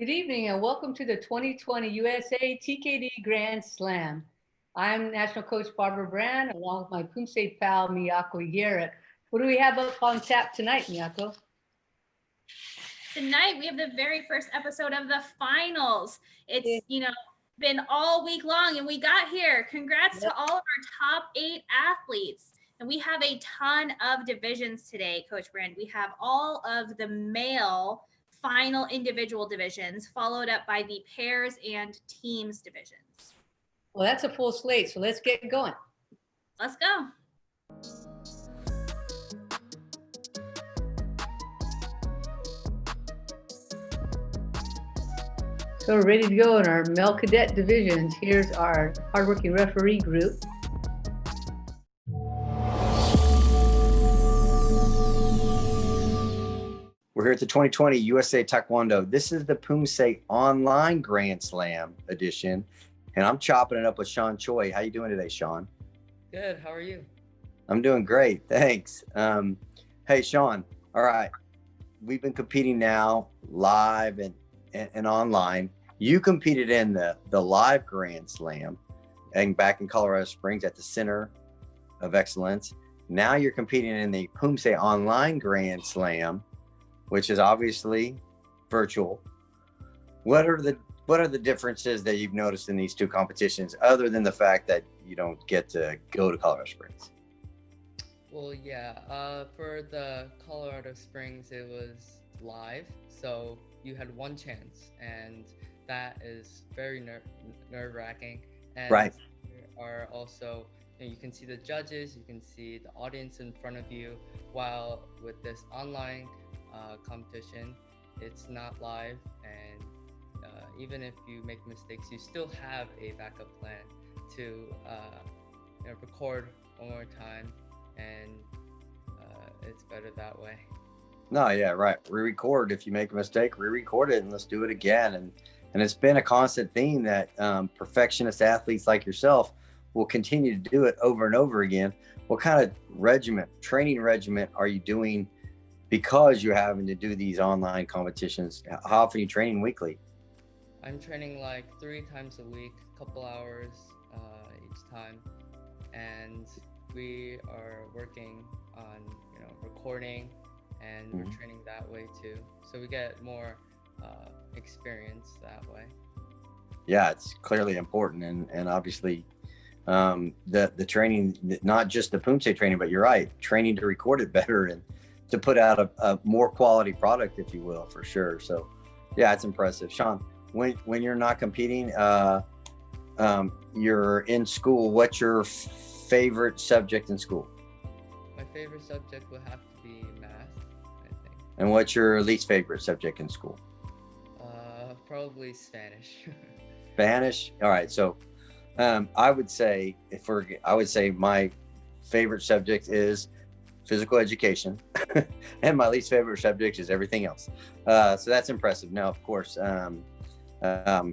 Good evening and welcome to the 2020 USA TKD Grand Slam. I'm National Coach Barbara Brand along with my Poomsae pal Miyako Yerick. What do we have up on tap tonight, Miyako? Tonight we have the very first episode of the finals. It's, been all week long and we got here. Congrats to all of our top 8 athletes. And we have a ton of divisions today, Coach Brand. We have all of the male final individual divisions, followed up by the pairs and teams divisions. Well, that's a full slate, so let's get going. Let's go. So we're ready to go in our male cadet divisions. Here's our hardworking referee group. We're here at the 2020 USA Taekwondo. This is the Poomsae Online Grand Slam edition, and I'm chopping it up with Sean Choi. How you doing today, Sean? Good. How are you? I'm doing great. Thanks. Hey, Sean. All right. We've been competing now live and online. You competed in the live Grand Slam and back in Colorado Springs at the Center of Excellence. Now you're competing in the Poomsae Online Grand Slam, which is obviously virtual. What are the differences that you've noticed in these two competitions, other than the fact that you don't get to go to Colorado Springs? Well, yeah. For the Colorado Springs, it was live, so you had one chance, and that is very nerve-wracking. And right. There are also, you can see the judges, you can see the audience in front of you, while with this online competition, it's not live, and even if you make mistakes, you still have a backup plan to record one more time, and it's better that way. No, yeah, right. Re-record. If you make a mistake, re-record it and let's do it again. And it's been a constant theme that perfectionist athletes like yourself will continue to do it over and over again. What kind of training regimen are you doing because you're having to do these online competitions? How often are you training weekly? I'm training like 3 times a week, a couple hours each time. And we are working on, recording, and we're training that way too. So we get more experience that way. Yeah, it's clearly important. And obviously the training, not just the Poomsae training, but you're right, training to record it better and to put out a more quality product, if you will, for sure. So yeah, it's impressive. Sean, when you're not competing, you're in school, what's your favorite subject in school? My favorite subject would have to be math, I think. And what's your least favorite subject in school? Probably Spanish. Spanish. All right. So I would say my favorite subject is physical education, and my least favorite subject is everything else. So that's impressive. Now, of course, I'm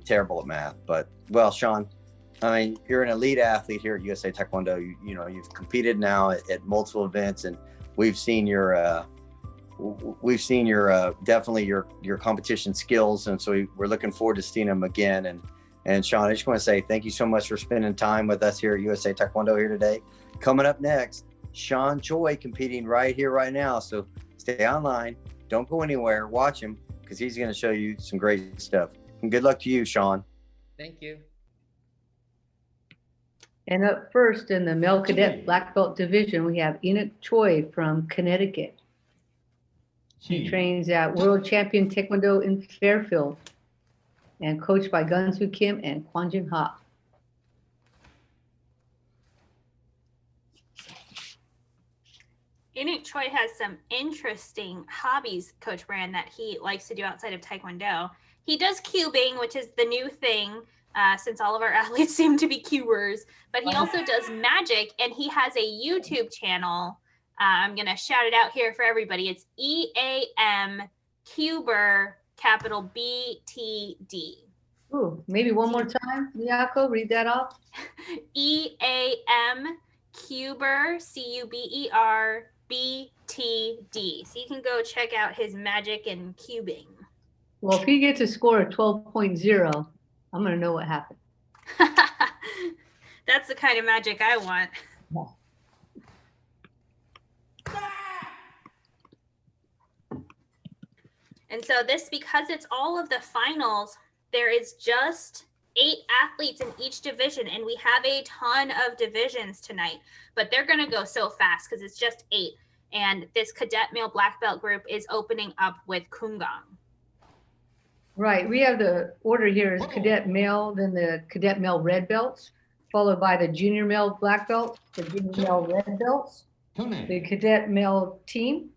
terrible at math, but well, Sean, I mean, you're an elite athlete here at USA Taekwondo. You've competed now at multiple events, and we've seen your definitely your competition skills, and so we're looking forward to seeing them again. And Sean, I just want to say thank you so much for spending time with us here at USA Taekwondo here today. Coming up next, Sean Choi competing right here, right now. So stay online. Don't go anywhere. Watch him, because he's going to show you some great stuff. And good luck to you, Sean. Thank you. And up first in the male cadet black belt division, we have Enoch Choi from Connecticut. He trains at World Champion Taekwondo in Fairfield and coached by Gunsu Kim and Kwanjin Ha. Enoch Choi has some interesting hobbies, Coach Brand, that he likes to do outside of Taekwondo. He does cubing, which is the new thing since all of our athletes seem to be cubers, but he also does magic, and he has a YouTube channel. I'm going to shout it out here for everybody. It's EAM Cuber capital BTD. Ooh, maybe one more time, Miyako, read that off. EAM Cuber, CUBER BTD. So you can go check out his magic and cubing. Well, if he gets a score of 12.0, I'm going to know what happened. That's the kind of magic I want. And so this, because it's all of the finals, there is just 8 athletes in each division, and we have a ton of divisions tonight, but they're going to go so fast because it's just 8. And this Cadet Male Black Belt group is opening up with Kumgang. Right. We have the order here is Cadet Male, then the Cadet Male Red Belts, followed by the Junior Male Black Belt, the Junior Male Red Belts, the Cadet Male Team,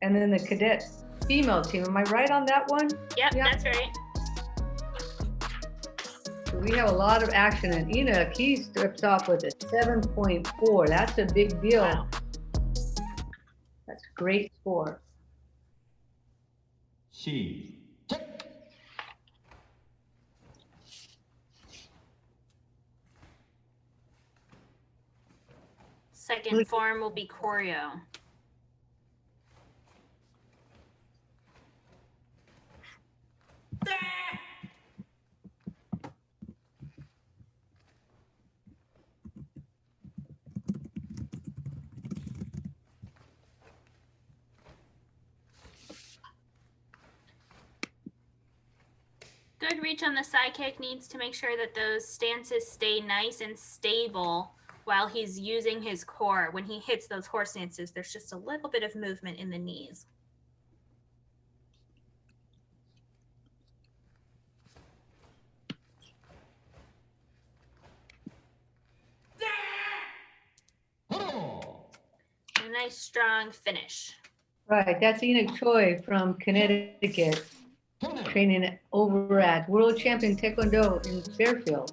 and then the Cadet Female Team. Am I right on that one? Yep, that's right. So we have a lot of action, and Enoch, he strips off with a 7.4. That's a big deal. Wow. That's a great score. Second form will be choreo. Good reach on the side kick, needs to make sure that those stances stay nice and stable while he's using his core. When he hits those horse stances, there's just a little bit of movement in the knees. A nice strong finish. Right, that's Enoch Choi from Connecticut, training over at World Champion Taekwondo in Fairfield.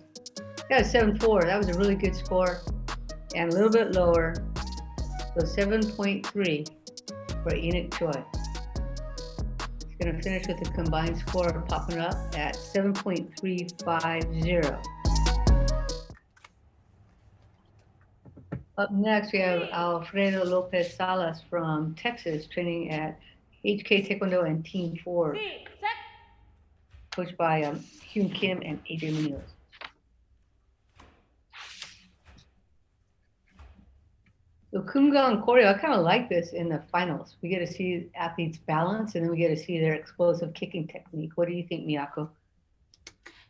Got a 7.4. That was a really good score, and a little bit lower, so 7.3 for Enoch Choi. He's going to finish with a combined score popping up at 7.350. Up next, we have Alfredo Lopez Salas from Texas, training at HK Taekwondo and Team 4, coached by Hyun Kim and Adrian Munoz. So Kumgang choreo, I kind of like this in the finals. We get to see athletes balance, and then we get to see their explosive kicking technique. What do you think, Miyako?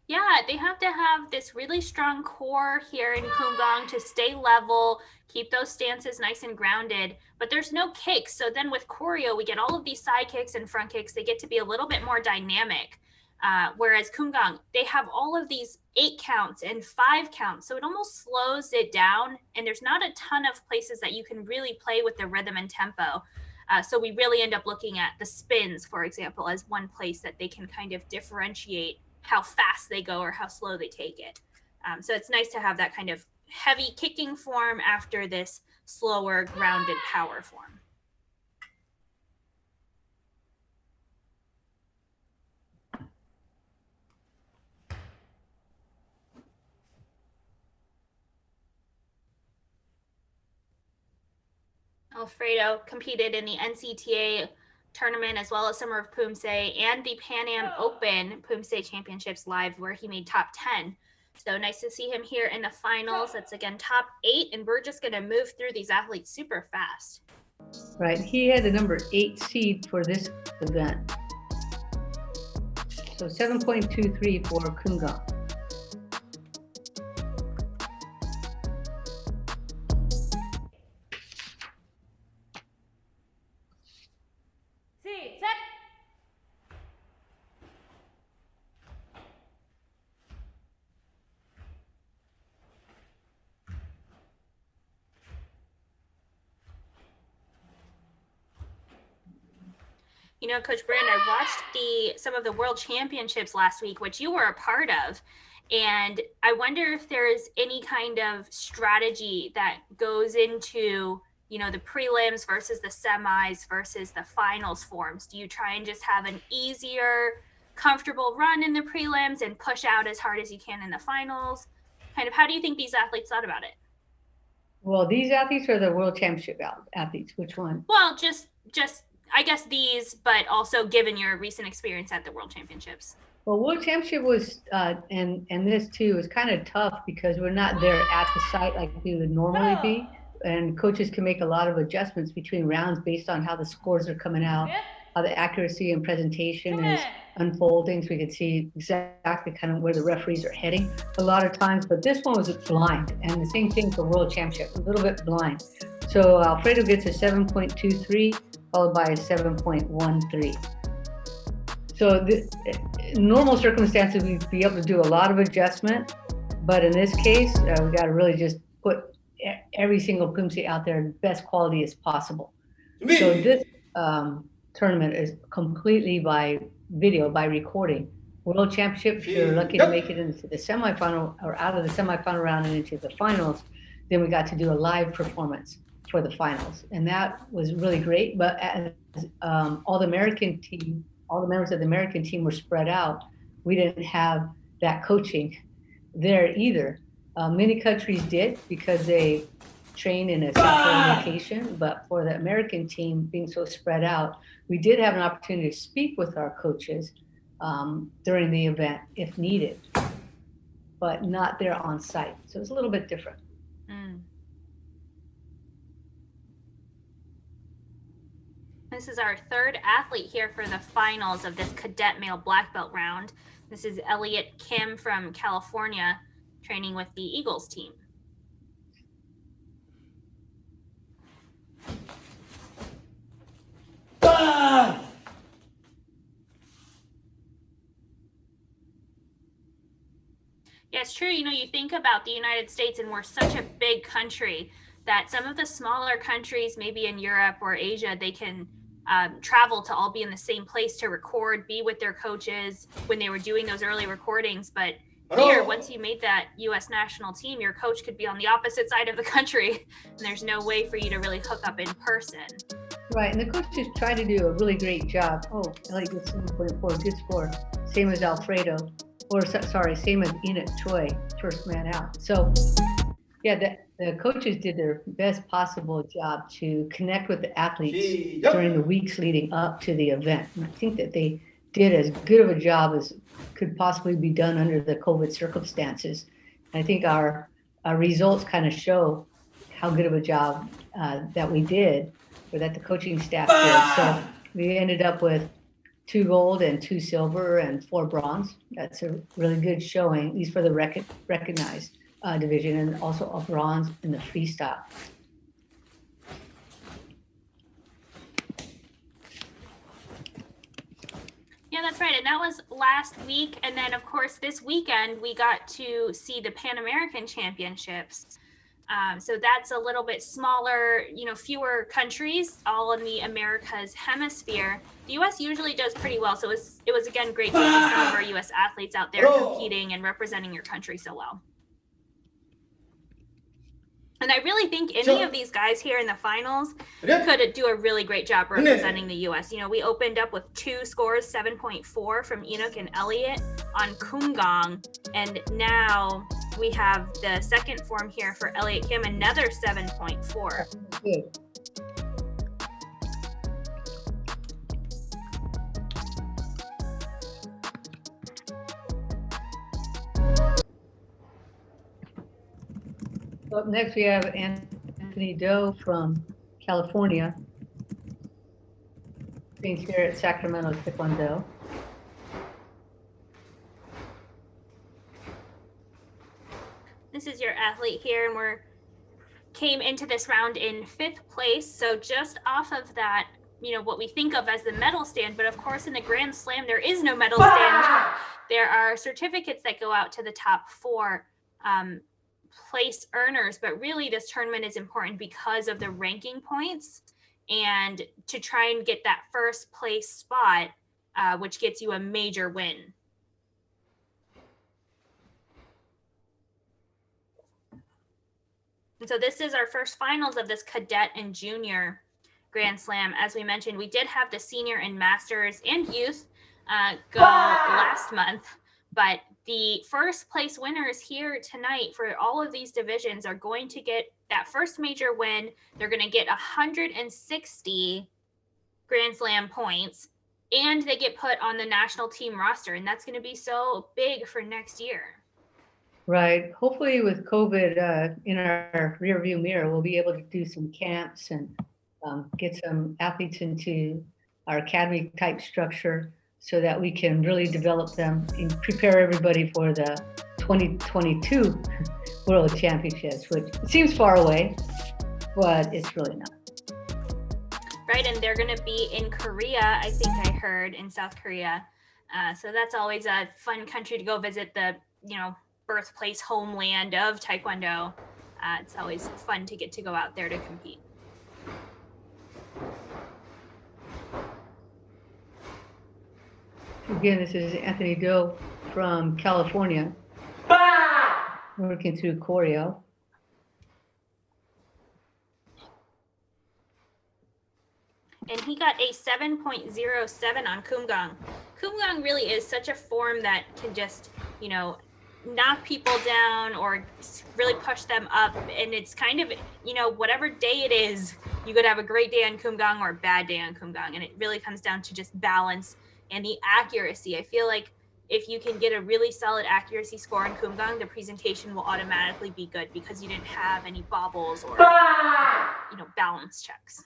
Yeah, they have to have this really strong core here in Kumgang to stay level, keep those stances nice and grounded, but there's no kicks. So then with choreo, we get all of these side kicks and front kicks. They get to be a little bit more dynamic. Whereas Kumgang, they have all of these 8 counts and 5 counts. So it almost slows it down, and there's not a ton of places that you can really play with the rhythm and tempo. So we really end up looking at the spins, for example, as one place that they can kind of differentiate how fast they go or how slow they take it. So it's nice to have that kind of heavy kicking form after this slower, grounded power form. Alfredo competed in the NCTA tournament as well as Summer of Poomsae and the Pan Am Open Poomsae Championships live, where he made top 10. So nice to see him here in the finals. That's again top 8, and we're just going to move through these athletes super fast. Right, he had the number 8 seed for this event. So 7.23 for Kumgang. You know, Coach Brand, I watched some of the World Championships last week, which you were a part of, and I wonder if there's any kind of strategy that goes into, you know, the prelims versus the semis versus the finals forms. Do you try and just have an easier, comfortable run in the prelims and push out as hard as you can in the finals? Kind of, how do you think these athletes thought about it? Well, these athletes are the World Championship athletes. Which one? Well, just I guess these, but also given your recent experience at the World Championships? Well, World Championship was, and this too, is kind of tough because we're not there at the site like we would normally be. And coaches can make a lot of adjustments between rounds based on how the scores are coming out, how the accuracy and presentation is unfolding. So we can see exactly kind of where the referees are heading a lot of times. But this one was blind, and the same thing for World Championship, a little bit blind. So Alfredo gets a 7.23, followed by a 7.13. So normal circumstances, we'd be able to do a lot of adjustment, but in this case, we got to really just put every single Poomsae out there in best quality as possible. So this tournament is completely by video, by recording. World Championship, if you're lucky to make it into the semifinal or out of the semifinal round and into the finals, then we got to do a live performance for the finals. And that was really great. But as all the members of the American team were spread out, we didn't have that coaching there either. Many countries did because they train in a central location, but for the American team being so spread out, we did have an opportunity to speak with our coaches during the event if needed, but not there on site. So it's a little bit different. This is our third athlete here for the finals of this Cadet Male Black Belt round. This is Elliot Kim from California, training with the Eagles team. Yeah, it's true. You know, you think about the United States and we're such a big country that some of the smaller countries, maybe in Europe or Asia, they can travel to all be in the same place to record, be with their coaches when they were doing those early recordings. But here, once you made that U.S. national team, your coach could be on the opposite side of the country, and there's no way for you to really hook up in person. Right, and the coaches try to do a really great job. Oh, Elliot gets 7.4, good score. Same as Alfredo, or sorry, same as Enoch Choi, first man out. So, yeah, the coaches did their best possible job to connect with the athletes during the weeks leading up to the event. And I think that they did as good of a job as could possibly be done under the COVID circumstances. I think our results kind of show how good of a job that we did, or that the coaching staff did. So we ended up with 2 gold and 2 silver and 4 bronze. That's a really good showing, at least for the recognized division, and also a bronze in the freestyle. Yeah, that's right. And that was last week. And then, of course, this weekend, we got to see the Pan American Championships. So that's a little bit smaller, you know, fewer countries, all in the Americas hemisphere. The U.S. usually does pretty well. So it was again, great to see some of our U.S. athletes out there competing and representing your country so well. And I really think any of these guys here in the finals could do a really great job representing the U.S. You know, we opened up with 2 scores, 7.4 from Enoch and Elliot on Kumgang. And now we have the second form here for Elliot Kim, another 7.4. Up next, we have Anthony Doe from California. He's here at Sacramento Taekwondo. This is your athlete here, and we came into this round in 5th place. So just off of that, you know, what we think of as the medal stand, but of course in the Grand Slam, there is no medal stand. There are certificates that go out to the top 4 place earners, but really this tournament is important because of the ranking points and to try and get that first place spot, which gets you a major win. And so this is our first finals of this Cadet and Junior Grand Slam. As we mentioned, we did have the senior and masters and youth go last month, but the first place winners here tonight for all of these divisions are going to get that first major win. They're going to get 160 Grand Slam points, and they get put on the national team roster, and that's going to be so big for next year. Right. Hopefully with COVID in our rear view mirror, we'll be able to do some camps and get some athletes into our academy type structure so that we can really develop them and prepare everybody for the 2022 World Championships, which seems far away, but it's really not. Right, and they're going to be in Korea, I think I heard, in South Korea. So that's always a fun country to go visit, the, birthplace, homeland of Taekwondo. It's always fun to get to go out there to compete. Again, this is Anthony Doe from California, working through choreo. And he got a 7.07 on Kumgang. Kumgang really is such a form that can just, knock people down or really push them up. And it's kind of, whatever day it is, you could have a great day on Kumgang or a bad day on Kumgang. And it really comes down to just balance and the accuracy. I feel like if you can get a really solid accuracy score on Kumgang, the presentation will automatically be good because you didn't have any bobbles or, balance checks.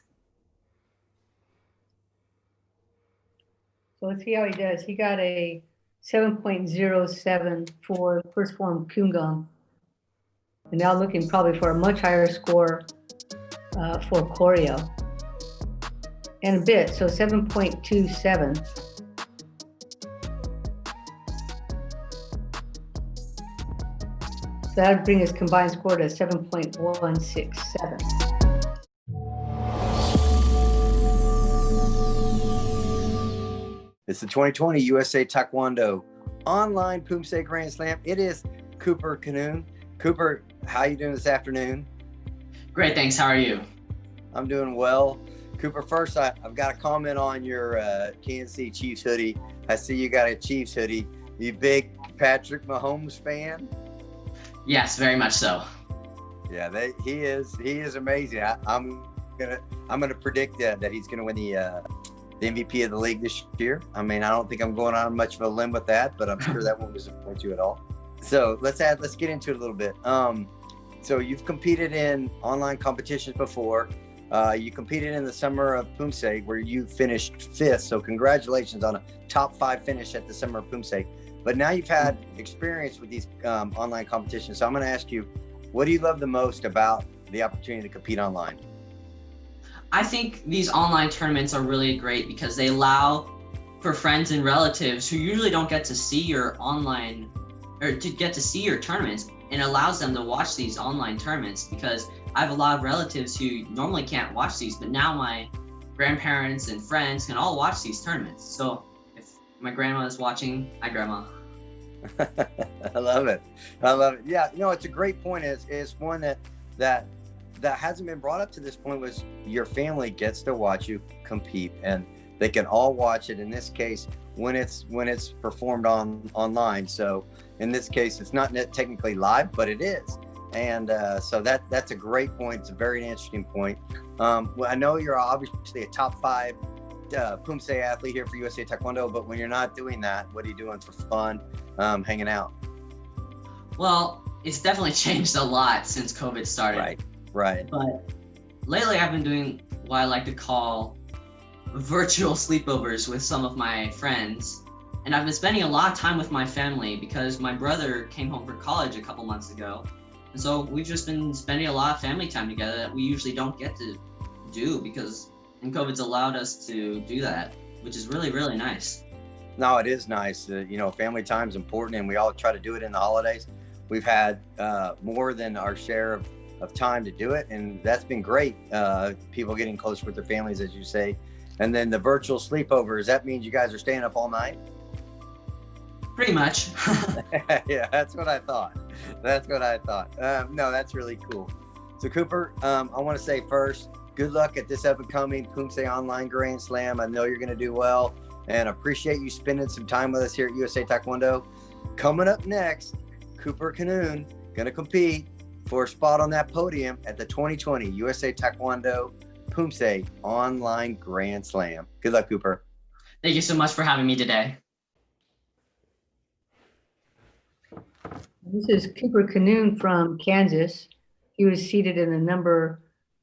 So let's see how he does. He got a 7.07 for first form Kumgang. And now looking probably for a much higher score for choreo. And a bit, so 7.27. So that would bring his combined score to 7.167. It's the 2020 USA Taekwondo Online Poomsae Grand Slam. It is Cooper Canoon. Cooper, how you doing this afternoon? Great, thanks. How are you? I'm doing well. Cooper, first, I've got a comment on your KNC Chiefs hoodie. I see you got a Chiefs hoodie. You big Patrick Mahomes fan? Yes, very much so. Yeah, he is amazing. I'm gonna predict that he's gonna win the MVP of the league this year. I mean, I don't think I'm going on much of a limb with that, but I'm sure that won't disappoint you at all. So let's get into it a little bit. So you've competed in online competitions before. You competed in the Summer of Poomsae where you finished 5th. So congratulations on a top 5 finish at the Summer of Poomsae. But now you've had experience with these online competitions. So I'm going to ask you, what do you love the most about the opportunity to compete online? I think these online tournaments are really great because they allow for friends and relatives who usually don't get to see your online or to get to see your tournaments, and allows them to watch these online tournaments because I have a lot of relatives who normally can't watch these, but now my grandparents and friends can all watch these tournaments. So if my grandma is watching, hi grandma. I love it. Yeah, it's a great point. It's one that hasn't been brought up to this point, was your family gets to watch you compete and they can all watch it. In this case, when it's performed online. So in this case, it's not technically live, but it is. And so that's a great point. It's a very interesting point. Well, I know you're obviously a top 5 Poomsae athlete here for USA Taekwondo, but when you're not doing that, what are you doing for fun, hanging out? Well, it's definitely changed a lot since COVID started. Right. But lately I've been doing what I like to call virtual sleepovers with some of my friends. And I've been spending a lot of time with my family because my brother came home for college a couple months ago. And so we've just been spending a lot of family time together that we usually don't get to do because COVID's allowed us to do that, which is really, really nice. No, it is nice. Family time is important and we all try to do it in the holidays. We've had more than our share of time to do it, and that's been great. People getting close with their families, as you say. And then the virtual sleepovers, that means you guys are staying up all night? Pretty much. Yeah, that's what I thought. No, that's really cool. So Cooper, I want to say first, good luck at this up-and-coming Poomsae Online Grand Slam. I know you're going to do well, and appreciate you spending some time with us here at USA Taekwondo. Coming up next, Cooper Canoon going to compete for a spot on that podium at the 2020 USA Taekwondo Poomsae Online Grand Slam. Good luck, Cooper. Thank you so much for having me today. This is Cooper Canoon from Kansas. He was seated in the number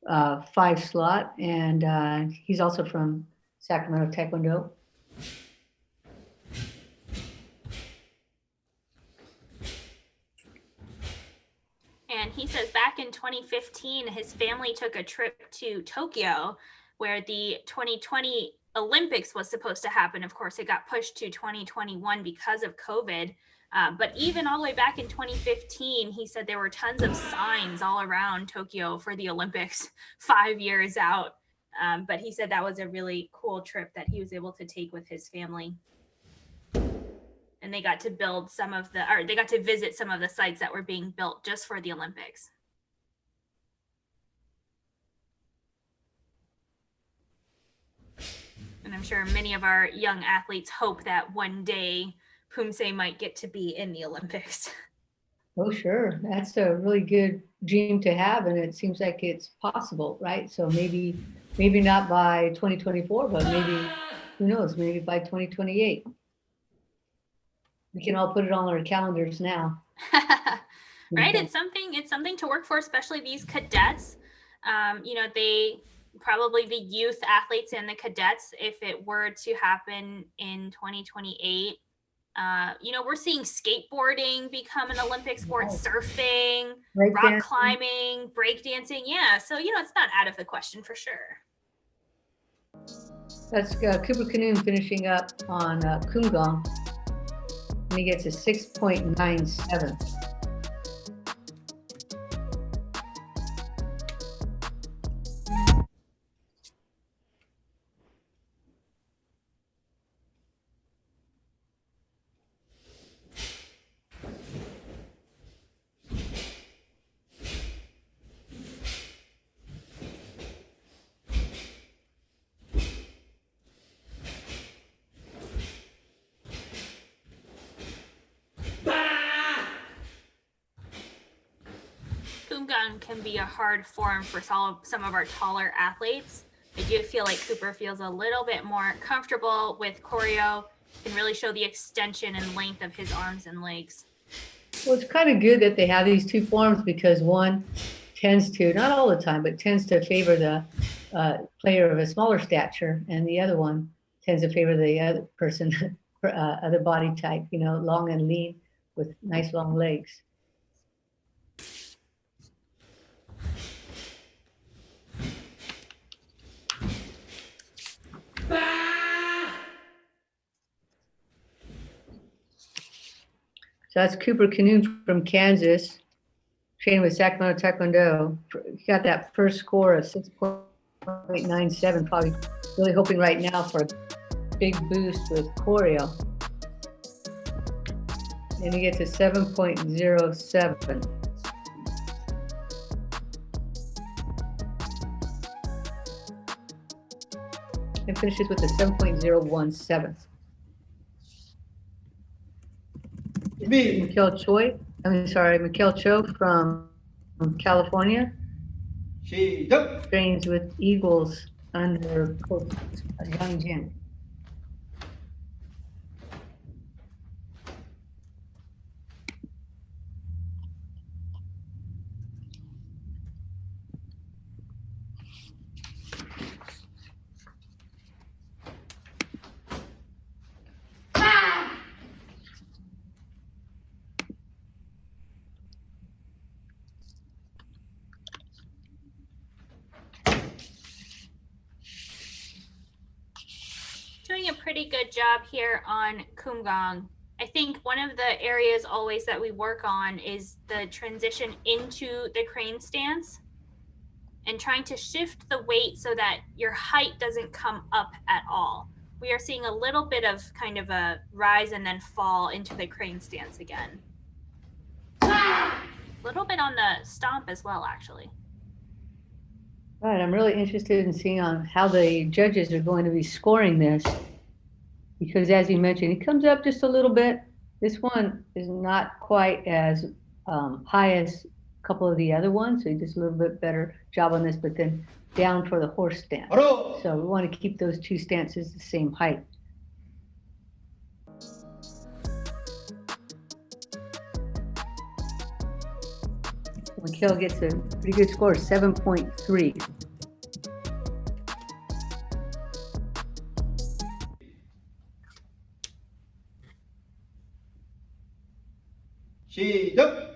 5 slot, and he's also from Sacramento Taekwondo. And he says back in 2015, his family took a trip to Tokyo where the 2020 Olympics was supposed to happen. Of course, it got pushed to 2021 because of COVID. But even all the way back in 2015, he said there were tons of signs all around Tokyo for the Olympics 5 years out. But he said that was a really cool trip that he was able to take with his family. And they got to they got to visit some of the sites that were being built just for the Olympics. And I'm sure many of our young athletes hope that one day Poomsae might get to be in the Olympics. Oh, sure. That's a really good dream to have, and it seems like it's possible, right? So maybe not by 2024, but maybe, who knows, maybe by 2028. We can all put it on our calendars now. Right? It's something to work for, especially these cadets. They probably the youth athletes and the cadets, if it were to happen in 2028. We're seeing skateboarding become an Olympic sport, surfing, rock climbing, breakdancing. Yeah. So, it's not out of the question for sure. That's Cooper Canoon finishing up on Kumgang. And he gets a 6.97. Kumgang can be a hard form for some of our taller athletes. I do feel like Cooper feels a little bit more comfortable with choreo, can really show the extension and length of his arms and legs. Well, it's kind of good that they have these two forms because one tends to, not all the time, but tends to favor the player of a smaller stature, and the other one tends to favor the other person, other body type, long and lean with nice long legs. So that's Cooper Canoon from Kansas, training with Sacramento Taekwondo. He got that first score of 6.97, probably really hoping right now for a big boost with choreo. And he gets a 7.07. And finishes with a 7.017. Mikhail Cho from California. Trains with Eagles under Coach Young Jin. Doing a pretty good job here on Kumgang. I think one of the areas always that we work on is the transition into the crane stance and trying to shift the weight so that your height doesn't come up at all. We are seeing a little bit of kind of a rise and then fall into the crane stance again. A little bit on the stomp as well, actually. All right, I'm really interested in seeing on how the judges are going to be scoring this, because as you mentioned, it comes up just a little bit. This one is not quite as high as couple of the other ones, so he does a little bit better job on this, but then down for the horse stance. So we want to keep those two stances the same height. Mikhail gets a pretty good score, 7.3. 시작!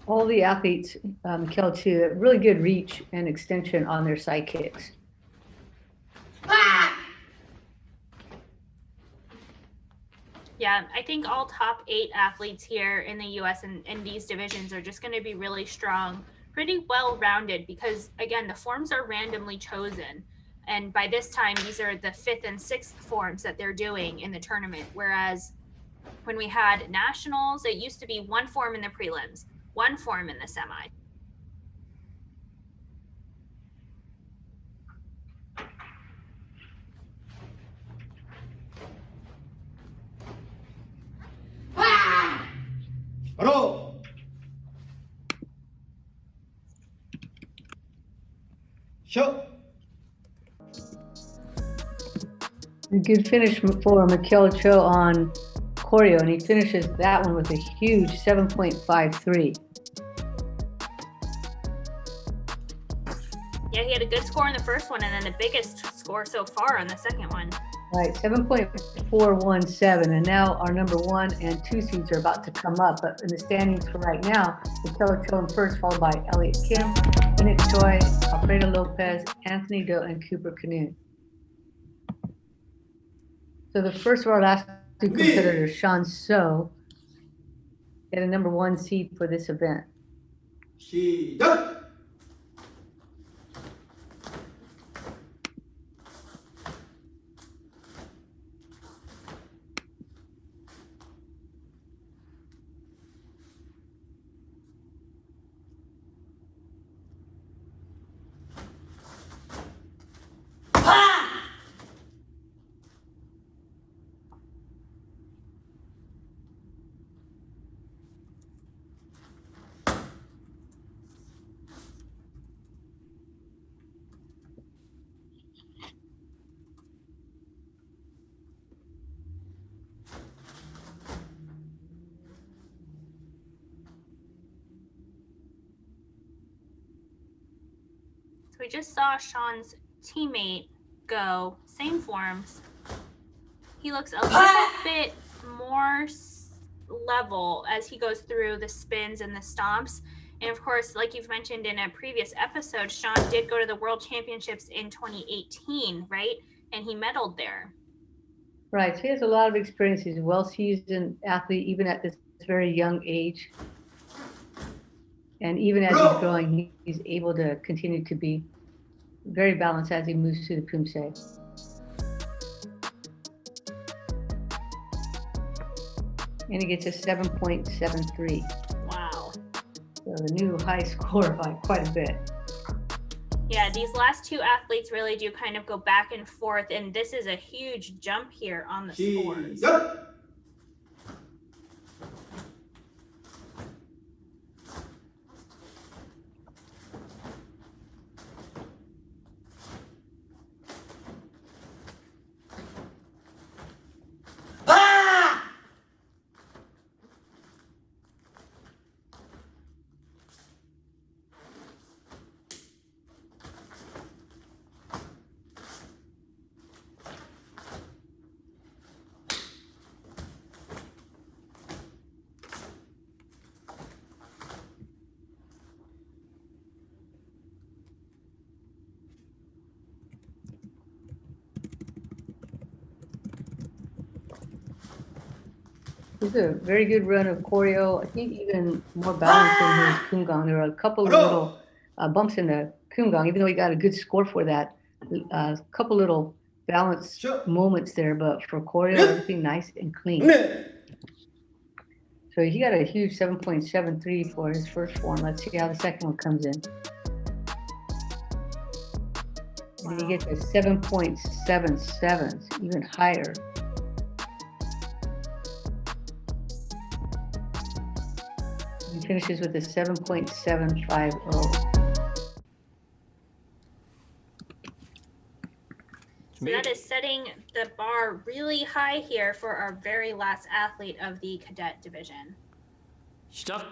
All the athletes, Mikhail too, have really good reach and extension on their side kicks. Yeah, I think all top 8 athletes here in the U.S. and in these divisions are just going to be really strong, pretty well-rounded, because, again, the forms are randomly chosen. And by this time, these are the 5th and 6th forms that they're doing in the tournament. Whereas when we had nationals, it used to be 1 form in the prelims, 1 form in the semi. 바로 셔 A good finish for Mikhail Cho on choreo, and he finishes that one with a huge 7.53. Yeah, he had a good score in the first one, and then the biggest score so far on the second one. Right, 7.417, and now our number 1 and 2 seeds are about to come up. But in the standings for right now, Mikhail Cho in first, followed by Elliot Kim, Enoch Choi, Alfredo Lopez, Anthony Do, and Cooper Canute. So the first of our last 2 competitors, Sean So, get a number 1 seed for this event. 시작! We just saw Sean's teammate go, same forms. He looks a little bit more level as he goes through the spins and the stomps. And of course, like you've mentioned in a previous episode, Sean did go to the World Championships in 2018, right? And he medaled there. Right, so he has a lot of experience. He's a well-seasoned athlete, even at this very young age. And even as he's growing, he's able to continue to be very balanced as he moves through the Poomsae. And he gets a 7.73. Wow. So the new high score by quite a bit. Yeah, these last 2 athletes really do kind of go back and forth, and this is a huge jump here on the scores. 시작! This is a very good run of choreo. I think even more balanced than his Kumgang. There were a couple of little bumps in the Kumgang, even though he got a good score for that. A couple little balance moments there, but for choreo, everything nice and clean. So he got a huge 7.73 for his first form. Let's see how the second one comes in. And he gets a 7.77, even higher. He finishes with a 7.750. So that is setting the bar really high here for our very last athlete of the cadet division. 시작.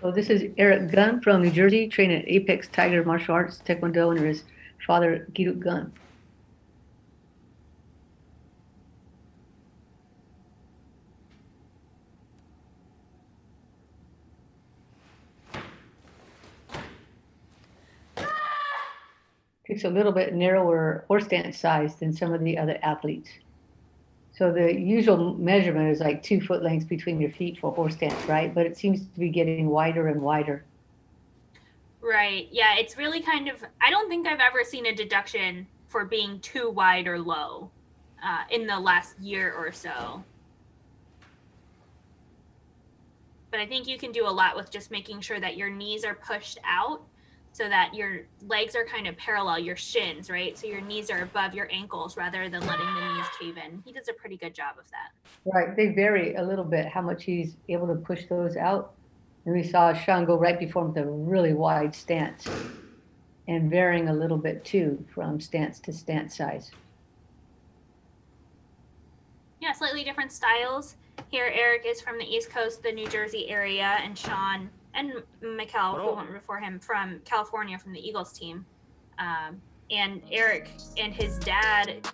So this is Eric Gunn from New Jersey, trained at Apex Tiger Martial Arts Taekwondo under his father, Giduk Gunn. Takes a little bit narrower horse stance size than some of the other athletes. So the usual measurement is like 2 foot lengths between your feet for horse stance, right? But it seems to be getting wider and wider. Right. Yeah, it's really kind of, I don't think I've ever seen a deduction for being too wide or low in the last year or so. But I think you can do a lot with just making sure that your knees are pushed out so that your legs are kind of parallel, your shins, right? So your knees are above your ankles rather than letting the knees cave in. He does a pretty good job of that. Right. They vary a little bit how much he's able to push those out. And we saw Sean go right before him with a really wide stance and varying a little bit too from stance to stance size. Yeah, slightly different styles. Here, Eric is from the East Coast, the New Jersey area, and Sean and Mikkel, who went before him, from California, from the Eagles team. And Eric and his dad,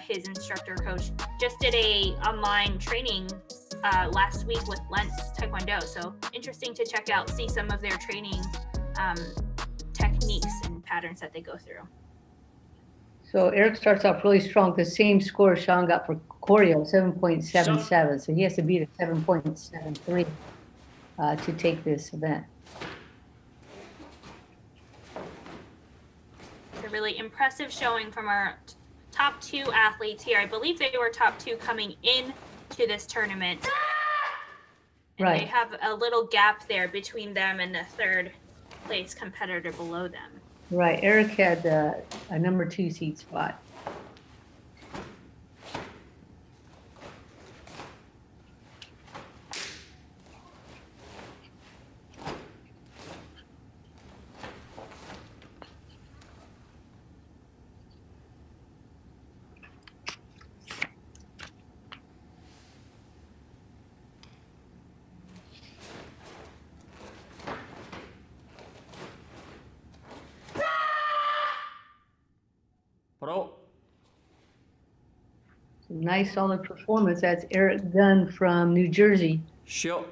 his instructor coach, just did a online training last week with Lens Taekwondo. So interesting to check out, see some of their training techniques and patterns that they go through. So Eric starts off really strong. The same score Sean got for choreo, 7.77. So he has to beat a 7.73 to take this event. It's a really impressive showing from our top 2 athletes here. I believe they were top 2 coming in to this tournament. And Right. they have a little gap there between them and the 3rd place competitor below them. Right. Eric had a number 2 seed spot. 바로 Nice solid performance. That's Eric Gunn from New Jersey. 쉬어.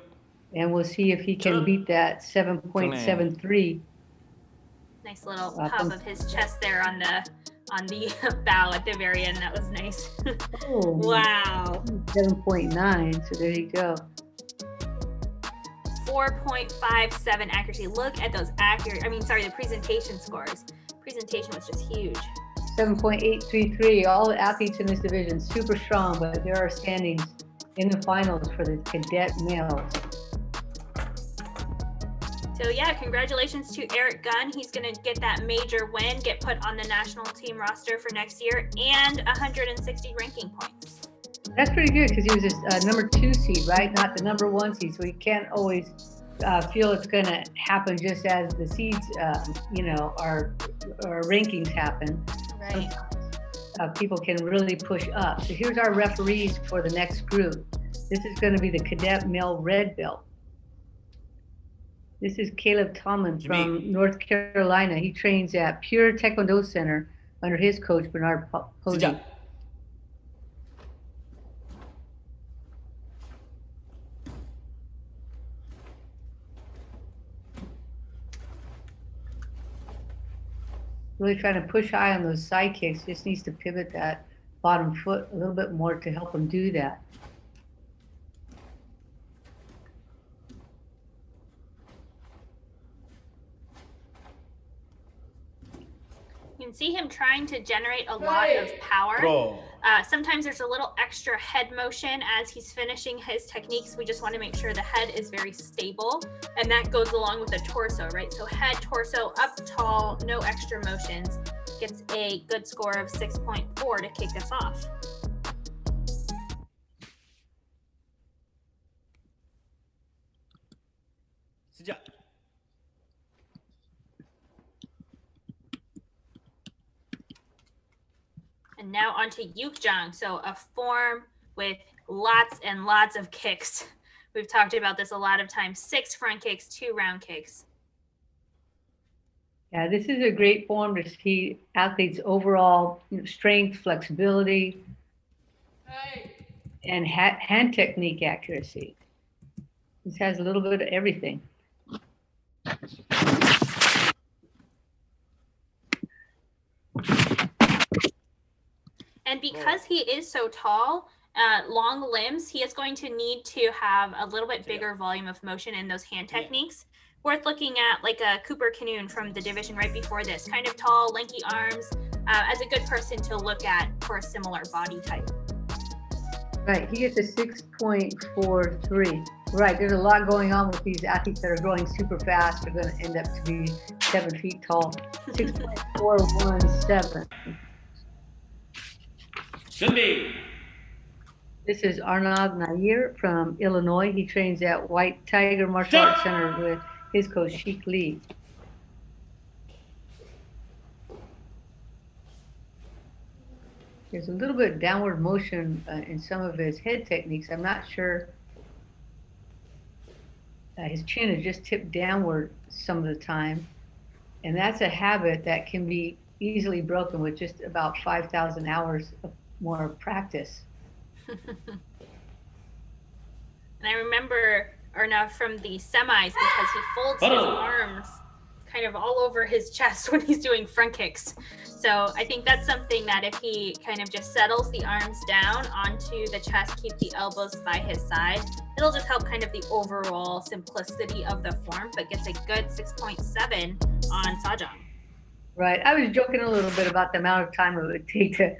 And we'll see if he can beat that 7.73. Nice little pop of his chest there on the bow at the very end. That was nice. Oh, Wow. 7.9. So there you go. 4.57 accuracy. Look at those the presentation scores. Presentation was just huge. 7.833. All the athletes in this division, super strong, but there are standings in the finals for the cadet males. So yeah, congratulations to Eric Gunn. He's going to get that major win, get put on the national team roster for next year, and 160 ranking points. That's pretty good because he was a number 2 seed, right? Not the number 1 seed. So we can't always feel it's going to happen just as the seeds, our rankings happen. Right. People can really push up. So here's our referees for the next group. This is going to be the Cadet Male Red Belt. This is Caleb Tomlin from North Carolina. He trains at Pure Taekwondo Center under his coach, Bernard Posey. 시작. Really trying to push high on those side kicks. Just needs to pivot that bottom foot a little bit more to help him do that. You can see him trying to generate a lot of power. Pro. Sometimes there's a little extra head motion as he's finishing his techniques. We just want to make sure the head is very stable, and that goes along with the torso, right? So head, torso, up tall, no extra motions. Gets a good score of 6.4 to kick us off. 시작. And now onto Yukjang. So a form with lots and lots of kicks. We've talked about this a lot of times. 6 front kicks, 2 round kicks. Yeah, this is a great form to see athletes' overall strength, flexibility, and hand technique accuracy. This has a little bit of everything. And because he is so tall, long limbs, he is going to need to have a little bit bigger volume of motion in those hand techniques. Worth looking at, like a Cooper Canoon from the division right before this, kind of tall, lanky arms, as a good person to look at for a similar body type. Right, he gets a 6.43. Right, there's a lot going on with these athletes that are growing super fast. They're going to end up to be 7 feet tall. 6.417. 준비. This is Arnav Nair from Illinois. He trains at White Tiger Martial Arts Center with his coach, Sheik Lee. There's a little bit of downward motion in some of his head techniques. I'm not sure. His chin is just tipped downward some of the time. And that's a habit that can be easily broken with just about 5,000 hours of more practice. And I remember Arnav from the semis because he folds his arms kind of all over his chest when he's doing front kicks. So I think that's something that if he kind of just settles the arms down onto the chest, keep the elbows by his side, it'll just help kind of the overall simplicity of the form, but gets a good 6.7 on Sajong. Right. I was joking a little bit about the amount of time it would take to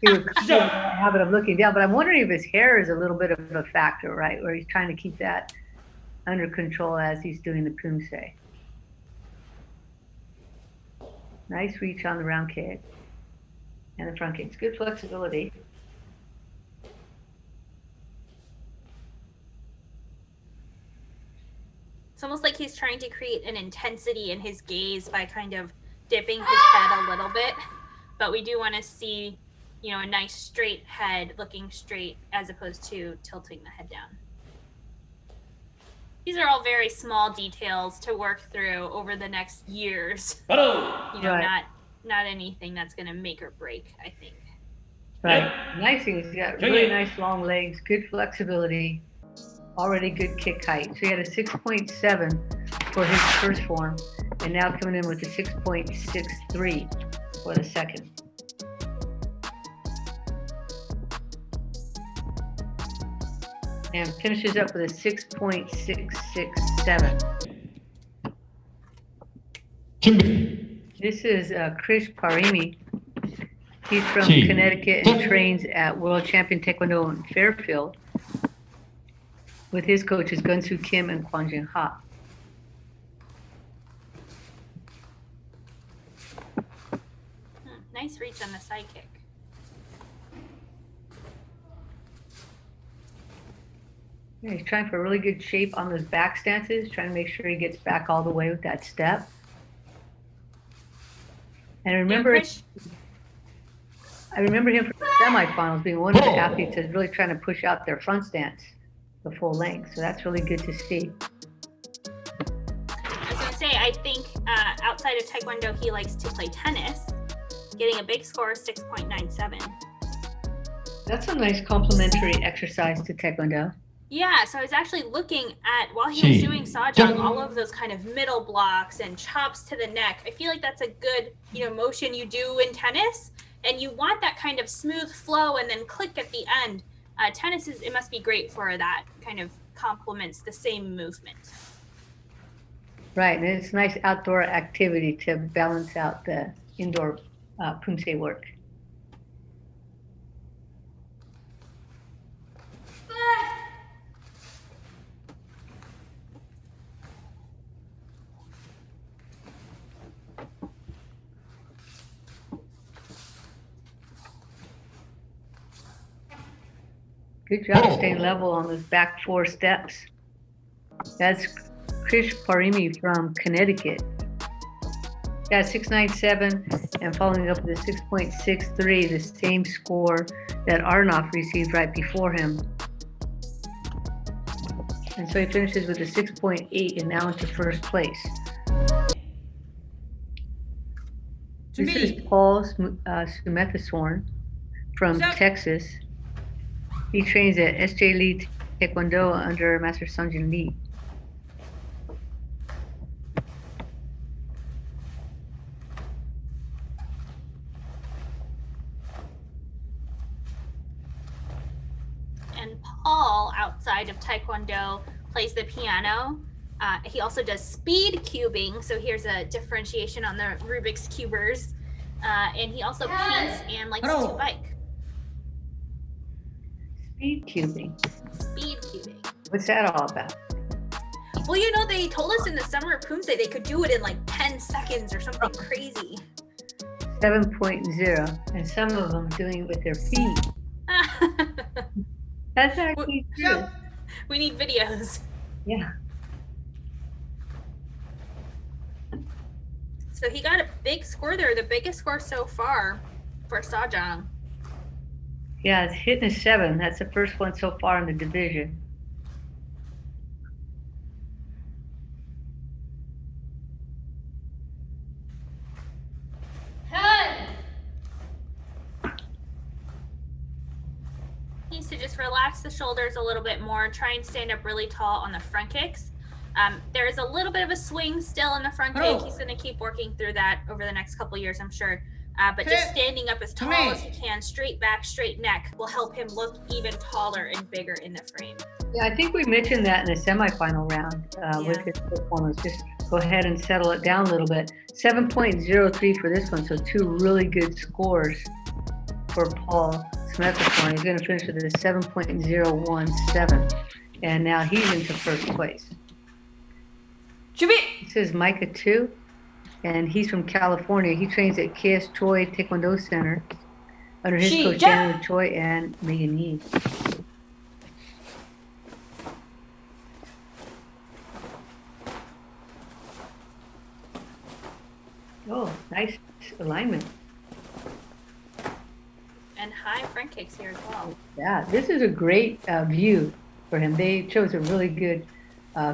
he would have a habit of looking down, but I'm wondering if his hair is a little bit of a factor, right? Where he's trying to keep that under control as he's doing the Poomsae. Nice reach on the round kick and the front kicks. Good flexibility. It's almost like he's trying to create an intensity in his gaze by kind of dipping his head a little bit. But we do want to see, you know, a nice straight head looking straight as opposed to tilting the head down. These are all very small details to work through over the next years. You know, Right. not anything that's going to make or break, I think. Right. Nice thing. He's got really nice long legs, good flexibility, already good kick height. So he had a 6.7 for his first form, and now coming in with a 6.63 for the second. And finishes up with a 6.667. This is Krish Parimi. He's from Connecticut and trains at World Champion Taekwondo in Fairfield with his coaches Gunsu Kim and Kwanjin Ha. Nice reach on the side kick. Yeah, he's trying for a really good shape on those back stances, trying to make sure he gets back all the way with that step. And I remember him from the semifinals being one of the athletes that's really trying to push out their front stance the full length. So that's really good to see. I was going to say, I think outside of Taekwondo, he likes to play tennis, getting a big score of 6.97. That's a nice complementary exercise to Taekwondo. Yeah, so I was actually looking at, while he was doing Sajong, all of those kind of middle blocks and chops to the neck. I feel like that's a good, you know, motion you do in tennis, and you want that kind of smooth flow and then click at the end. Tennis it must be great for that, kind of complements the same movement. Right, and it's a nice outdoor activity to balance out the indoor Poomsae work. Good job staying level on those back 4 steps. That's Krish Parimi from Connecticut. Yeah, 697 and following up with a 6.63, the same score that Arnoff received right before him. And so he finishes with a 6.8 and now into first place. This is Paul Sumethaswamy from Texas. He trains at SJ Lee Taekwondo under Master Sungjin Lee. And Paul, outside of Taekwondo, plays the piano. He also does speed cubing, so here's a differentiation on the Rubik's Cubers. And he also paints and likes to bike. Speed cubing. Speed cubing. What's that all about? Well, you know, they told us in the summer of Poomsae they could do it in like 10 seconds or something crazy. 7.0, and some of them doing it with their feet. That's actually true. We need videos. Yeah. So he got a big score there, the biggest score so far for Sajang. Yeah, it's hitting a 7. That's the first one so far in the division. He needs to just relax the shoulders a little bit more, try and stand up really tall on the front kicks. There is a little bit of a swing still in the front kick. He's going to keep working through that over the next couple years, I'm sure. But just standing up as tall as he can, straight back, straight neck, will help him look even taller and bigger in the frame. Yeah, I think we mentioned that in the semifinal round with his performance. Just go ahead and settle it down a little bit. 7.03 for this one, so 2 really good scores for Paul Sumethaswamy. He's going to finish with a 7.017, and now he's into first place. This is Micah 2. And he's from California. He trains at KS Choi Taekwondo Center under his coach Daniel Choi and Megan Yee. Oh, nice alignment. And high front kicks here as well. Yeah, this is a great view for him. They chose a really good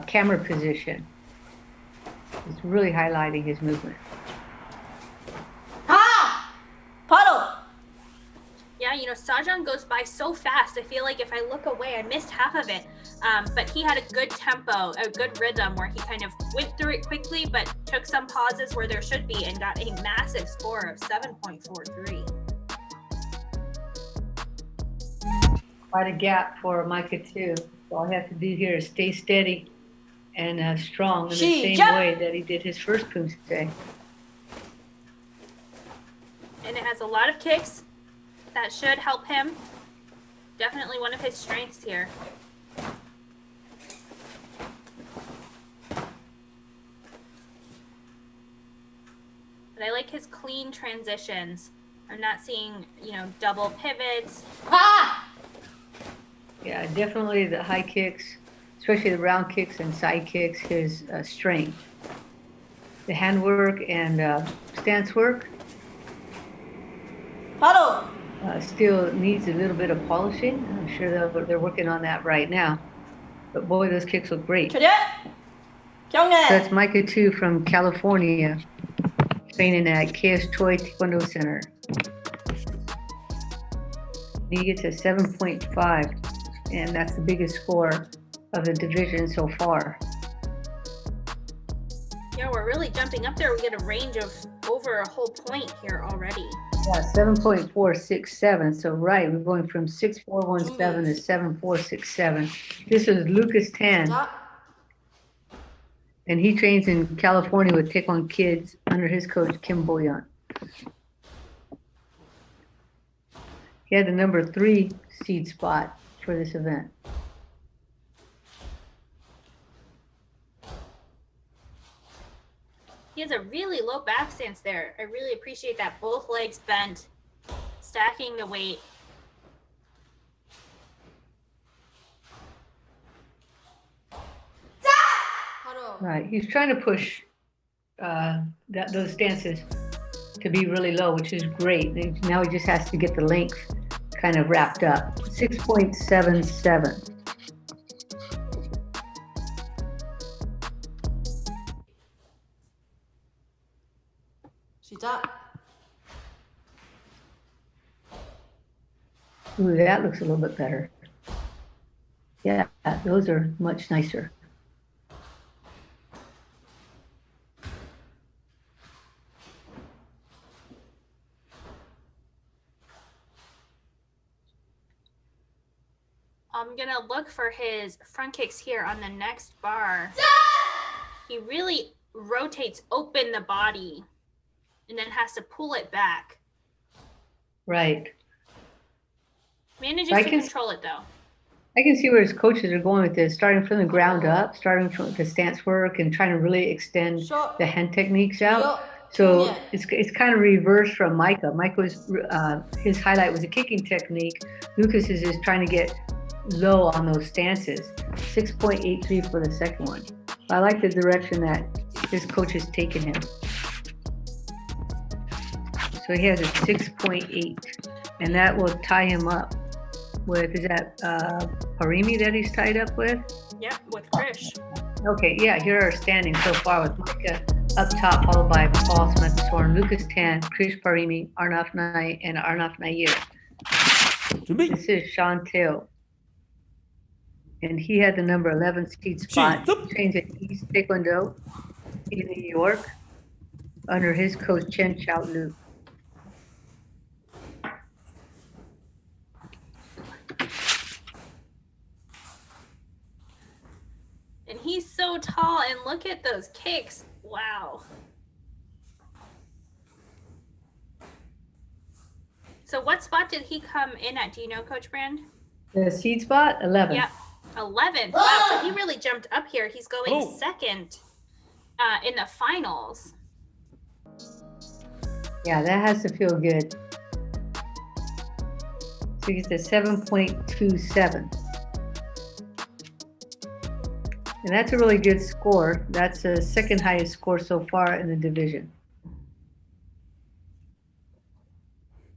camera position. It's really highlighting his movement. Puddle! Yeah, you know, Sajang goes by so fast. I feel like if I look away, I missed half of it. But he had a good tempo, a good rhythm where he kind of went through it quickly, but took some pauses where there should be and got a massive score of 7.43. Quite a gap for Micah too. So all I have to do here is stay steady and strong in the same way that he did his first Poomsae. And it has a lot of kicks that should help him. Definitely one of his strengths here. But I like his clean transitions. I'm not seeing, you know, double pivots. Yeah, definitely the high kicks, especially the round kicks and side kicks, his strength. The handwork and stance work still needs a little bit of polishing. I'm sure they're working on that right now. But boy, those kicks look great. So that's Micah 2 from California, training at KS Choi Taekwondo Center. He gets a 7.5, and that's the biggest score of the division so far. Yeah, we're really jumping up there. We get a range of over a whole point here already. Yeah, 7.467. So right, we're going from 6.417 to 7.467. This is Lucas Tan, and he trains in California with Taekwondo Kids under his coach Kim Boyan. He had the number 3 seed spot for this event. He has a really low back stance there. I really appreciate that. Both legs bent, stacking the weight. Right, he's trying to push those stances to be really low, which is great. Now he just has to get the length kind of wrapped up. 6.77. 시작. Ooh, that looks a little bit better. Yeah, those are much nicer. I'm gonna look for his front kicks here on the next bar. He really rotates open the body and then has to pull it back. Right. Manages I to can- control it though. I can see where his coaches are going with this, starting from the ground up, starting from the stance work and trying to really extend Short. the hand techniques out. Yo, So Junior. it's kind of reversed from Micah. Micah was, his highlight was a kicking technique. Lucas's is trying to get low on those stances. 6.83 for the second one. I like the direction that his coach has taken him. So he has a 6.8, and that will tie him up with, is that Parimi that he's tied up with? Yep, with Krish. Okay, yeah, here are standings so far with Micah up top, followed by Paul Smith-Sorn, Lucas Tan, Krish Parimi, Arnaf Nai, and Arnaf Nair. 준비. This is Sean Tail. And he had the number 11 seed spot. Stop. He trains at East Taekwondo in New York under his coach Chen Chao Lu. And he's so tall, and look at those kicks. Wow. So what spot did he come in at? Do you know, Coach Brand? The seed spot, 11. Yep, 11th. Wow, so he really jumped up here. He's going Oh. second in the finals. Yeah, that has to feel good. So he's at 7.27. And that's a really good score. That's the second highest score so far in the division.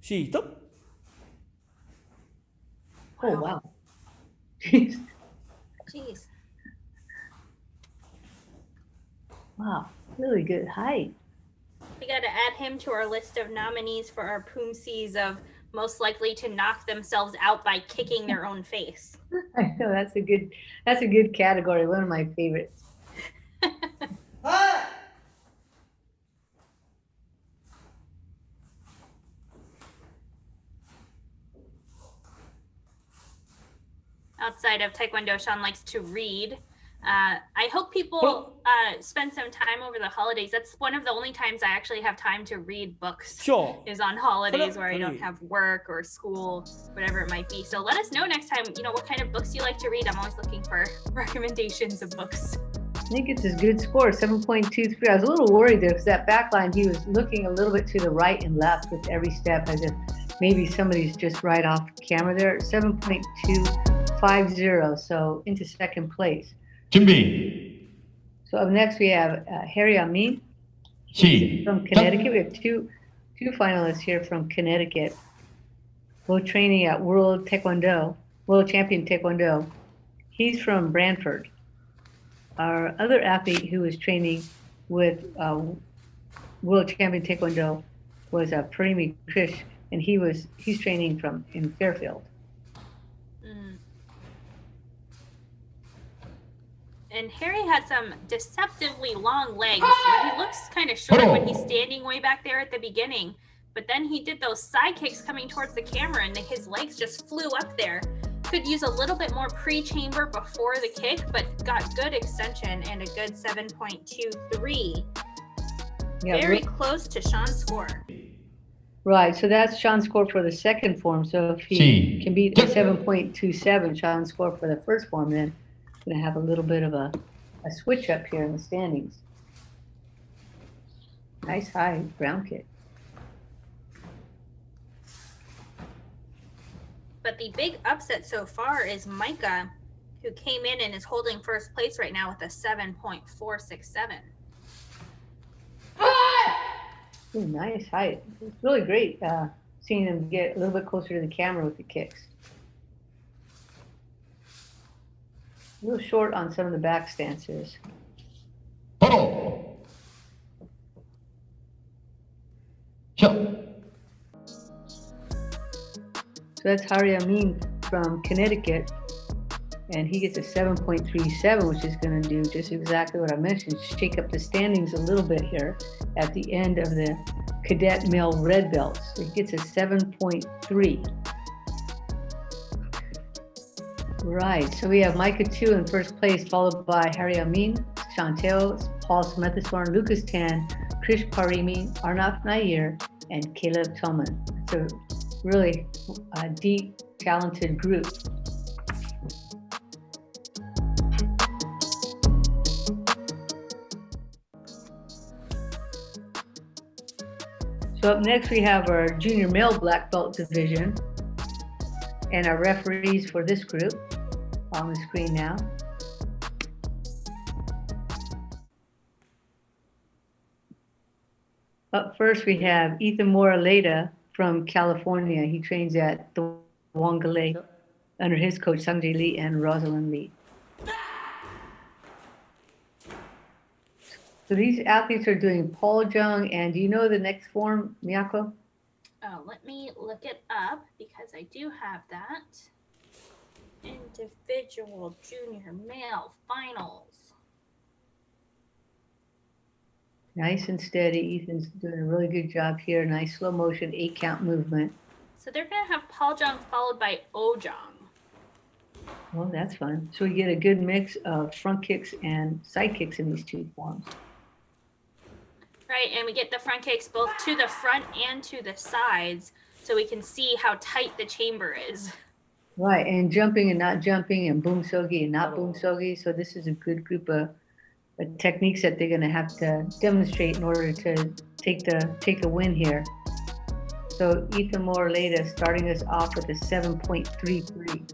시작. Oh, wow. Jeez. Jeez. Wow, really good height. We got to add him to our list of nominees for our Poomsaes of most likely to knock themselves out by kicking their own face. I know that's a good category. One of my favorites. Outside of Taekwondo, Sean likes to read. I hope people spend some time over the holidays. That's one of the only times I actually have time to read books. Sure. Is on holidays where I don't Really? have work or school, whatever it might be. So let us know next time, what kind of books you like to read. I'm always looking for recommendations of books. I think it's his good score, 7.23. I was a little worried there because that back line, he was looking a little bit to the right and left with every step as if maybe somebody's just right off camera there. 7.250, so into second place. 준비. So up next we have Harry Amin 시작. from Connecticut. We have two finalists here from Connecticut, both training at World Champion Taekwondo. He's from Brantford. Our other athlete who was training with World Champion Taekwondo was Parimi Krish, and he's training in Fairfield. And Harry has some deceptively long legs. He looks kind of short when he's standing way back there at the beginning. But then he did those side kicks coming towards the camera, and his legs just flew up there. Could use a little bit more pre-chamber before the kick, but got good extension and a good 7.23. Yeah, Very close to Sean's score. Right, so that's Sean's score for the second form. So if he See. can beat a 7.27, Sean's score for the first form, then we're going to have a little bit of a switch up here in the standings. Nice high ground kick. But the big upset so far is Micah, who came in and is holding first place right now with a 7.467. Ooh, nice height. It's really great seeing him get a little bit closer to the camera with the kicks. A little short on some of the back stances. Photo. Show. So that's Hari Amin from Connecticut, and he gets a 7.37, which is going to do just exactly what I mentioned, shake up the standings a little bit here at the end of the Cadet Male Red Belt. So he gets a 7.3. Right, so we have Micah 2 in first place, followed by Hari Amin, Chanteo, Paul Smeththorne, Lucas Tan, Krish Parimi, Arnaf Nair, and Caleb Tillman. It's a really deep, talented group. So up next we have our junior male black belt division and our referees for this group on the screen now. Up first we have Ethan Moraleda from California. He trains at the Wangale under his coach Sangjay Lee and Rosalind Lee. So these athletes are doing Paul Jung, and do you know the next form, Miyako? Oh, let me look it up because I do have that. Individual junior male finals. Nice and steady. Ethan's doing a really good job here. Nice slow motion 8-count movement. So they're going to have Paul Jung followed by Oh Jung. Well, that's fun. So we get a good mix of front kicks and side kicks in these two forms. Right, and we get the front kicks both to the front and to the sides so we can see how tight the chamber is. Right, and jumping and not jumping, and boomsogi and not boomsogi. So this is a good group of techniques that they're going to have to demonstrate in order to take the win here. So Ethan Moraleda starting us off with a 7.33.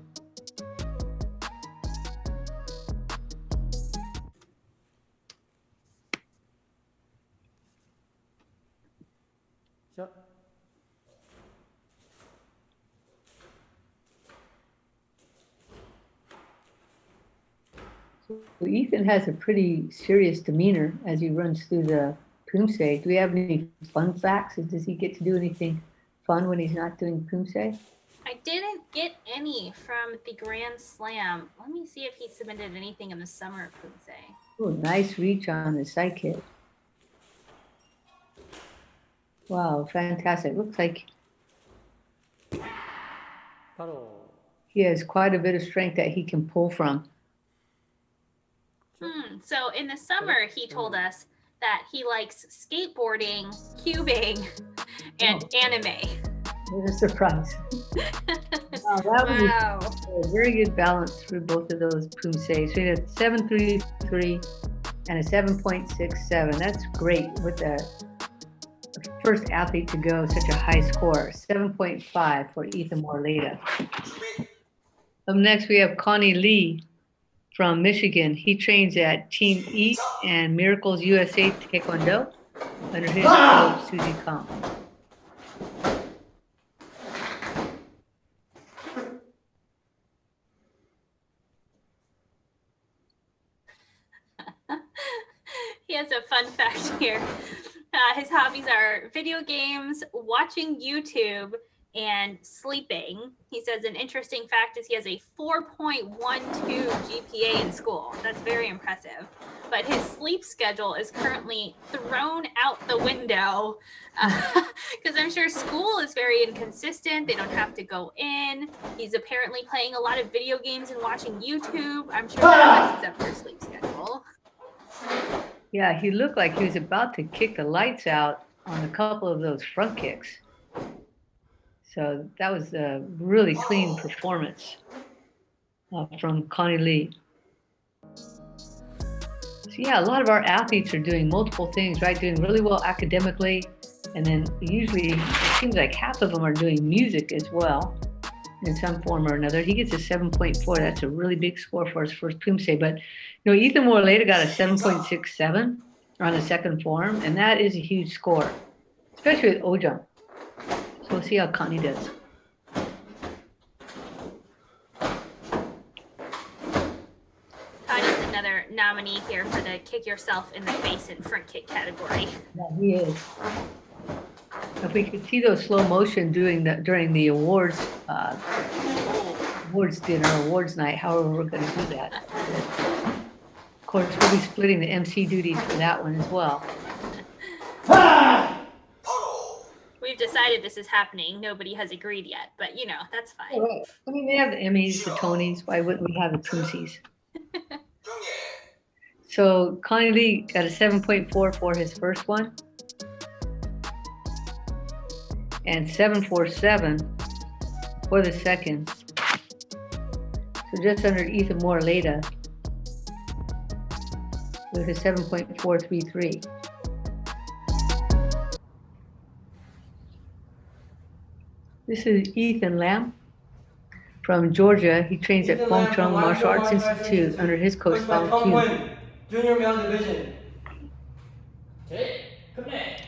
So Ethan has a pretty serious demeanor as he runs through the Poomsae. Do we have any fun facts? Does he get to do anything fun when he's not doing Poomsae? I didn't get any from the Grand Slam. Let me see if he submitted anything in the summer Poomsae. Oh, nice reach on the side kick. Wow, fantastic. Looks like he has quite a bit of strength that he can pull from. So in the summer, he told us that he likes skateboarding, cubing, and anime. What a surprise. Wow, that was a very good balance through both of those Poomsae. So he had 7.33 and a 7.67. That's great with the first athlete to go such a high score. 7.5 for Ethan Moraleda. Up next, we have Connie Lee from Michigan. He trains at Team Eat and Miracles USA Taekwondo under his coach, Susie Kong. He has a fun fact here. His hobbies are video games, watching YouTube, and sleeping. He says an interesting fact is he has a 4.12 GPA in school. That's very impressive. But his sleep schedule is currently thrown out the window because I'm sure school is very inconsistent. They don't have to go in. He's apparently playing a lot of video games and watching YouTube. I'm sure that messes up their sleep schedule. Yeah, he looked like he was about to kick the lights out on a couple of those front kicks. So that was a really clean performance from Connie Lee. So yeah, a lot of our athletes are doing multiple things, right? Doing really well academically. And then usually it seems like half of them are doing music as well in some form or another. He gets a 7.4. That's a really big score for his first Poomsae. But, Ethan Moore later got a 7.67 on the second form. And that is a huge score, especially with Ojung. So we'll see how Connie does. Connie's another nominee here for the kick yourself in the face and front kick category. Yeah, he is. If we could see those slow motion during the awards dinner, awards night, however we're going to do that. Of course, we'll be splitting the MC duties for that one as well. We've decided this is happening. Nobody has agreed yet, but that's fine. Right. I mean, they have the Emmys, the Tonys. Why wouldn't we have the Poomsies? So Connie Lee got a 7.4 for his first one. And 7.47 for the second. So just under Ethan Moore later with a 7.433. This is Ethan Lam from Georgia. He trains at Phong Trung Martial Arts Institute under his coach, Phong Q. Junior male division. Okay, come there.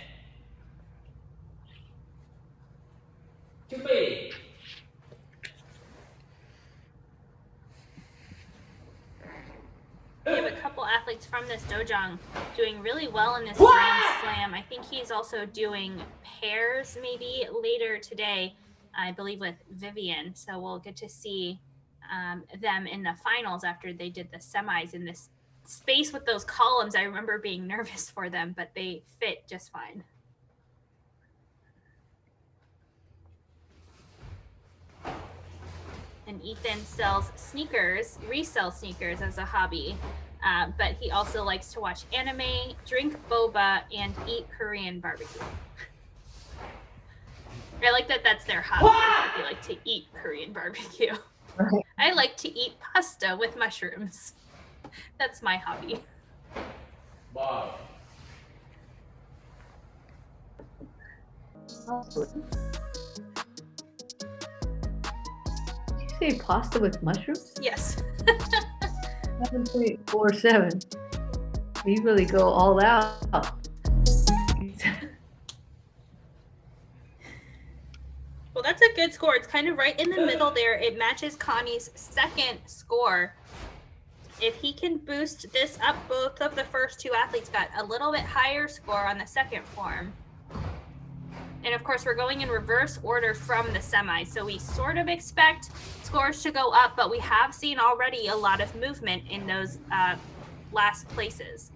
We have a couple athletes from this dojang doing really well in this Grand Slam. I think he's also doing pairs maybe later today, I believe with Vivian. So we'll get to see them in the finals after they did the semis in this space with those columns. I remember being nervous for them, but they fit just fine. And Ethan sells sneakers, resells sneakers as a hobby, but he also likes to watch anime, drink boba, and eat Korean barbecue. I like that that's their hobby. That they like to eat Korean barbecue. I like to eat pasta with mushrooms. That's my hobby. Wow. Did you say pasta with mushrooms? Yes. 7.47. You really go all out. Well, that's a good score. It's kind of right in the middle there. It matches Connie's second score. If he can boost this up, both of the first two athletes got a little bit higher score on the second form. And of course, we're going in reverse order from the semis. So we sort of expect scores to go up, but we have seen already a lot of movement in those last places.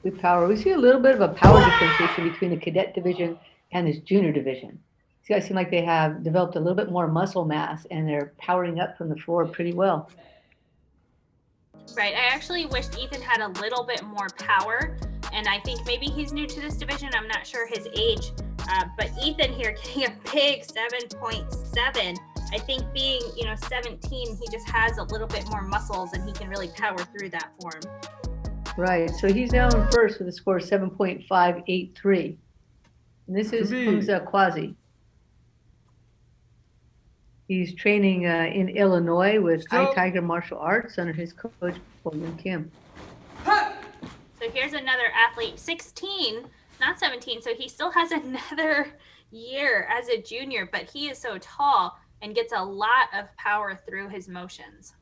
With power, we see a little bit of a power differentiation between the cadet division and this junior division. These guys seem like they have developed a little bit more muscle mass and they're powering up from the floor pretty well. Right. I actually wished Ethan had a little bit more power, and I think maybe he's new to this division. I'm not sure his age, but Ethan here getting a big 7.7. I think being, 17, he just has a little bit more muscles and he can really power through that form. Right. So he's now in first with a score of 7.583. And this is Poomsae Quasi. He's training in Illinois with iTiger Martial Arts under his coach, William Kim. So here's another athlete, 16, not 17. So he still has another year as a junior, but he is so tall and gets a lot of power through his motions.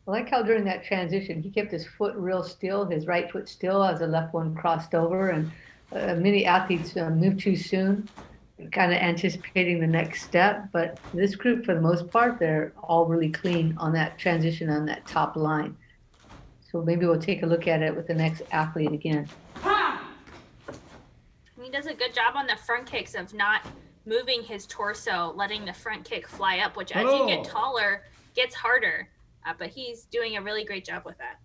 I like how during that transition, he kept his foot real still, his right foot still as the left one crossed over. And many athletes move too soon, kind of anticipating the next step. But this group, for the most part, they're all really clean on that transition on that top line. So maybe we'll take a look at it with the next athlete again. He does a good job on the front kicks of not moving his torso, letting the front kick fly up, which as you get taller, gets harder. But he's doing a really great job with that.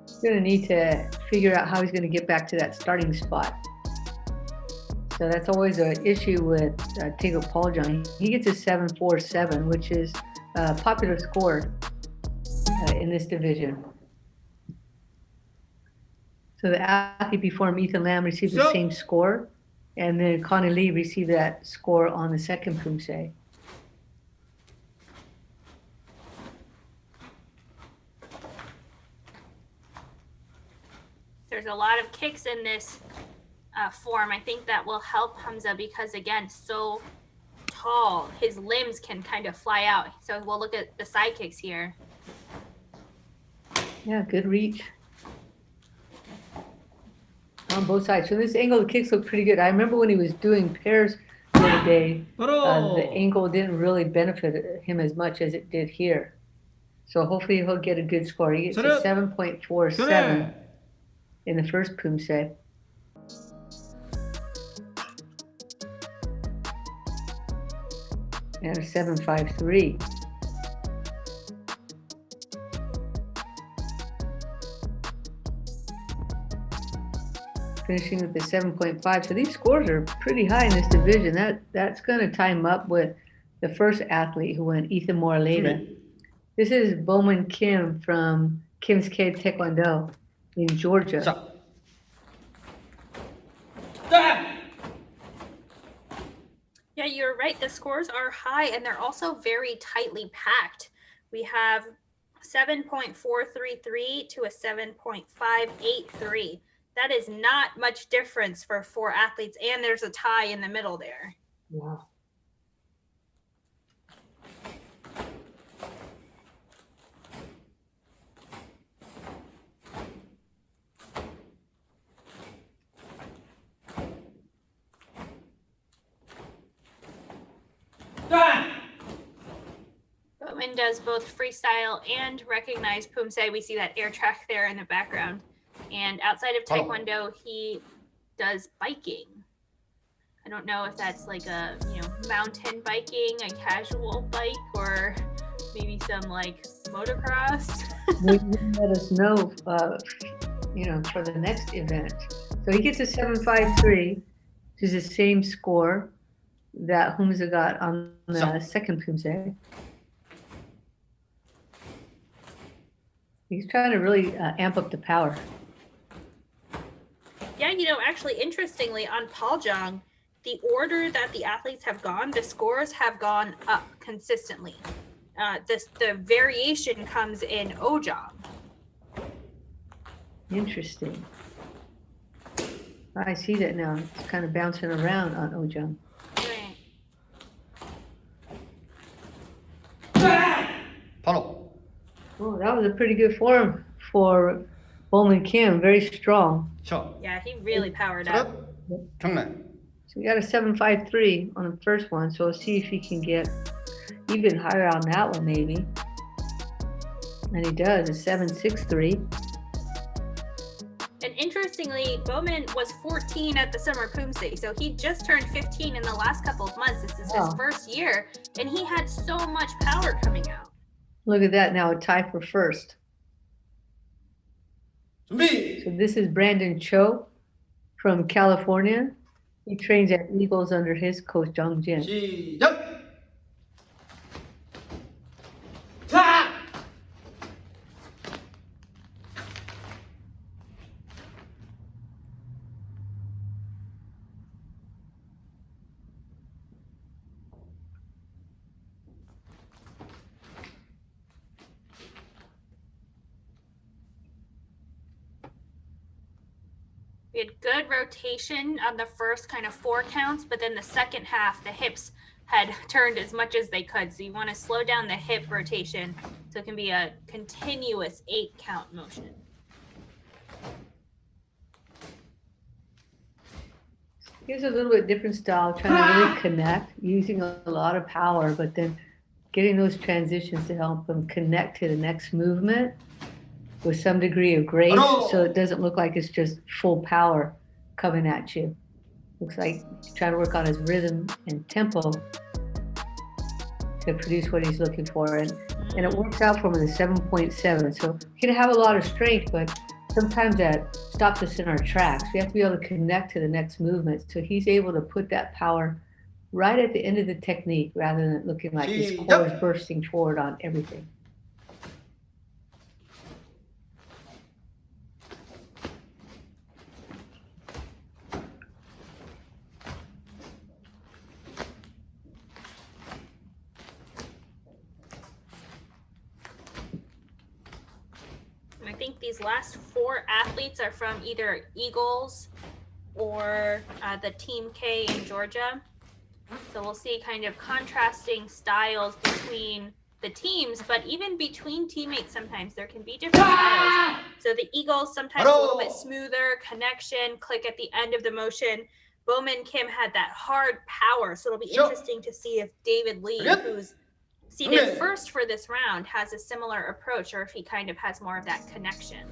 He's going to need to figure out how he's going to get back to that starting spot. So that's always an issue with Taego Paljong. He gets a 7.47, which is a popular score in this division. So the athlete before him, Ethan Lam, received the same score, and then Connie Lee received that score on the second Poomsae. There's a lot of kicks in this form. I think that will help Hamza because, again, so tall, his limbs can kind of fly out. So we'll look at the side kicks here. Yeah, good reach on both sides. So this angle, the kicks look pretty good. I remember when he was doing pairs the other day, the angle didn't really benefit him as much as it did here. So hopefully he'll get a good score. He gets a 7.47 in the first Poomsae. And a 7.53. Finishing with the 7.5. So these scores are pretty high in this division. That's going to time up with the first athlete who went, Ethan Moraleda. This is Bowman Kim from Kim's Cave Taekwondo in Georgia. Yeah, you're right. The scores are high and they're also very tightly packed. We have 7.433 to a 7.583. That is not much difference for 4 athletes, and there's a tie in the middle there. Wow. Bowman does both freestyle and recognized Poomsae. We see that air track there in the background. And outside of Taekwondo, he does biking. I don't know if that's like a, mountain biking, a casual bike, or maybe some like motocross. Maybe let us know, for the next event. So he gets a 7.53, which is the same score that Hamza got on the second Poomsae. He's trying to really amp up the power. Yeah, actually, interestingly, on Paljong, the order that the athletes have gone, the scores have gone up consistently. The variation comes in Ojong. Interesting. I see that now. It's kind of bouncing around on Ojong. Right. Oh, that was a pretty good form for Bowman Kim. Very strong. Yeah, he really powered up. So we got a 7.53 on the first one. So we'll see if he can get even higher on that one, maybe. And he does, a 7.63. And interestingly, Bowman was 14 at the Summer Poomsae, so he just turned 15 in the last couple of months. This is his first year, and he had so much power coming out. Look at that now, a tie for first. So this is Brandon Cho from California. He trains at Eagles under his coach, Jung Jin. We had good rotation on the first kind of 4 counts, but then the second half, the hips had turned as much as they could. So you want to slow down the hip rotation so it can be a continuous 8-count motion. Here's a little bit different style, trying to really connect, using a lot of power, but then getting those transitions to help them connect to the next movement with some degree of grace, so it doesn't look like it's just full power coming at you. Looks like he's trying to work on his rhythm and tempo to produce what he's looking for. And it works out for him in the 7.7. So he can have a lot of strength, but sometimes that stops us in our tracks. We have to be able to connect to the next movement. So he's able to put that power right at the end of the technique rather than it looking like his core is bursting forward on everything. I think these last 4 athletes are from either Eagles or the Team K in Georgia. So we'll see kind of contrasting styles between the teams, but even between teammates sometimes there can be different styles. So the Eagles sometimes a little bit smoother, connection, click at the end of the motion. Bowman Kim had that hard power. So it'll be interesting to see if David Lee, who's seated first for this round, has a similar approach, or if he kind of has more of that connection.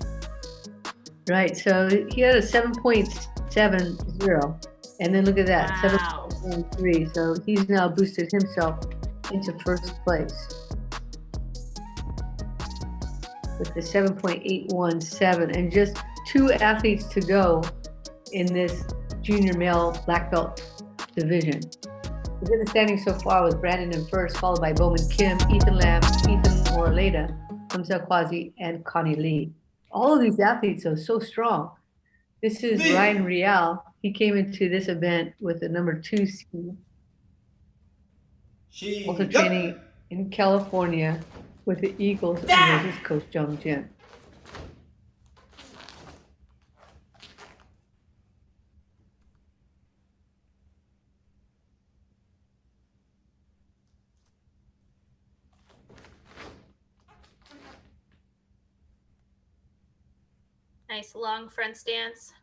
Right, so he had a 7.70, and then look at that, Wow. 7.13. So he's now boosted himself into first place with the 7.817, and just 2 athletes to go in this junior male black belt division. Look at the standing so far with Brandon in first, followed by Bowman Kim, Ethan Lam, Ethan Moraleda, Hamza Kwazi, and Connie Lee. All of these athletes are so strong. This is Ryan Rial. He came into this event with the number 2 seed. Also training in California with the Eagles under his coach, Jung Jin. Nice long front stance.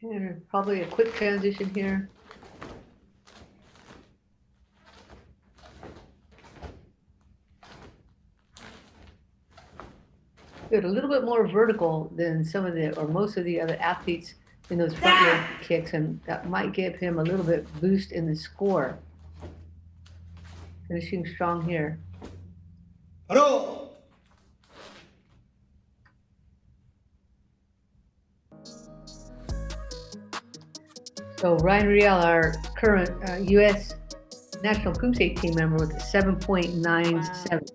And probably a quick transition here. Good, a little bit more vertical than some of the, or most of the other athletes in those front leg kicks, and that might give him a little bit boost in the score. Finishing strong here. So Ryan Rial, our current U.S. National Poomsae team member, with a 7.97.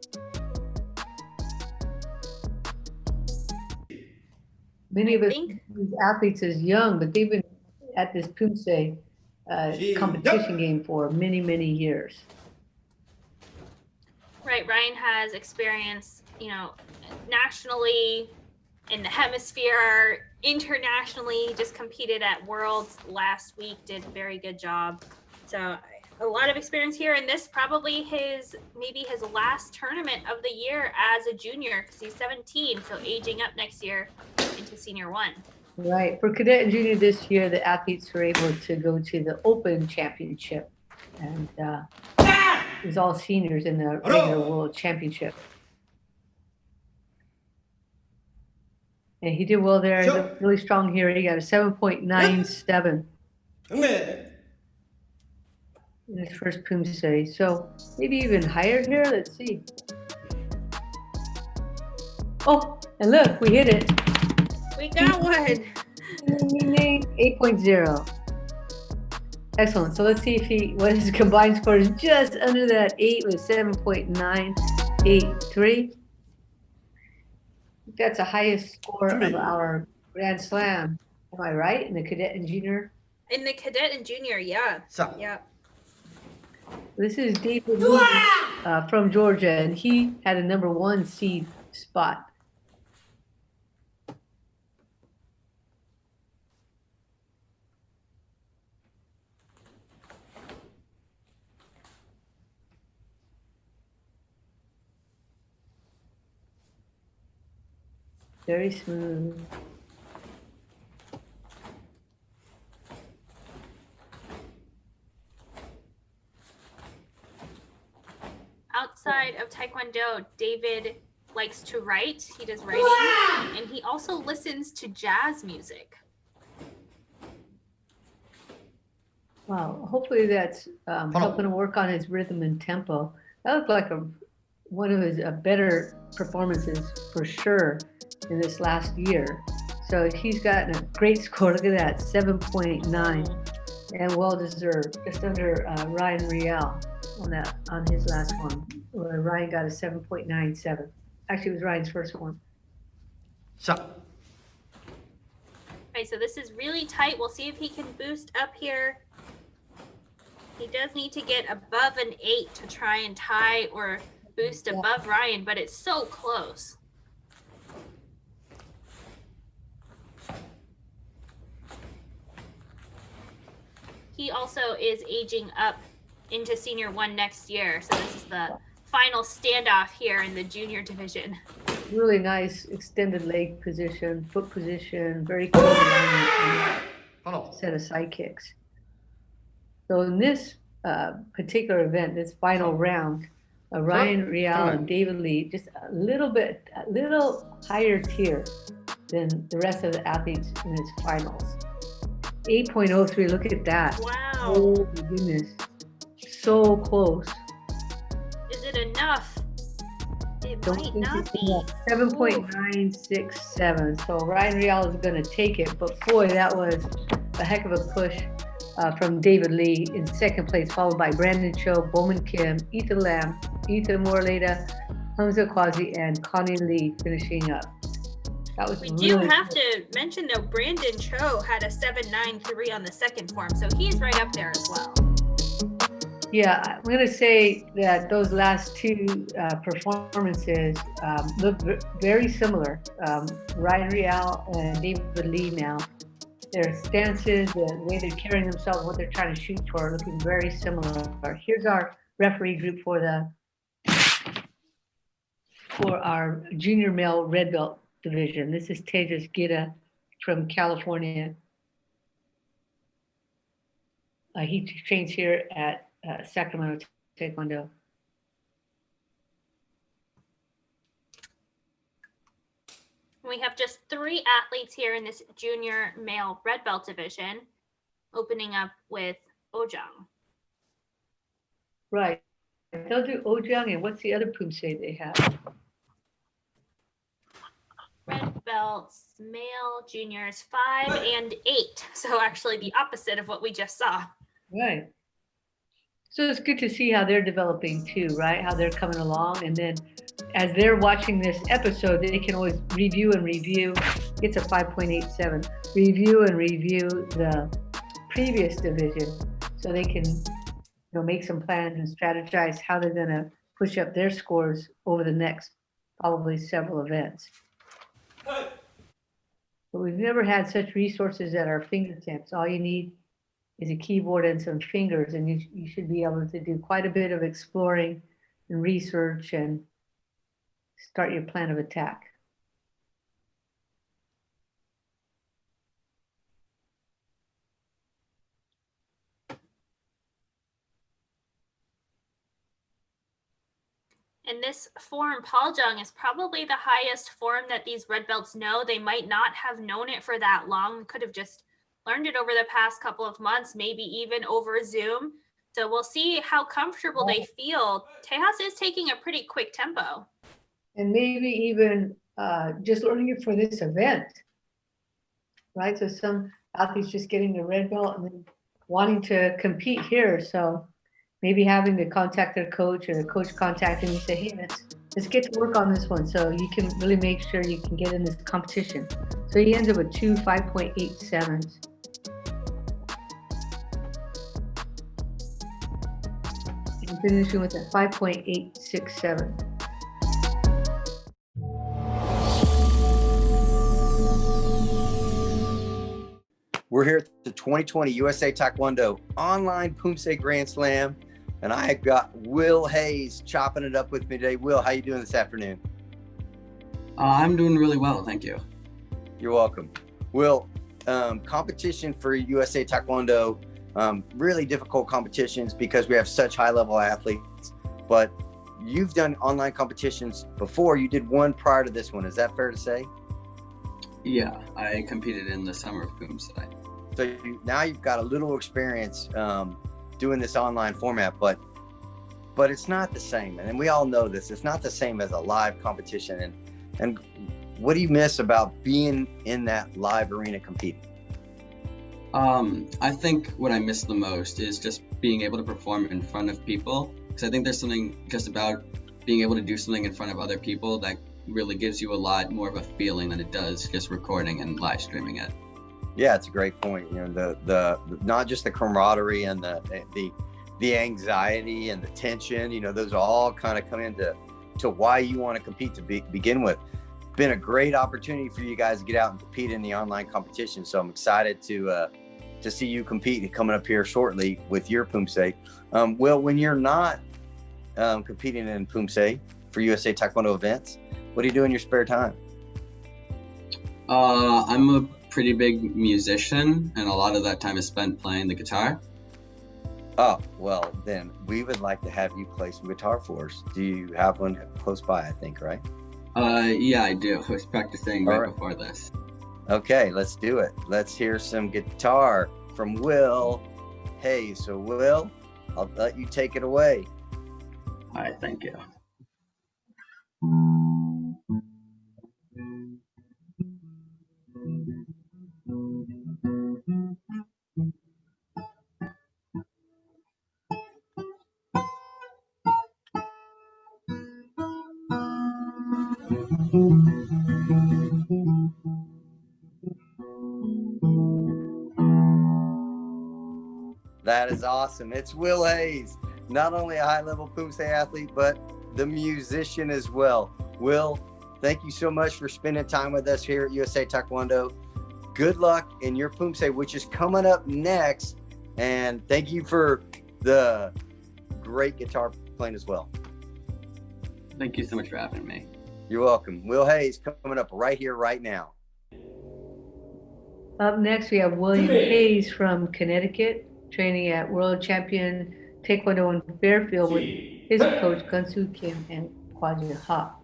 Many of us these athletes as young, but they've been at this Poomsae competition game for many, many years. Right, Ryan has experience, you know, nationally, in the hemisphere, internationally. Just competed at Worlds last week, did a very good job. So a lot of experience here, and this probably maybe his last tournament of the year as a junior, because he's 17, so aging up next year into senior 1. Right. For Cadet and Junior this year, the athletes were able to go to the Open Championship, and it was all seniors in the regular World Championship. And he did well there. He looked really strong here. He got a 7.97 in his first Poomsae. So maybe even higher here. Let's see. Oh, and look, we hit it. We got one. 8.0. Excellent. So let's see what his combined score is. Just under that 8 with 7.983. That's the highest score of our Grand Slam. Am I right? In the Cadet and Junior? In the Cadet and Junior, yeah. Yeah. This is David Lee from Georgia, and he had a number 1 seed spot. Very smooth. Outside of Taekwondo, David likes to write. He does writing, and he also listens to jazz music. Wow, hopefully that's helping him work on his rhythm and tempo. That looked like one of his better performances for sure in this last year. So he's gotten a great score. Look at that, 7.9, and well deserved. Just under Ryan Rial on his last one. Where Ryan got a 7.97. Actually, it was Ryan's first one. Shot. Okay, so this is really tight. We'll see if he can boost up here. He does need to get above an 8 to try and tie or boost above Ryan, but it's so close. He also is aging up into senior 1 next year. So this is the final standoff here in the junior division. Really nice extended leg position, foot position, very clean alignment, and set of side kicks. So in this particular event, this final round, Ryan Rial and David Lee, just a little higher tier than the rest of the athletes in his finals. 8.03, look at that. Wow. Oh my goodness. So close. Is it enough? It might not be. 7.967. So Ryan Rial is going to take it, but boy, that was a heck of a push from David Lee in second place, followed by Brandon Cho, Bowman Kim, Ethan Lam, Ethan Morleda, Hamza Kwazi, and Connie Lee finishing up. That was We do have to mention though, Brandon Cho had a 7.93 on the second form, so he's right up there as well. Yeah, I'm going to say that those last two performances look very similar. Ryan Rial and David Lee now, their stances, the way they're carrying themselves, what they're trying to shoot for, looking very similar. Here's our referee group for our junior male red belt division. This is Tejas Gita from California. He trains here at Sacramento Taekwondo. We have just 3 athletes here in this junior male red belt division, opening up with Ojang. Right. They'll do Ojang, and what's the other Poomsae they have? Red belts, male juniors 5 and 8. So actually the opposite of what we just saw. Right. So it's good to see how they're developing too, right? How they're coming along. And then as they're watching this episode, they can always review and review. It's a 5.87. Review and review the previous division so they can make some plans and strategize how they're going to push up their scores over the next probably several events. But we've never had such resources at our fingertips. All you need is a keyboard and some fingers, and you should be able to do quite a bit of exploring and research and start your plan of attack. And this form, Paljung, is probably the highest form that these red belts know. They might not have known it for that long. Could have just learned it over the past couple of months, maybe even over Zoom. So we'll see how comfortable they feel. Tejas is taking a pretty quick tempo. And maybe even just learning it for this event, right? So some athletes just getting the red belt and then wanting to compete here. So maybe having to contact their coach or the coach contacting and say, hey, let's get to work on this one so you can really make sure you can get in this competition. So he ends up with 2 5.87s. And finishing with a 5.867. We're here at the 2020 USA Taekwondo Online Poomsae Grand Slam, and I got Will Hayes chopping it up with me today. Will, how you doing this afternoon? I'm doing really well, thank you. You're welcome. Will, competition for USA Taekwondo, really difficult competitions because we have such high-level athletes, but you've done online competitions before. You did one prior to this one. Is that fair to say? Yeah, I competed in the Summer of Poomsae. now you've got a little experience doing this online format, but it's not the same. And we all know this. It's not the same as a live competition. And what do you miss about being in that live arena competing? I think what I miss the most is just being able to perform in front of people, because I think there's something just about being able to do something in front of other people that really gives you a lot more of a feeling than it does just recording and live streaming it. Yeah, it's a great point. You know, the not just the camaraderie and the anxiety and the tension, you know, those all kind of come into why you want to compete to begin with. Been a great opportunity for you guys to get out and compete in the online competition. So I'm excited to see you compete coming up here shortly with your Poomsae. Will, when you're not competing in Poomsae for USA Taekwondo events, what do you do in your spare time? I'm a pretty big musician, and a lot of that time is spent playing the guitar. Oh, well, then we would like to have you play some guitar for us. Do you have one close by, I think, right? Yeah, I do. I was practicing right before this. Okay, let's do it. Let's hear some guitar from Will Hayes. So, Will, I'll let you take it away. All right, thank you. That is awesome. It's Will Hayes, not only a high-level Poomsae athlete, but the musician as well. Will, thank you so much for spending time with us here at USA Taekwondo. Good luck in your Poomsae, which is coming up next. And thank you for the great guitar playing as well. Thank you so much for having me. You're welcome. Will Hayes coming up right here, right now. Up next, we have William Hayes from Connecticut, training at World Champion Taekwondo in Fairfield with his coach Gunsu Kim and Kwajin Ha.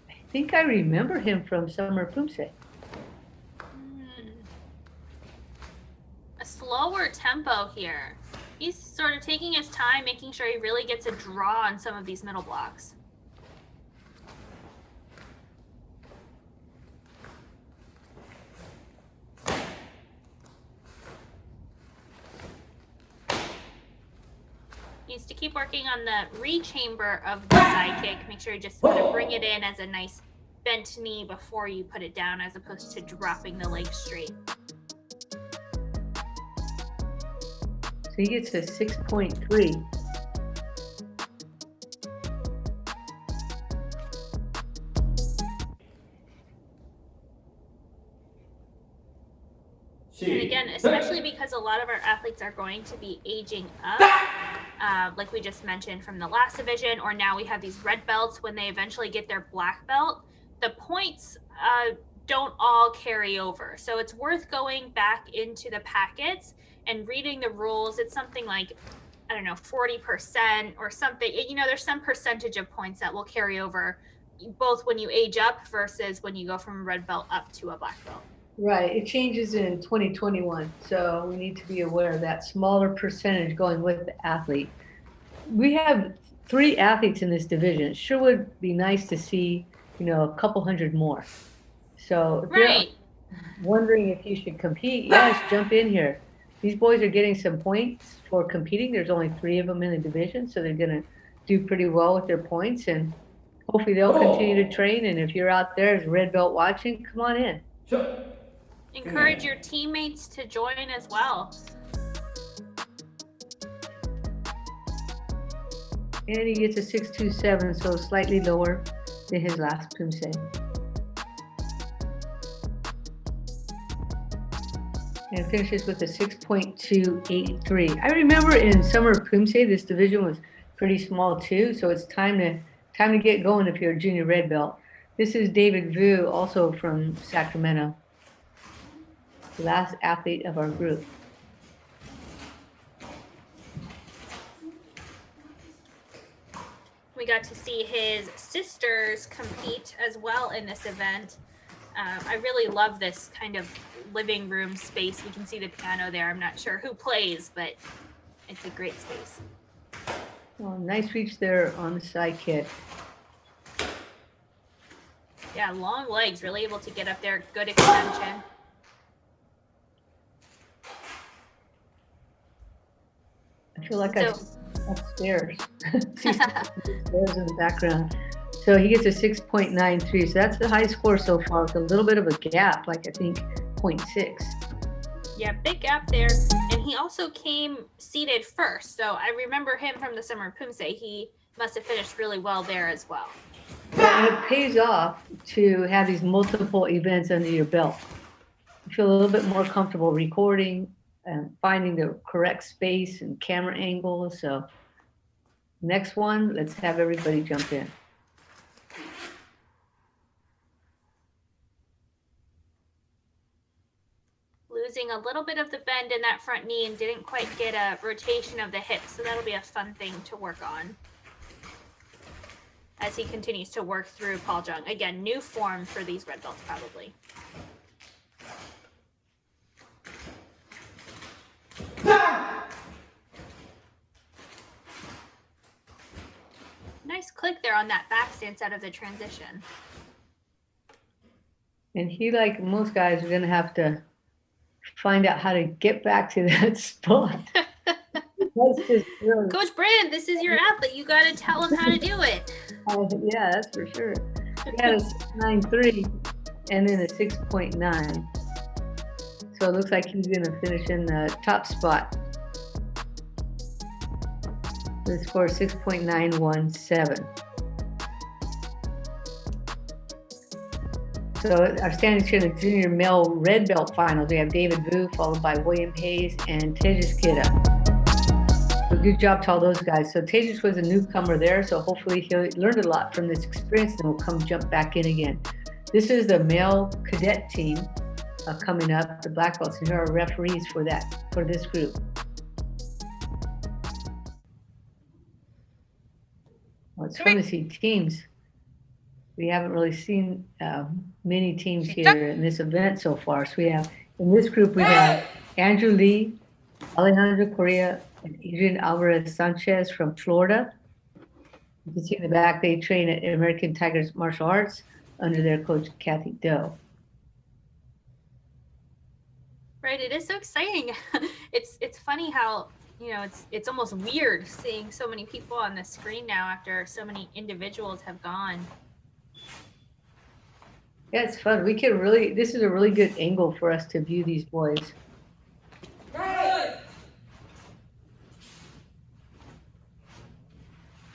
I think I remember him from Summer Poomsae. A slower tempo here. He's sort of taking his time, making sure he really gets a draw on some of these middle blocks. Needs to keep working on the re-chamber of the side kick. Make sure you just kind of bring it in as a nice bent knee before you put it down, as opposed to dropping the leg straight. So he gets a 6.3. And again, especially because a lot of our athletes are going to be aging up, like we just mentioned from the last division, or now we have these red belts. When they eventually get their black belt, the points don't all carry over. So it's worth going back into the packets and reading the rules. It's something like, I don't know, 40% or something. You know, there's some percentage of points that will carry over, both when you age up versus when you go from a red belt up to a black belt. Right, it changes in 2021, so we need to be aware of that smaller percentage going with the athlete. We have 3 athletes in this division. It sure would be nice to see, you know, a couple hundred more. So if you're wondering if you should compete, yes, jump in here. These boys are getting some points for competing. There's only 3 of them in the division, so they're going to do pretty well with their points, and hopefully they'll continue to train. And if you're out there as a red belt watching, come on in. Sure. Encourage your teammates to join as well. And he gets a 6.27, so slightly lower than his last Poomsae. And finishes with a 6.283. I remember in Summer Poomsae, this division was pretty small too, so it's time to get going if you're a junior red belt. This is David Vu, also from Sacramento. The last athlete of our group. We got to see his sisters compete as well in this event. I really love this kind of living room space. We can see the piano there. I'm not sure who plays, but it's a great space. Oh, nice reach there on the side kick. Yeah, long legs, really able to get up there. Good extension. I feel like So- I'm upstairs. See stairs in the background. So he gets a 6.93. So that's the high score so far with a little bit of a gap, like I think 0.6. Yeah, big gap there. And he also came seated first. So I remember him from the Summer Poomsae. He must have finished really well there as well. And it pays off to have these multiple events under your belt. You feel a little bit more comfortable recording and finding the correct space and camera angle. So next one, let's have everybody jump in. Losing a little bit of the bend in that front knee and didn't quite get a rotation of the hips. So that'll be a fun thing to work on as he continues to work through Paul Jung. Again, new form for these red belts probably. Nice click there on that back stance out of the transition. And he, like most guys, are going to have to find out how to get back to that spot. That's just really, Coach Brand, this is your athlete. You got to tell him how to do it. yeah, that's for sure. He had a 6.93 and then a 6.9. So it looks like he's going to finish in the top spot. The score is 6.917. So our standings here in the junior male red belt finals, we have David Vu, followed by William Hayes and Tejas Kidda. So good job to all those guys. So Tejas was a newcomer there, so hopefully he learned a lot from this experience and will come jump back in again. This is the male cadet team coming up, the black belts, and here are referees for this group. Well, it's fun to see teams. We haven't really seen many teams here in this event so far. So we have, in this group, we have Andrew Lee, Alejandro Correa, and Adrian Alvarez Sanchez from Florida. You can see in the back, they train at American Tigers Martial Arts under their coach, Kathy Doe. Right, it is so exciting. It's funny how, you know, it's almost weird seeing so many people on the screen now after so many individuals have gone. Yeah, it's fun. We can really, this is a really good angle for us to view these boys.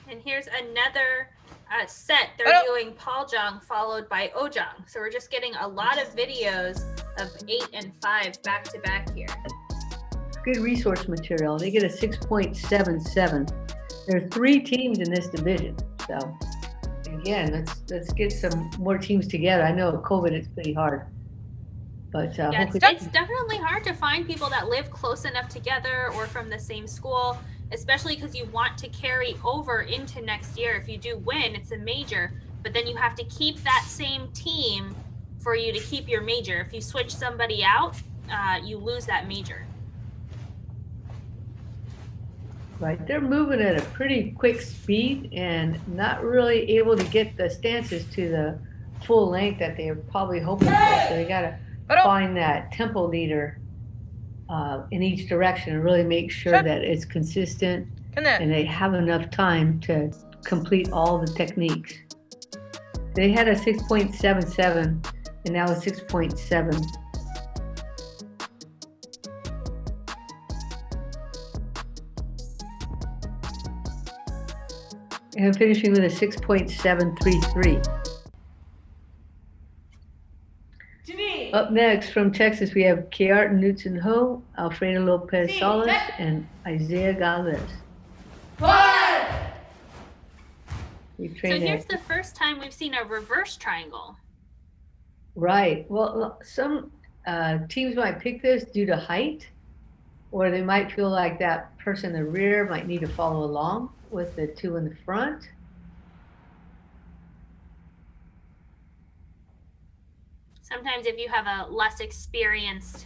And here's another set. They're doing Paul Jung followed by Oh Jung. So we're just getting a lot of videos of 8 and 5 back to back here. Good resource material. They get a 6.77. There are 3 teams in this division. So again, let's get some more teams together. I know COVID is pretty hard, but Yeah, hopefully it's definitely hard to find people that live close enough together or from the same school, especially because you want to carry over into next year. If you do win, it's a major, but then you have to keep that same team for you to keep your major. If you switch somebody out, you lose that major. right, they're moving at a pretty quick speed and not really able to get the stances to the full length that they're probably hoping for. So they got to find that tempo leader in each direction and really make sure that it's consistent and they have enough time to complete all the techniques. They had a 6.77 and now a 6.7. And finishing with a 6.733. Up next from Texas, we have Kiart Knudsen Ho, Alfredo Lopez Salas, and Isaiah Galvez. We So trained here's at, the first time we've seen a reverse triangle. right. Well, some teams might pick this due to height, or they might feel like that person in the rear might need to follow along with the 2 in the front. Sometimes if you have a less experienced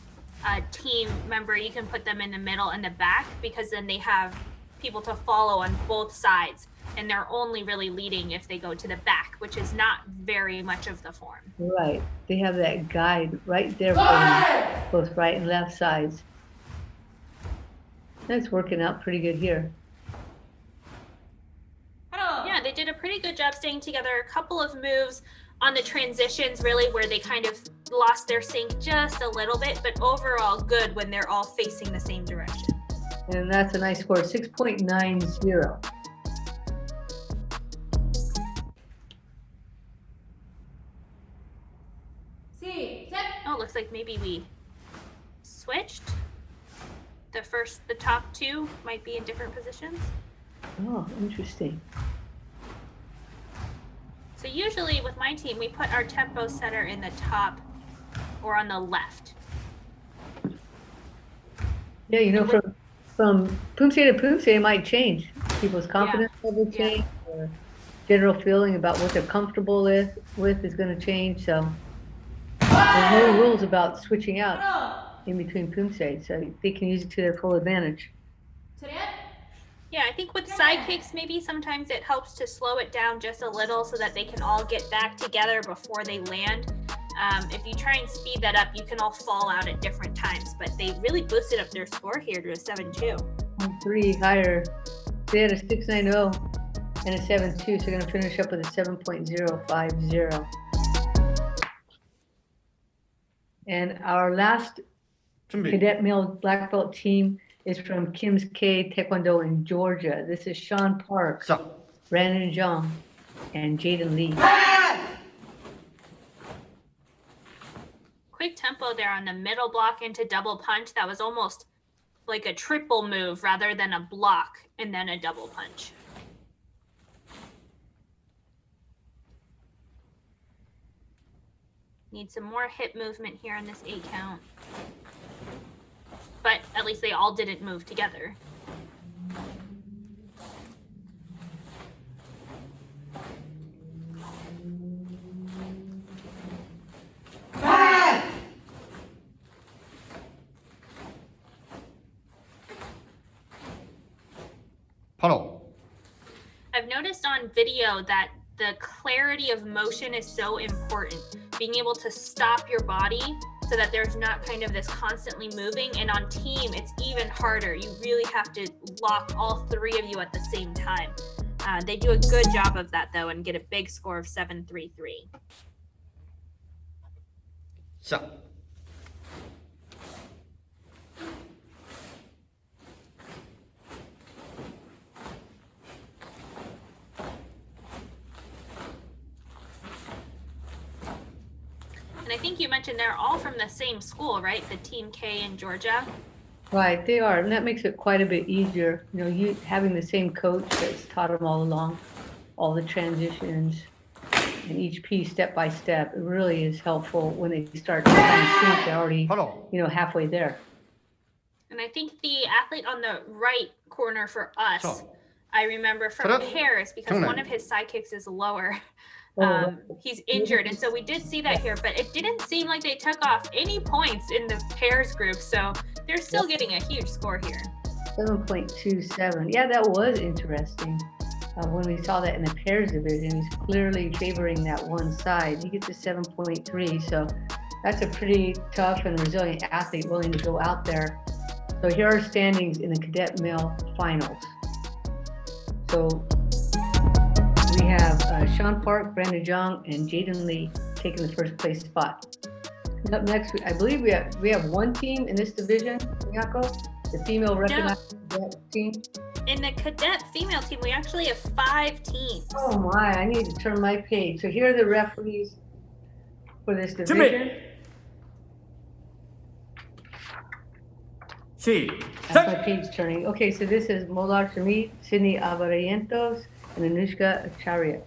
team member, you can put them in the middle and the back, because then they have people to follow on both sides, and they're only really leading if they go to the back, which is not very much of the form. Right. They have that guide right there for them, both right and left sides. That's working out pretty good here. Yeah, they did a pretty good job staying together. A couple of moves on the transitions, really, where they kind of lost their sync just a little bit, but overall good when they're all facing the same direction. And that's a nice score, 6.90. Oh, looks like maybe we switched. The top two might be in different positions. Oh, interesting. So usually with my team, we put our tempo setter in the top or on the left. Yeah, you know, from Poomsae to Poomsae, it might change. People's confidence level change, or general feeling about what they're comfortable with is going to change. So there's no rules about switching out in between Poomsae, so they can use it to their full advantage. Yeah, I think with side kicks, maybe sometimes it helps to slow it down just a little so that they can all get back together before they land. If you try and speed that up, you can all fall out at different times, but they really boosted up their score here to a 7-2. 3 higher. They had a 6.90 and a 7.2, so they're going to finish up with a 7.050. And our last 준비. Cadet Male Black Belt team is from Kim's K Taekwondo in Georgia. This is Sean Park, 시작. Brandon Zhang, and Jaden Lee. Quick tempo there on the middle block into double punch. That was almost like a triple move rather than a block and then a double punch. Need some more hip movement here on this 8 count. But at least they all didn't move together. 바로. I've noticed on video that the clarity of motion is so important. Being able to stop your body so that there's not kind of this constantly moving. And on team, it's even harder. You really have to lock all 3 of you at the same time. They do a good job of that, though, and get a big score of 7-3-3. 시작. And I think you mentioned they're all from the same school, right? The Team K in Georgia. Right, they are, and that makes it quite a bit easier. You know, you having the same coach that's taught them all along, all the transitions, and each piece step by step. It really is helpful when they start to kind of sync. They're already, 바로. you know, halfway there. And I think the athlete on the right corner for us, 저. I remember from 저런. Paris, because 정말. one of his sidekicks is lower. Oh, He's injured, and so we did see that here, but it didn't seem like they took off any points in the pairs group, so they're still getting a huge score here. 7.27. Yeah, that was interesting. When we saw that in the pairs division, he's clearly favoring that one side. He gets a 7.3, so that's a pretty tough and resilient athlete willing to go out there. So here are standings in the Cadet Male Finals. So we have Sean Park, Brandon Zhang, and Jaden Lee taking the first place spot. And up next, I believe we have one team in this division, Miyako, the female recognized cadet team. In the cadet female team, we actually have 5 teams. Oh my, I need to turn my page. So here are the referees for this division. That's my 시작. page turning. Okay, so this is Molar Shamit, Sydney Avarientos, and Anushka Acharya.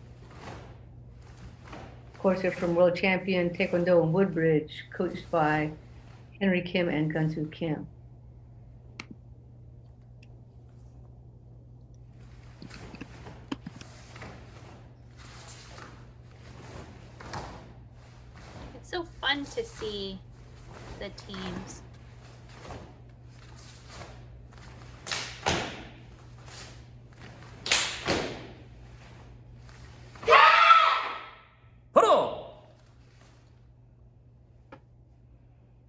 Of course, they're from world champion Taekwondo in Woodbridge, coached by Henry Kim and Gunsu Kim. It's so fun fun to see the teams.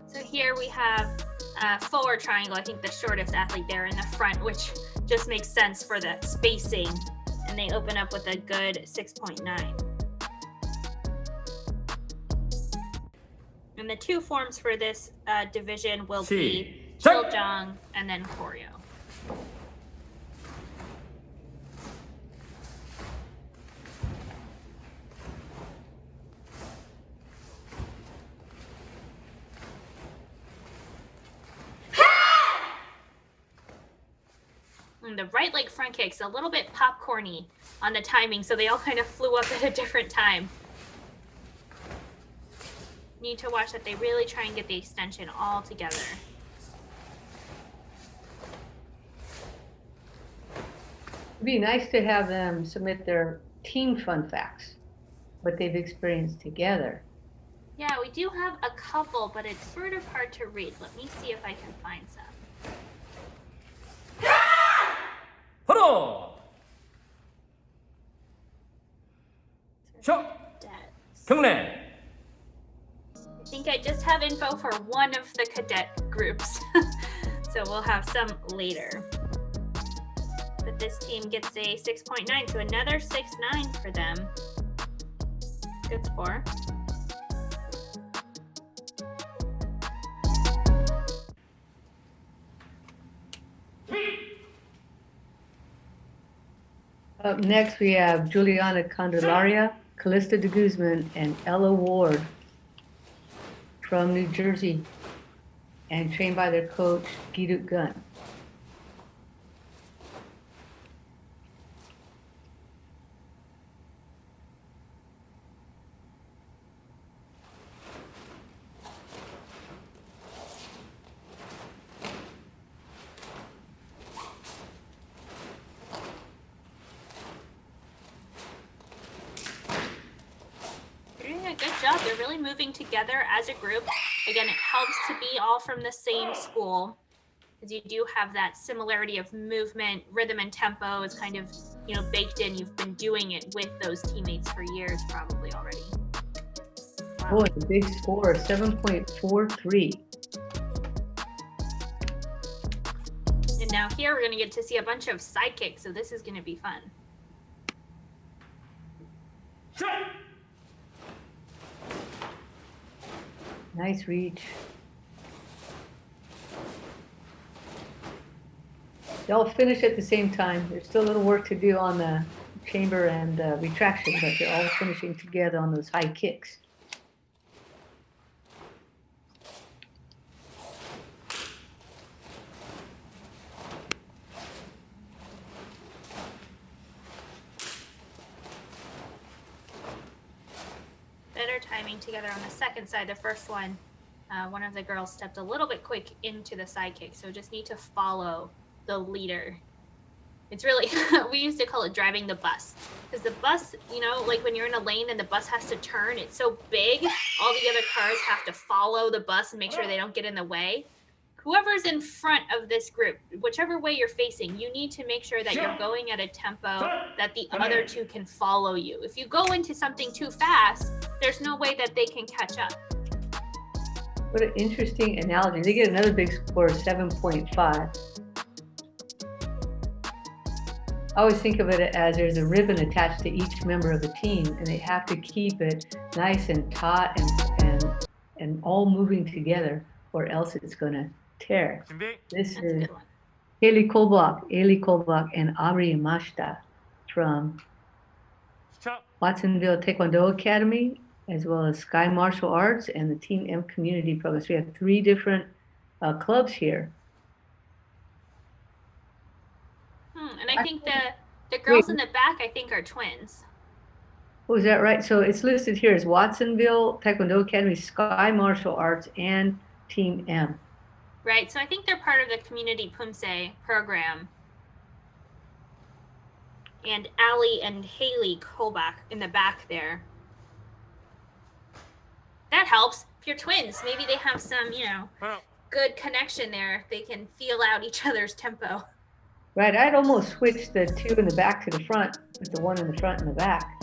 So here we have forward triangle. I think the shortest athlete there in the front, which just makes sense for that spacing. And they open up with a good 6.9. And the two forms for this division will be Chiljang and then Choreo. And the right leg front kick's a little bit popcorny on the timing, so they all kind of flew up at a different time. Need to watch that they really try and get the extension all together. It'd be nice to have them submit their team fun facts, what they've experienced together. Yeah, we do have a couple, but it's sort of hard to read. Let me see if I can find some. I think I just have info for one of the cadet groups, so we'll have some later. But this team gets a 6.9, so another 6.9 for them. Good score. Up next, we have Juliana Candelaria, Callista de Guzman, and Ella Ward from New Jersey, and trained by their coach, Giduk Gun. They're really moving together as a group. Again, it helps to be all from the same school, because you do have that similarity of movement, rhythm, and tempo is kind of, you know, baked in. You've been doing it with those teammates for years probably already. Wow. Boy, a big score, 7.43. And now here we're going to get to see a bunch of sidekicks, so this is going to be fun. Nice reach. They all finish at the same time. There's still a little work to do on the chamber and retraction, but they're all finishing together on those high kicks. Better timing together on the second side. The first one, one of the girls stepped a little bit quick into the side kick, so just need to follow the leader. It's really, we used to call it driving the bus, because the bus, you know, like when you're in a lane and the bus has to turn, it's so big, all the other cars have to follow the bus and make sure they don't get in the way. Whoever's in front of this group, whichever way you're facing, you need to make sure that you're going at a tempo that the other two can follow you. If you go into something too fast, there's no way that they can catch up. What an interesting analogy. They get another big score, 7.5. I always think of it as there's a ribbon attached to each member of the team, and they have to keep it nice and taut and all moving together, or else it's going to tear. This is Eli Kolbach, and Aubrey Yamashita from Watsonville Taekwondo Academy, as well as Sky Martial Arts and the Team M Community Program. So we have 3 different clubs here. And I think the girls in the back, I think, are twins. Oh, is that right? So it's listed here as Watsonville Taekwondo Academy, Sky Martial Arts, and Team M. Right, so I think they're part of the Community Poomsae program. And Allie and Haley Kolbach in the back there. That helps. if you're twins, maybe they have some, good connection there. They can feel out each other's tempo. Right, I'd almost switch the two in the back to the front, with the one in the front and the back.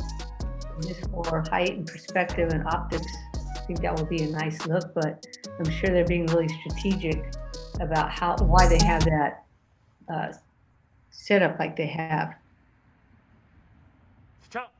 Just for height and perspective and optics. I think that will be a nice look, but I'm sure they're being really strategic about why they have that setup like they have. Stop.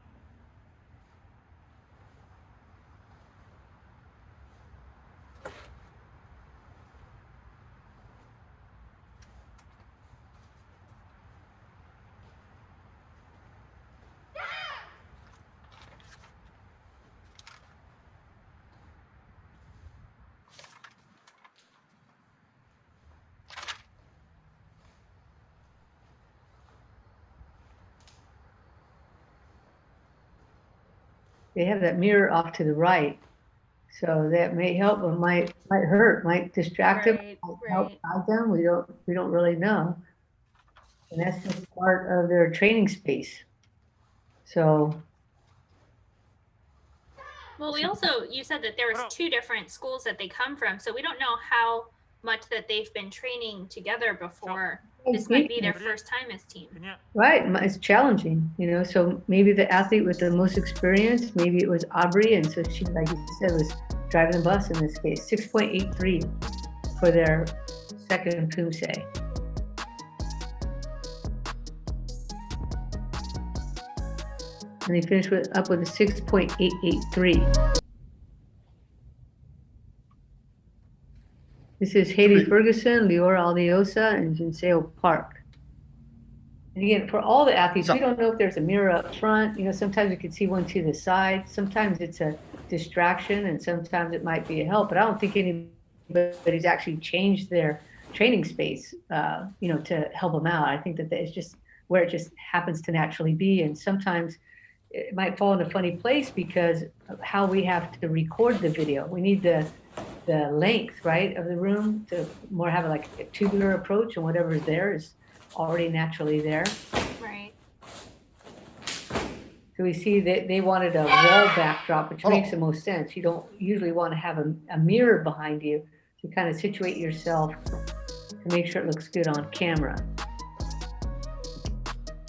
They have that mirror off to the right, so that may help, or might hurt, might distract them, might help guide them. We don't really know, and that's just part of their training space. So. Well, you said that there was 2 different schools that they come from, so we don't know how much that they've been training together before. This might be their first time as team. Right, it's challenging, so maybe the athlete with the most experience, maybe it was Aubrey, and so she, like you said, was driving the bus in this case. 6.83 for their second Poomsae. And they finished up with a 6.883. This is Haley Ferguson, Leora Aldiosa, and Jinseo Park. And again, for all the athletes, we don't know if there's a mirror up front. Sometimes you can see one to the side. Sometimes it's a distraction, and sometimes it might be a help. But I don't think anybody's actually changed their training space, to help them out. I think that it's just where it just happens to naturally be. And sometimes it might fall in a funny place because of how we have to record the video. We need the length, right, of the room to more have a tubular approach, and whatever is there is already naturally there. Right. So we see that they wanted a wall backdrop, which makes the most sense. You don't usually want to have a mirror behind you to kind of situate yourself to make sure it looks good on camera.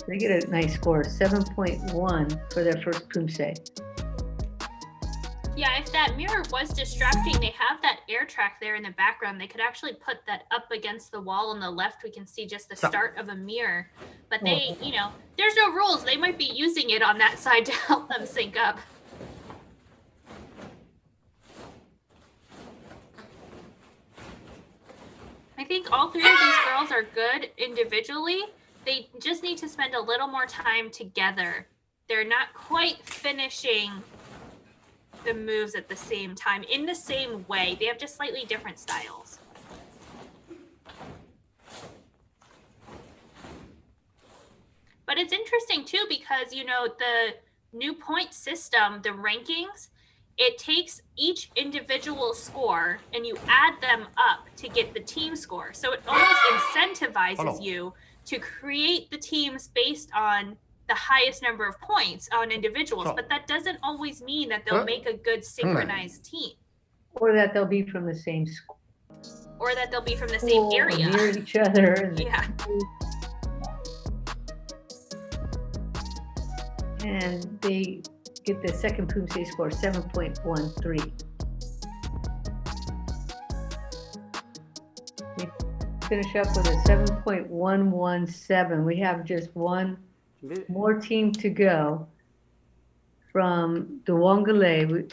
They get a nice score, 7.1 for their first Poomsae. Yeah, if that mirror was distracting, they have that air track there in the background. They could actually put that up against the wall on the left. We can see just the start of a mirror. But they, there's no rules. They might be using it on that side to help them sync up. I think all 3 of these girls are good individually. They just need to spend a little more time together. They're not quite finishing the moves at the same time in the same way. They have just slightly different styles. But it's interesting too because the new point system, the rankings, it takes each individual score and you add them up to get the team score. So it almost incentivizes you to create the teams based on the highest number of points on individuals, but that doesn't always mean that they'll make a good synchronized team. Or that they'll be from the same school. Or that they'll be from the same area. Near each other. Yeah. And they get the second Poomsae score, 7.13. We finish up with a 7.117. We have just one more team to go. From Duwangale,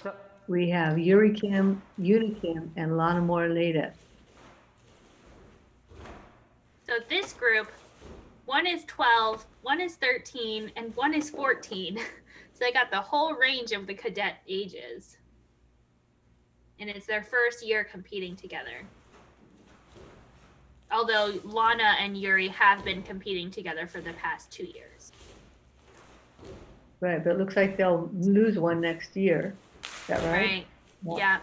we have Yuri Kim, Unikim, and Lana Moraleda. So this group, one is 12, one is 13, and one is 14. So they got the whole range of the cadet ages. And it's their first year competing together. Although Lana and Yuri have been competing together for the past 2 years. Right, but it looks like they'll lose one next year. Is that right? Right, yeah.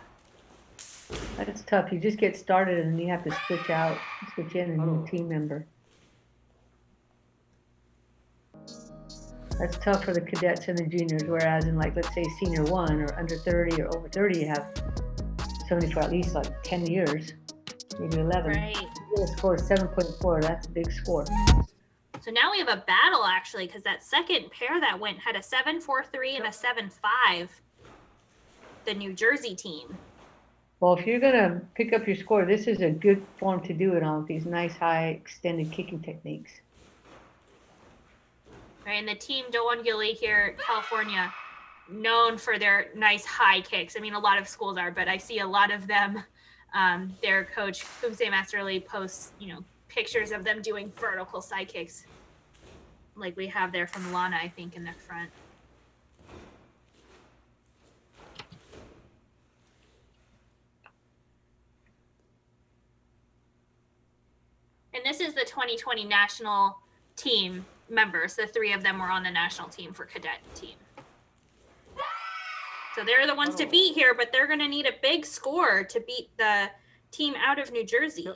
That's tough. You just get started and then you have to switch in a new team member. That's tough for the cadets and the juniors, whereas in let's say senior 1 or under 30 or over 30, you have somebody for at least like 10 years, maybe 11. Right. You get a score of 7.4. That's a big score. So now we have a battle actually, because that second pair that went had a 7.43 and a 7.5. The New Jersey team. Well, if you're gonna pick up your score, this is a good form to do it on with these nice high extended kicking techniques. Right, and the team Doangili here, California, known for their nice high kicks. I mean, a lot of schools are, but I see a lot of them. Their coach, Poomsae Masterly, posts, pictures of them doing vertical side kicks, like we have there from Lana, I think, in the front. And this is the 2020 national team members. The 3 of them were on the national team for cadet team. So they're the ones to beat here, but they're going to need a big score to beat the team out of New Jersey.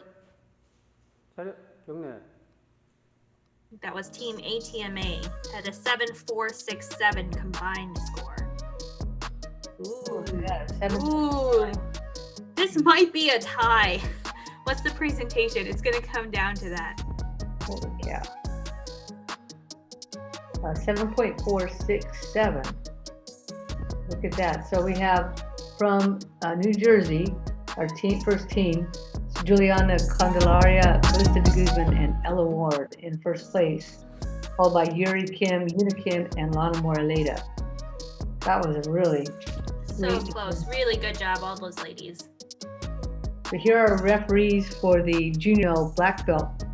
That was team ATMA, had a 7.467 combined score. Ooh, yeah, 7. Ooh, this might be a tie. What's the presentation? It's going to come down to that. Holy cow. 7.467. Look at that. So we have from New Jersey, our first team, Juliana Candelaria, Calista de Guzman, and Ella Ward in first place, followed by Yuri Kim, Yuna Kim, and Lana Moraleda. That was a really so close. Really good job, all those ladies. So here are referees for the Junior Black Belt.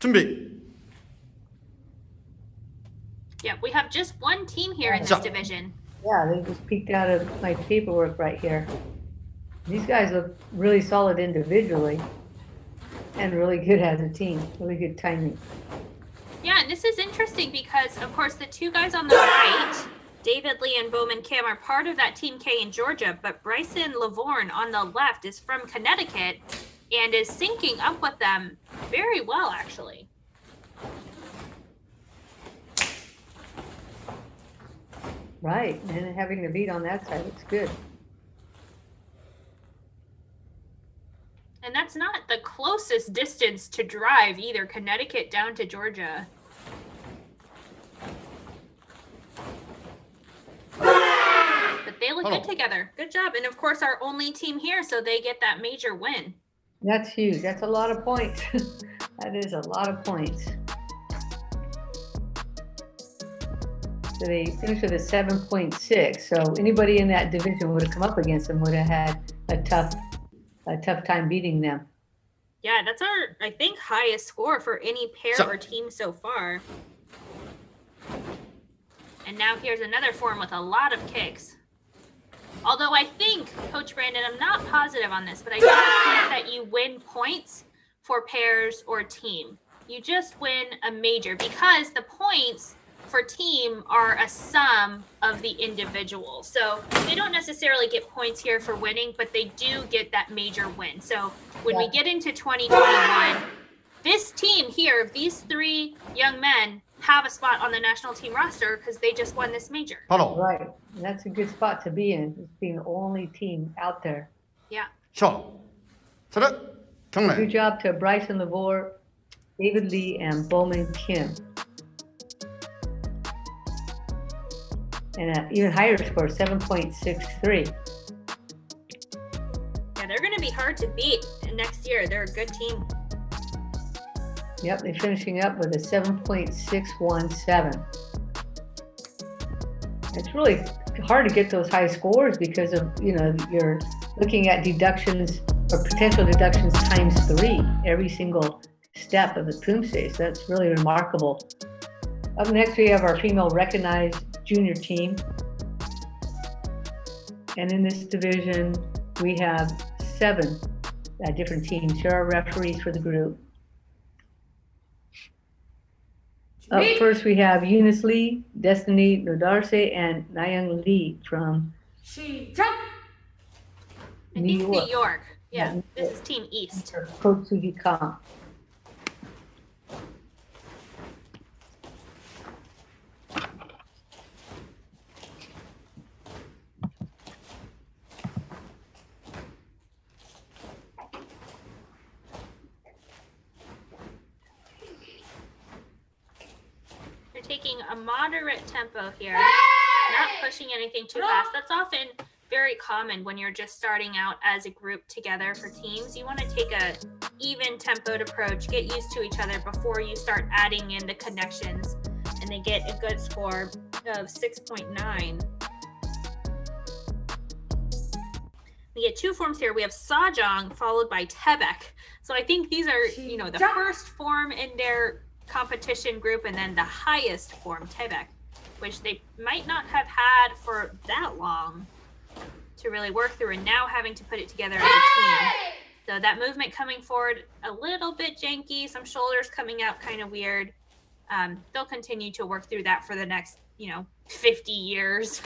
준비. Yeah, we have just one team here in this division. Yeah, they just peeked out of my paperwork right here. These guys look really solid individually and really good as a team. Really good timing. Yeah, and this is interesting because, of course, the 2 guys on the right, David Lee and Bowman Kim, are part of that Team K in Georgia, but Bryson Lavorne on the left is from Connecticut and is syncing up with them very well, actually. Right, and having the beat on that side, it's good. And that's not the closest distance to drive either, Connecticut down to Georgia. But they look good together. Good job. And of course, our only team here, so they get that major win. That's huge. That's a lot of points. That is a lot of points. So they finished with a 7.6. So anybody in that division would have come up against them would have had a tough time beating them. Yeah, that's our, I think, highest score for any pair or team so far. And now here's another form with a lot of kicks. Although I think, Coach Brandon, I'm not positive on this, but I don't think that you win points for pairs or team. You just win a major because the points for team are a sum of the individuals. So they don't necessarily get points here for winning, but they do get that major win. So when we get into 2021, this team here, these 3 young men, have a spot on the national team roster because they just won this major. Right. And that's a good spot to be in, just being the only team out there. Yeah. 셔. 차렷. 경례. Good job to Bryson Lavore, David Lee, and Bowman Kim. And an even higher score, 7.63. Yeah, they're going to be hard to beat next year. They're a good team. Yep, they're finishing up with a 7.617. It's really hard to get those high scores because of, you're looking at deductions or potential deductions times 3 every single step of the Poomsae. So that's really remarkable. Up next, we have our female recognized junior team. And in this division, we have 7 different teams. Here are referees for the group. Up first, we have Eunice Lee, Destiny Nodarse, and Nayang Lee from New York. Yeah, this is Team East. Coach Sugi Khan. taking a moderate tempo here, not pushing anything too fast. That's often very common when you're just starting out as a group together for teams. You want to take a even tempoed approach, get used to each other before you start adding in the connections, and they get a good score of 6.9. We get two forms here. We have Sajong followed by Tebek. So I think these are, you know, the first form in their competition group, and then the highest form, Tebek, which they might not have had for that long to really work through, and now having to put it together as a team. So that movement coming forward a little bit janky, some shoulders coming out kind of weird. They'll continue to work through that for the next, 50 years.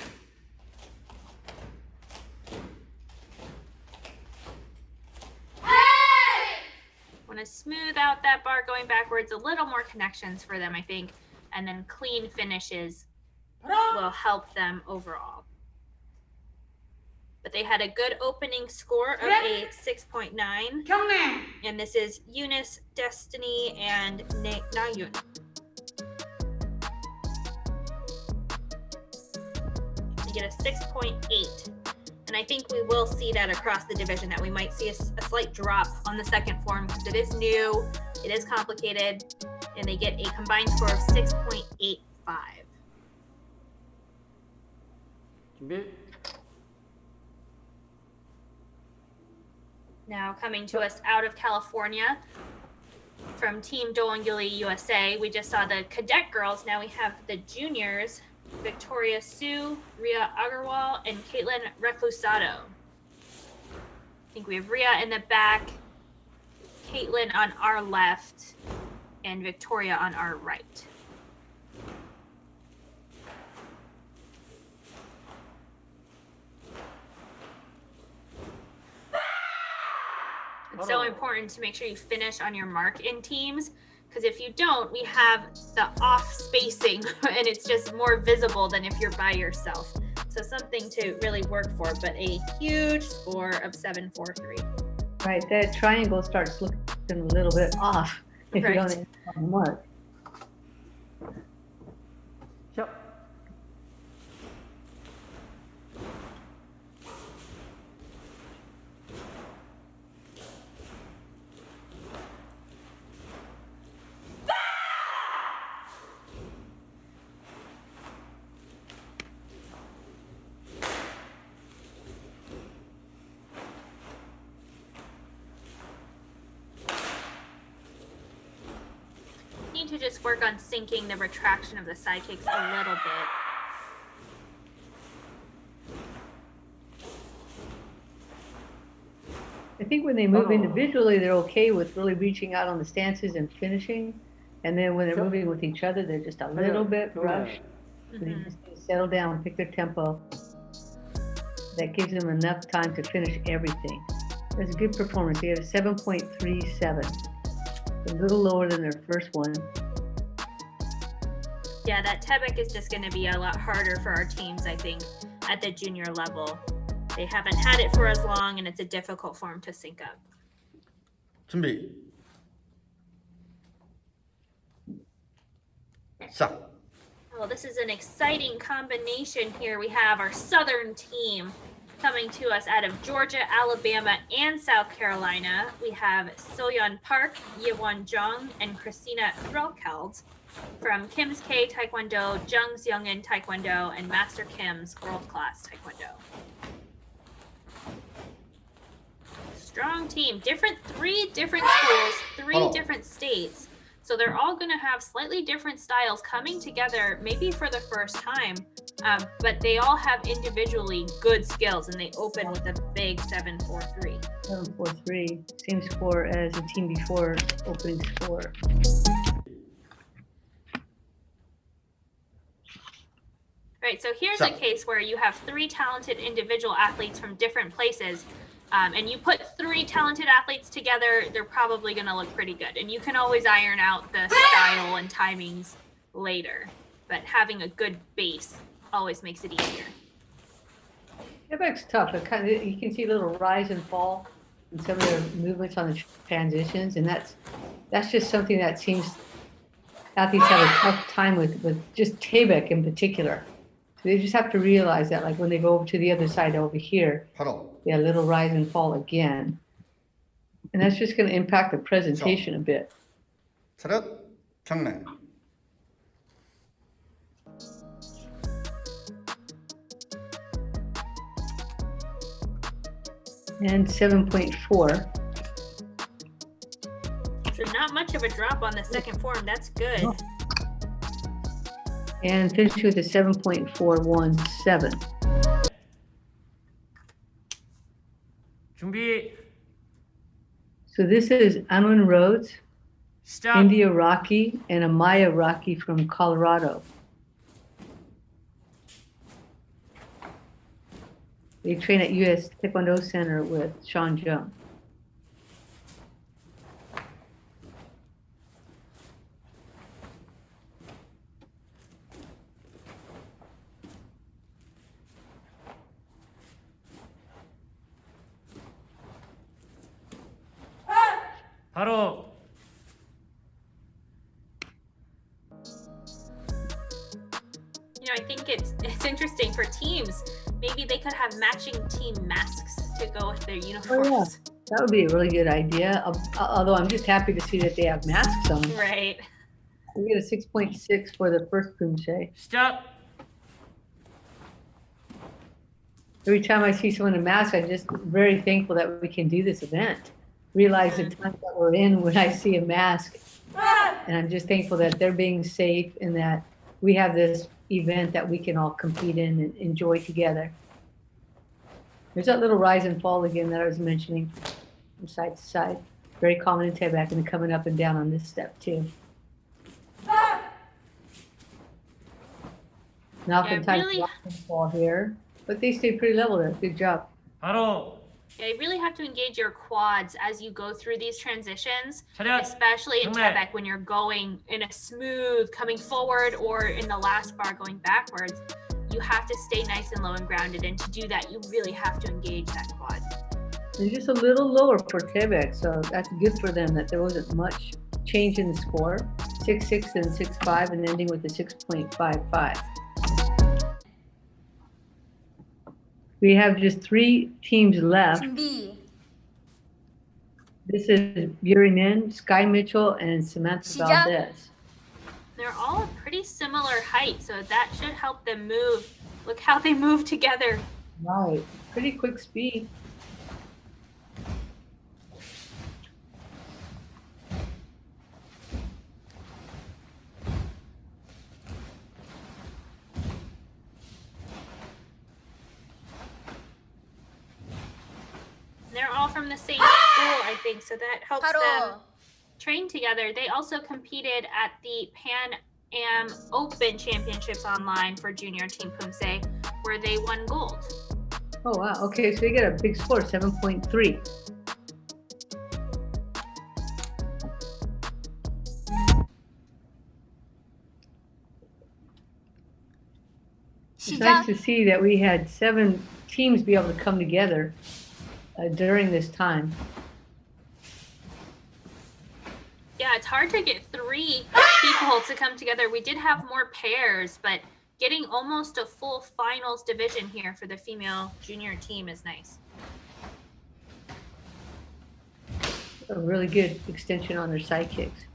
Want to smooth out that bar going backwards, a little more connections for them, I think, and then clean finishes will help them overall. But they had a good opening score of a 6.9. And this is Eunice, Destiny, and Nayun. You get a 6.8. And I think we will see that across the division, that we might see a slight drop on the second form because it is new, it is complicated, and they get a combined score of 6.85. 준비. Now coming to us out of California from Team Doangili USA, we just saw the cadet girls. Now we have the juniors, Victoria Sue, Ria Agarwal, and Caitlin Reclusado. I think we have Ria in the back, Caitlin on our left, and Victoria on our right. It's so important to make sure you finish on your mark in teams, because if you don't, we have the off spacing and it's just more visible than if you're by yourself. So something to really work for, but a huge score of 7.43. Right, that triangle starts looking a little bit off if you don't hit on the mark. Yep. Need to just work on syncing the retraction of the side kicks a little bit. I think when they move individually, they're okay with really reaching out on the stances and finishing. And then when they're moving with each other, they're just a little bit rushed. So they just need to settle down, pick their tempo. That gives them enough time to finish everything. That's a good performance. They have a 7.37. A little lower than their first one. Yeah, that Tebek is just going to be a lot harder for our teams, I think, at the junior level. They haven't had it for as long, and it's a difficult form to sync up. 준비. 시작. Well, this is an exciting combination here. We have our Southern team coming to us out of Georgia, Alabama, and South Carolina. We have Soyeon Park, Yewon Jung, and Christina Threlkeld from Kim's K Taekwondo, Jung's Youngin Taekwondo, and Master Kim's World Class Taekwondo. Strong team. Three different schools, three different states. So they're all going to have slightly different styles coming together, maybe for the first time, but they all have individually good skills, and they open with a big 7.43. 7.43, same score as the team before, opening score. Right, so here's a case where you have three talented individual athletes from different places, and you put three talented athletes together, they're probably going to look pretty good. And you can always iron out the style and timings later, but having a good base always makes it easier. Tebek's tough. It kind of, you can see a little rise and fall in some of their movements on the transitions, and that's just something that seems athletes have a tough time with just Tebek in particular. So they just have to realize that, like when they go over to the other side over here, yeah, little rise and fall again. And that's just going to impact the presentation a bit. 차렷, 경례. And 7.4. So not much of a drop on the second form. That's good. And finish with a 7.417. 준비. So this is Anwin Rhodes, 시작. India Rocky, and Amaya Rocky from Colorado. They train at U.S. Taekwondo Center with Sean Jung. 바로. You know, I think it's interesting for teams. Maybe they could have matching team masks to go with their uniforms. That would be a really good idea. Although I'm just happy to see that they have masks on. Right. We get a 6.6 for the first Poomsae. 시작. Every time I see someone in a mask, I'm just very thankful that we can do this event. Realize the times that we're in when I see a mask. And I'm just thankful that they're being safe and that we have this event that we can all compete in and enjoy together. There's that little rise and fall again that I was mentioning from side to side. Very common in Tebek, and coming up and down on this step too. Now oftentimes really- rise and fall here, but they stay pretty level there. Good job. 바로. Yeah, you really have to engage your quads as you go through these transitions, 차렷. especially in 경례. Tebek when you're going in a smooth coming forward or in the last bar going backwards. You have to stay nice and low and grounded, and to do that, you really have to engage that quad. They're just a little lower for Tebek, so that's good for them that there wasn't much change in the score. 6.6 and 6.5, and ending with a 6.55. We have just 3 teams left. 준비. This is Yuri Min, Sky Mitchell, and Samantha 시작. Valdez. They're all a pretty similar height, so that should help them move. Look how they move together. Right, pretty quick speed. They're all from the same school, I think, so that helps them 바로. train together. They also competed at the Pan Am Open Championships online for junior team Poomsae, where they won gold. Oh, wow. Okay, so they get a big score, 7.3. It's nice 시작. to see that we had 7 teams be able to come together during this time. Yeah, it's hard to get 3 people to come together. We did have more pairs, but getting almost a full finals division here for the female junior team is nice. A really good extension on their side kicks.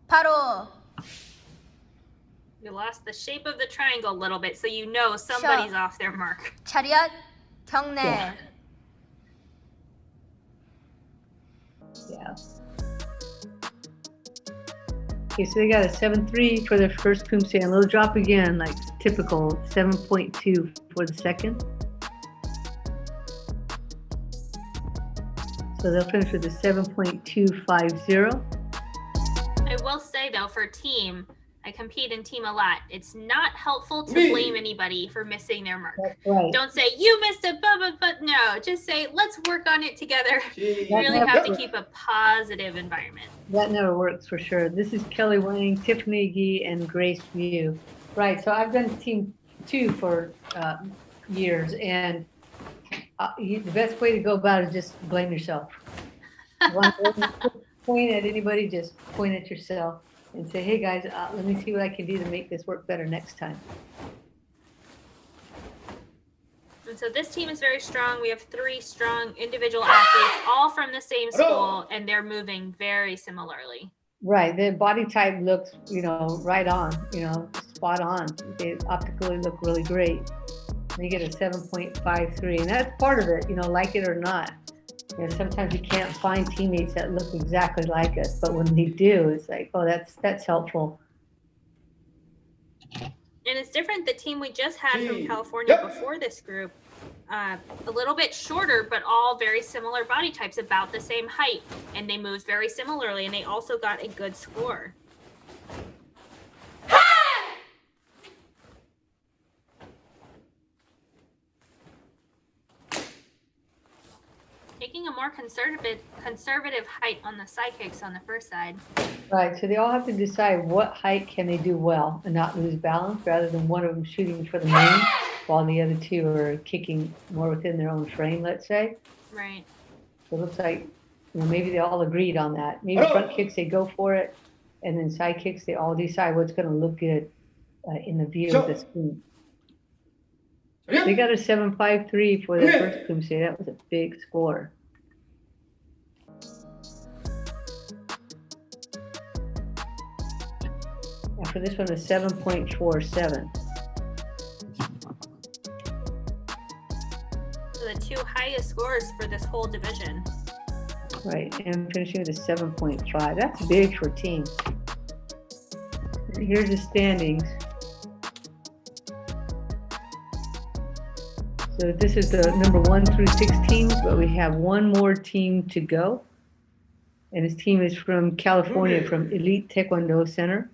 바로. You lost the shape of the triangle a little bit, so you know somebody's off their mark. 차렷. 경례. Yeah. Yeah. Okay, so they got a 7.3 for their first Poomsae, and a little drop again, like typical, 7.2 for the second. So they'll finish with a 7.250. I will say though, for team, I compete in team a lot. It's not helpful to blame anybody for missing their mark. That's right. Don't say you missed it, but no. Just say let's work on it together. You really have to keep a positive environment. That never works for sure. This is Kelly Wang, Tiffany Gee, and Grace View. Right, so I've done team 2 for years, and the best way to go about it is just blame yourself. Want to point at anybody, just point at yourself and say, hey guys, let me see what I can do to make this work better next time. And so this team is very strong. We have 3 strong individual athletes, all from the same school, and they're moving very similarly. Right. The body type looks, right on, spot on. They optically look really great. They get a 7.53, and that's part of it, like it or not. Sometimes you can't find teammates that look exactly like us, but when they do, it's like, oh, that's helpful. And it's different. The team we just had from California before this group, a little bit shorter, but all very similar body types, about the same height, and they moved very similarly, and they also got a good score. Taking a more conservative height on the side kicks on the first side. Right, so they all have to decide what height can they do well and not lose balance, rather than one of them shooting for the moon while the other 2 are kicking more within their own frame, let's say. Right. So it looks like, maybe they all agreed on that. Maybe front kicks, they go for it, and then side kicks, they all decide what's going to look good in the view of the screen. They got a 7.53 for the first Poomsae. That was a big score. And for this one, a 7.47. So the 2 highest scores for this whole division. Right, and finishing with a 7.5. That's big for teams. Here's the standings. So this is the number 1 through 6 teams, but we have one more team to go. And this team is from California, from Elite Taekwondo Center.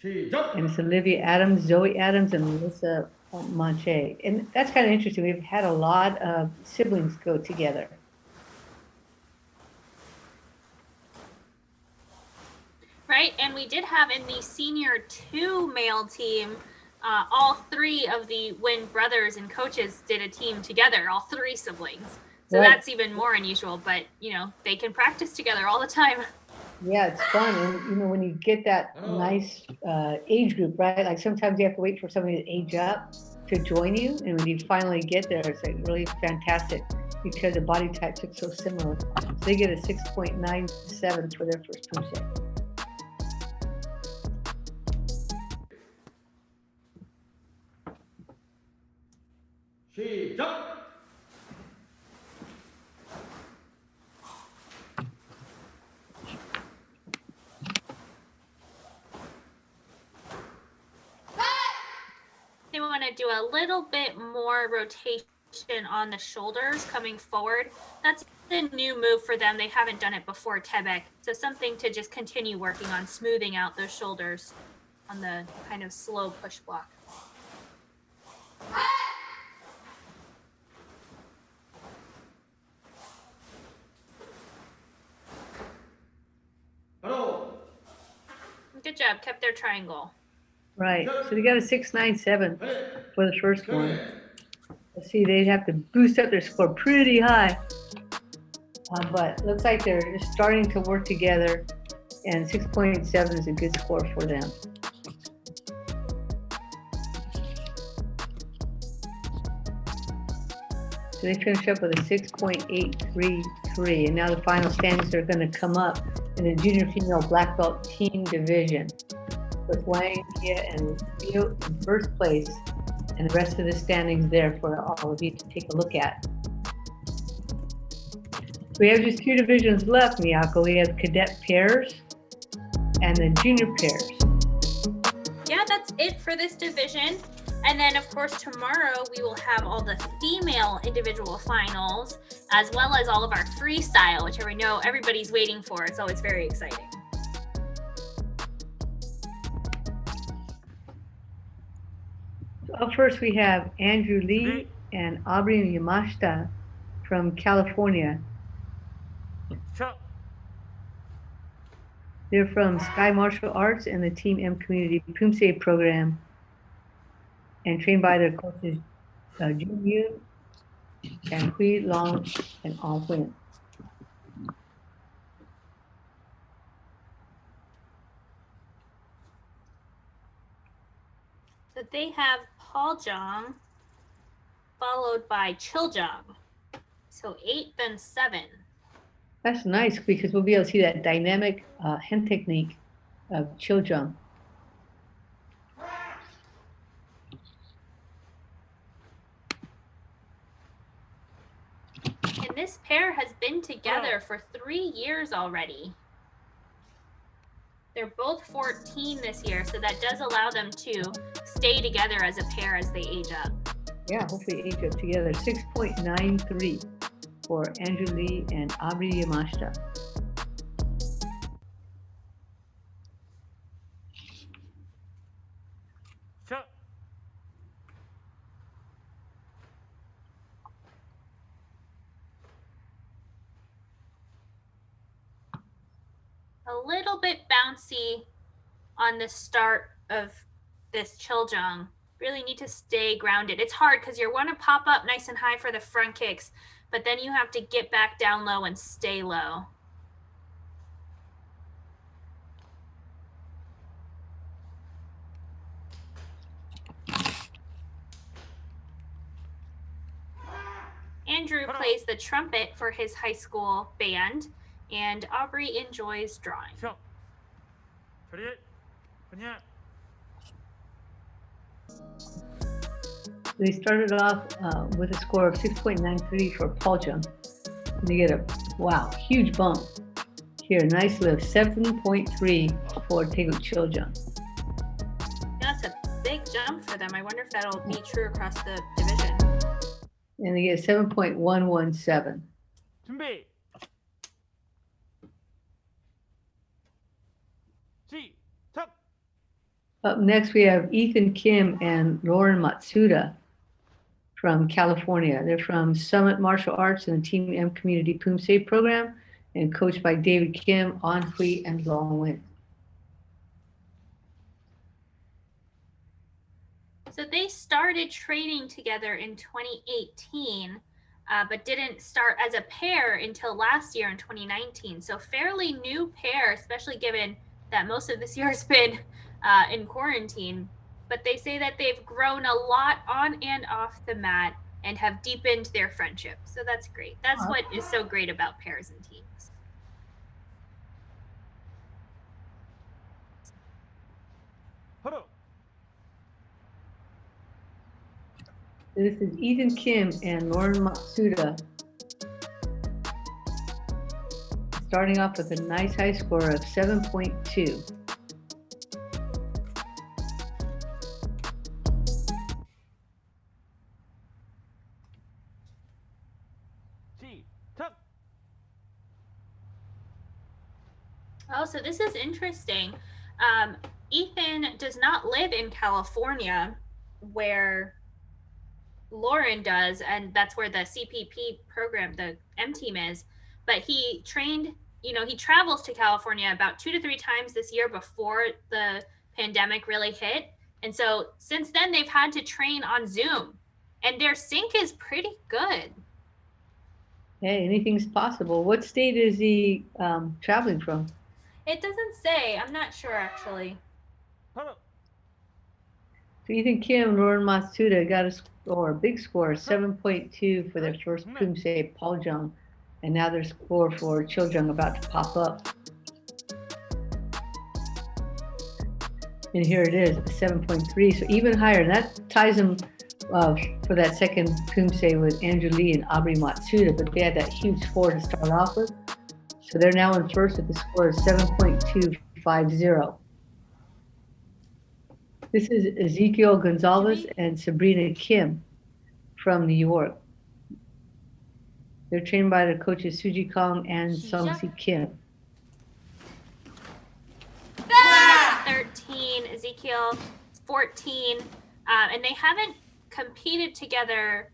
And it's Olivia Adams, Zoe Adams, and Melissa Manche. And that's kind of interesting. We've had a lot of siblings go together. Right, and we did have in the senior 2 male team, all 3 of the Wynn brothers and coaches did a team together, all 3 siblings. So right. That's even more unusual, but they can practice together all the time. Yeah, it's fun. And when you get that nice age group, right? Like sometimes you have to wait for somebody to age up to join you. And when you finally get there, it's like really fantastic because the body types look so similar. So they get a 6.97 for their first Poomsae. They want to do a little bit more rotation on the shoulders coming forward. That's the new move for them. They haven't done it before Tebek. So something to just continue working on, smoothing out those shoulders on the kind of slow push block. Good job, kept their triangle. Right, so they got a 6.97 for the first one. Let's see, they'd have to boost up their score pretty high. But looks like they're just starting to work together, and 6.7 is a good score for them. So they finish up with a 6.833, and now the final standings are going to come up in the junior female black belt team division, with Wang, Mia, and Leo in first place, and the rest of the standings there for all of you to take a look at. We have just 2 divisions left, Miyako. We have cadet pairs and the junior pairs. Yeah, that's it for this division. And then, of course, tomorrow we will have all the female individual finals, as well as all of our freestyle, which I know everybody's waiting for. It's always very exciting. Up first, we have Andrew Lee and Aubrey Yamashita from California. They're from Sky Martial Arts and the Team M Community Poomsae program. and trained by their coaches Jun Yoon and Hui Long and All Win. So they have Paul Jong followed by Chil Jong. So 8, then 7. That's nice because we'll be able to see that dynamic hand technique of Chil Jung. And this pair has been together for 3 years already. They're both 14 this year, so that does allow them to stay together as a pair as they age up. Yeah, hopefully age up together. 6.93 for Andrew Lee and Aubrey Yamashita. Shut. A little bit bouncy on the start of this Chil Jung. Really need to stay grounded. It's hard because you want to pop up nice and high for the front kicks, but then you have to get back down low and stay low. Andrew plays the trumpet for his high school band, and Aubrey enjoys drawing. Shut. 처리해. 그냥. They started off with a score of 6.93 for Paul Jung. And they get a, wow, huge bump. Here, nice lift, 7.3 for Taegu Chil Jung. That's a big jump for them. I wonder if that'll be true across the division. And they get 7.117. 준비. 시작. Up next, we have Ethan Kim and Lauren Matsuda from California. They're from Summit Martial Arts and the Team M Community Poomsae program and coached by David Kim, An Hui, and Long Win. So they started training together in 2018, but didn't start as a pair until last year in 2019. So fairly new pair, especially given that most of this year has been in quarantine. But they say that they've grown a lot on and off the mat and have deepened their friendship. So that's great. That's what is so great about pairs and teams. 바로. This is Ethan Kim and Lauren Matsuda. Starting off with a nice high score of 7.2. 시작. Oh, so this is interesting. Ethan does not live in California where Lauren does, and that's where the CPP program, the M team is, but he trained, he travels to California about 2 to 3 times this year before the pandemic really hit. And so since then they've had to train on Zoom and their sync is pretty good. Hey, anything's possible. What state is he traveling from? It doesn't say, I'm not sure actually. 바로. So Ethan Kim and Lauren Matsuda got a big score, 7.2 for their first Poomsae Paul Jung, and now their score for Chil Jung about to pop up. And here it is, 7.3, so even higher. And that ties them for that second Poomsae with Andrew Lee and Aubrey Matsuda, but they had that huge score to start off with. So they're now in first with the score of 7.250. This is Ezekiel Gonzalez and Sabrina Kim from New York. They're trained by their coaches Suji Kong and Sung-si Kim. 13, Ezekiel 14, and they haven't competed together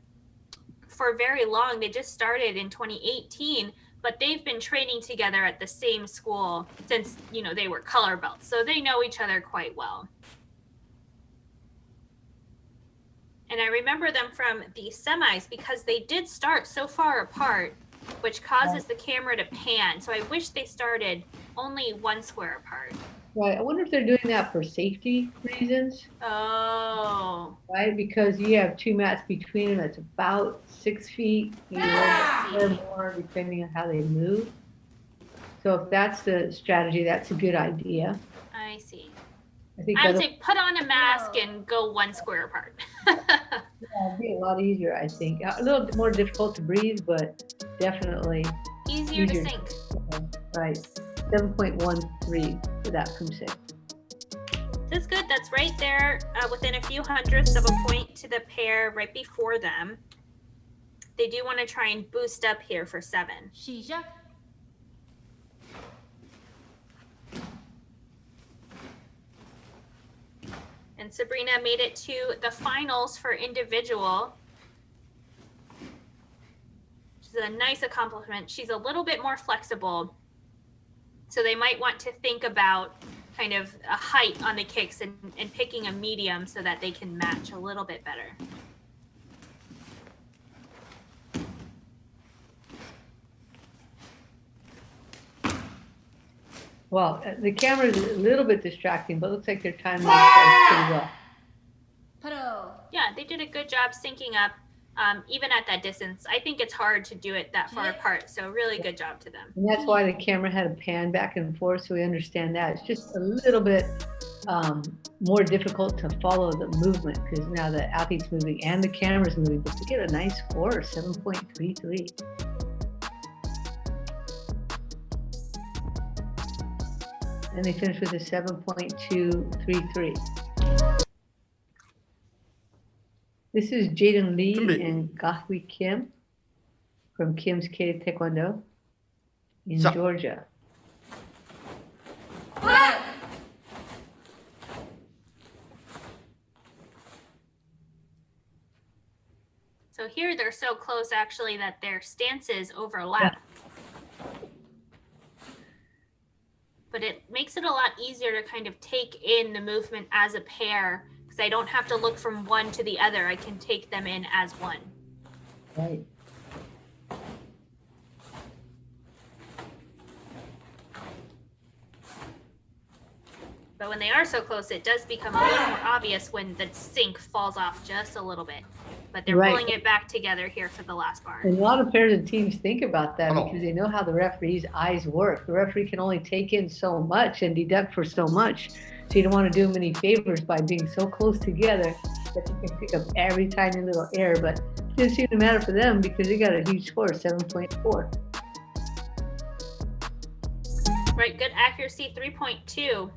for very long. They just started in 2018, but they've been training together at the same school since, they were color belts. So they know each other quite well. And I remember them from the semis because they did start so far apart, which causes the camera to pan. So I wish they started only 1 square apart. Right. I wonder if they're doing that for safety reasons. Oh. Right, because you have 2 mats between them. That's about 6 feet, or more, depending on how they move. So if that's the strategy, that's a good idea. I see. I think I would say put on a mask and go 1 square apart. it'd be a lot easier, I think. A little bit more difficult to breathe, but definitely easier to sink. Right. 7.13 for that Poomsae. That's good. That's right there within a few hundredths of a point to the pair right before them. They do want to try and boost up here for 7. 시작. And Sabrina made it to the finals for individual. Which is a nice accomplishment. She's a little bit more flexible. So they might want to think about kind of a height on the kicks and picking a medium so that they can match a little bit better. Well, the camera is a little bit distracting, but it looks like they're timing themselves pretty well. 바로. Yeah, they did a good job syncing up, even at that distance. I think it's hard to do it that far apart, so really good job to them. And that's why the camera had a pan back and forth, so we understand that. It's just a little bit more difficult to follow the movement because now the athlete's moving and the camera's moving, but to get a nice score, 7.33. And they finished with a 7.233. This is Jaden Lee and Gahwi Kim from Kim's Cadet Taekwondo in Georgia. So here they're so close actually that their stances overlap. But it makes it a lot easier to kind of take in the movement as a pair because I don't have to look from one to the other. I can take them in as one. Right. But when they are so close, it does become a little more obvious when the sync falls off just a little bit. But they're pulling it back together here for the last bar. And a lot of pairs and teams think about that because they know how the referee's eyes work. The referee can only take in so much and deduct for so much. So you don't want to do them any favors by being so close together that you can pick up every tiny little error. But it didn't seem to matter for them because they got a huge score, 7.4. Right, good accuracy, 3.2.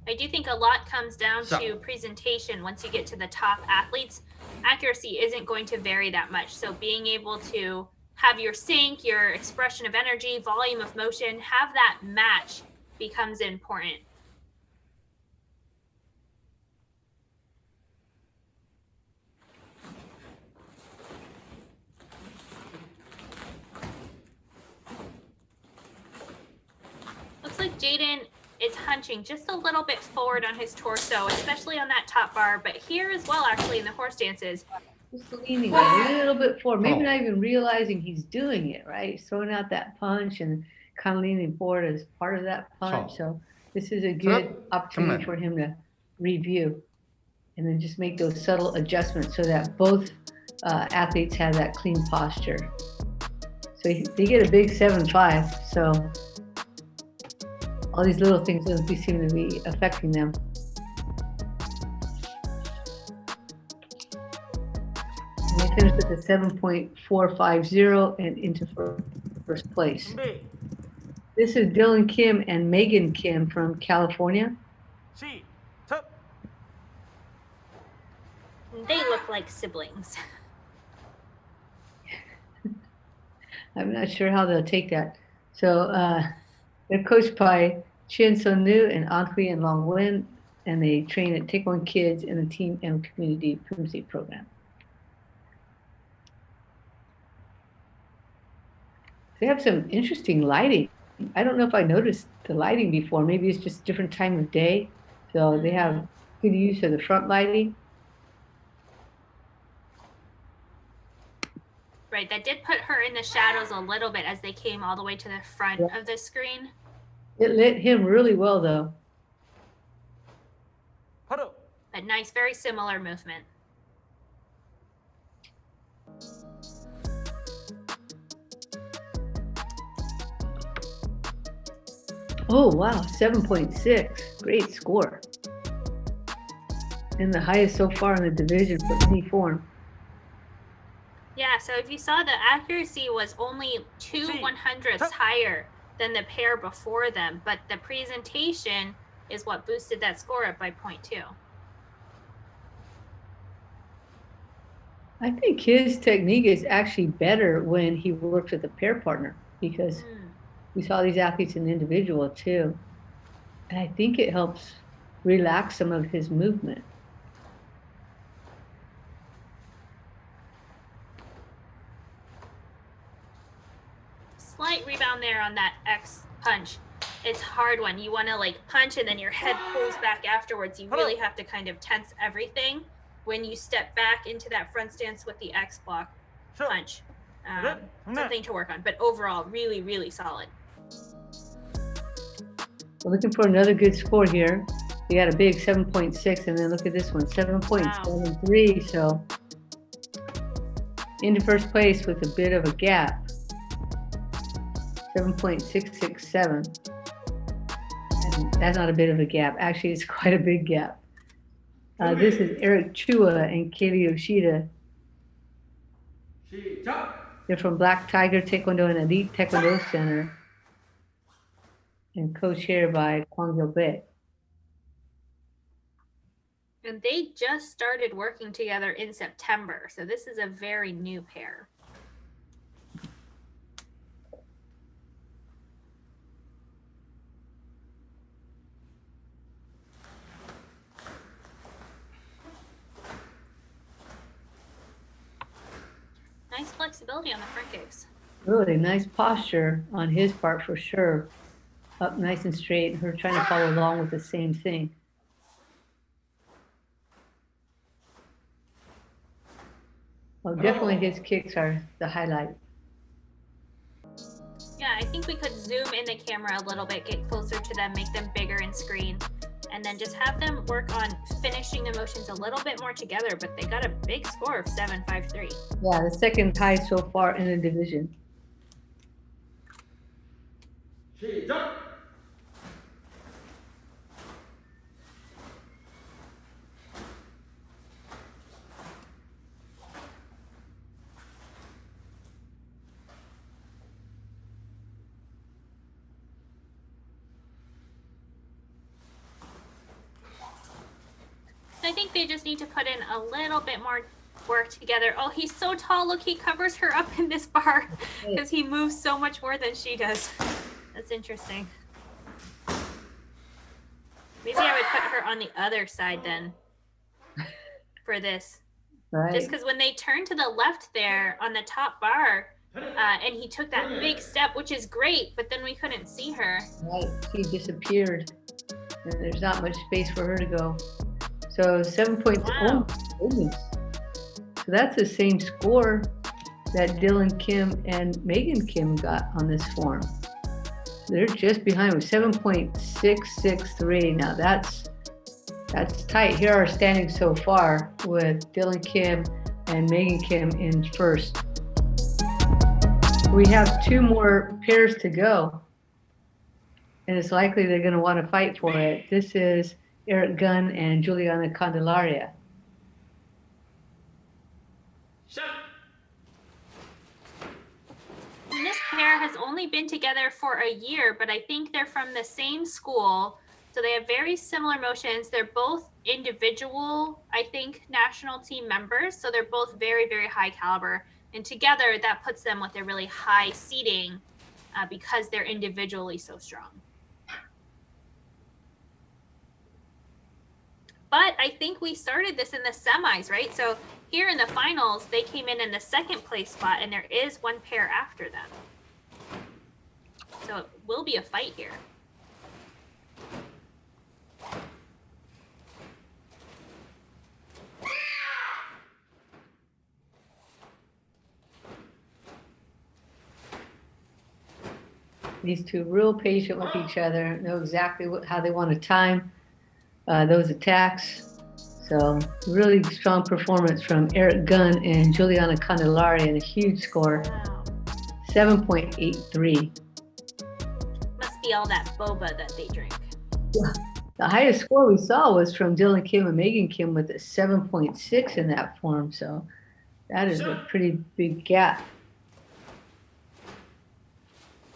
I do think a lot comes down to presentation once you get to the top athletes. Accuracy isn't going to vary that much. So being able to have your sync, your expression of energy, volume of motion, have that match becomes important. Looks like Jaden is hunching just a little bit forward on his torso, especially on that top bar, but here as well, actually, in the horse dances. Just leaning a little bit forward, maybe not even realizing he's doing it, right? He's throwing out that punch and kind of leaning forward as part of that punch. So this is a good opportunity for him to review and then just make those subtle adjustments so that both athletes have that clean posture. So they get a big 7.5. So all these little things don't seem to be affecting them. And they finished with a 7.450 and into first place. This is Dylan Kim and Megan Kim from California. They look like siblings. I'm not sure how they'll take that. So they're coached by Chin Sun Nu and An Hui and Long Wen, and they train at Taekwondo Kids in the Team M Community Poomsae program. They have some interesting lighting. I don't know if I noticed the lighting before. Maybe it's just a different time of day. So they have good use of the front lighting. Right, that did put her in the shadows a little bit as they came all the way to the front of the screen. It lit him really well, though. 바로 But nice, very similar movement. Oh, wow, 7.6. Great score. And the highest so far in the division for any form. Yeah, so if you saw, the accuracy was only 2/100ths higher than the pair before them, but the presentation is what boosted that score up by 0.2. I think his technique is actually better when he works with a pair partner, because we saw these athletes in individual too. And I think it helps relax some of his movement. Slight rebound there on that X punch. It's hard when you want to like punch and then your head pulls back afterwards. You really have to kind of tense everything when you step back into that front stance with the X block punch. Something to work on, but overall, really, really solid. We're looking for another good score here. We got a big 7.6, and then look at this one, 7.73. So into first place with a bit of a gap. 7.667. And that's not a bit of a gap. Actually, it's quite a big gap. This is Eric Chua and Kaylee Yoshida. They're from Black Tiger Taekwondo and Elite Taekwondo Center, and co-chaired by Kwang Gilbert. And they just started working together in September, so this is a very new pair. Nice flexibility on the front kicks. Really nice posture on his part for sure. Up nice and straight, her trying to follow along with the same thing. Well, definitely his kicks are the highlight. Yeah, I think we could zoom in the camera a little bit, get closer to them, make them bigger in screen, and then just have them work on finishing the motions a little bit more together, but they got a big score of 7.53. Yeah, the second high so far in the division. I think they just need to put in a little bit more work together. Oh, he's so tall. Look, he covers her up in this bar because he moves so much more than she does. That's interesting. Maybe I would put her on the other side then for this. Right. Just because when they turn to the left there on the top bar, and he took that big step, which is great, but then we couldn't see her. Right, she disappeared. And there's not much space for her to go. So 7.2. Wow. Oh, goodness. So that's the same score that Dylan Kim and Megan Kim got on this form. They're just behind with 7.663. Now that's tight. Here are our standings so far with Dylan Kim and Megan Kim in first. We have two more pairs to go, and it's likely they're going to want to fight for it. This is Eric Gunn and Juliana Candelaria. And this pair has only been together for a year, but I think they're from the same school. So they have very similar motions. They're both individual, I think, national team members. So they're both very, very high caliber. And together that puts them with a really high seeding because they're individually so strong. But I think we started this in the semis, right? So here in the finals, they came in the second place spot, and there is one pair after them. So it will be a fight here. These two real patient with each other, know exactly how they want to time those attacks. So really strong performance from Eric Gunn and Juliana Candelaria, and a huge score, Wow. 7.83. Must be all that boba that they drink. The highest score we saw was from Dylan Kim and Megan Kim with a 7.6 in that form. So that is a pretty big gap.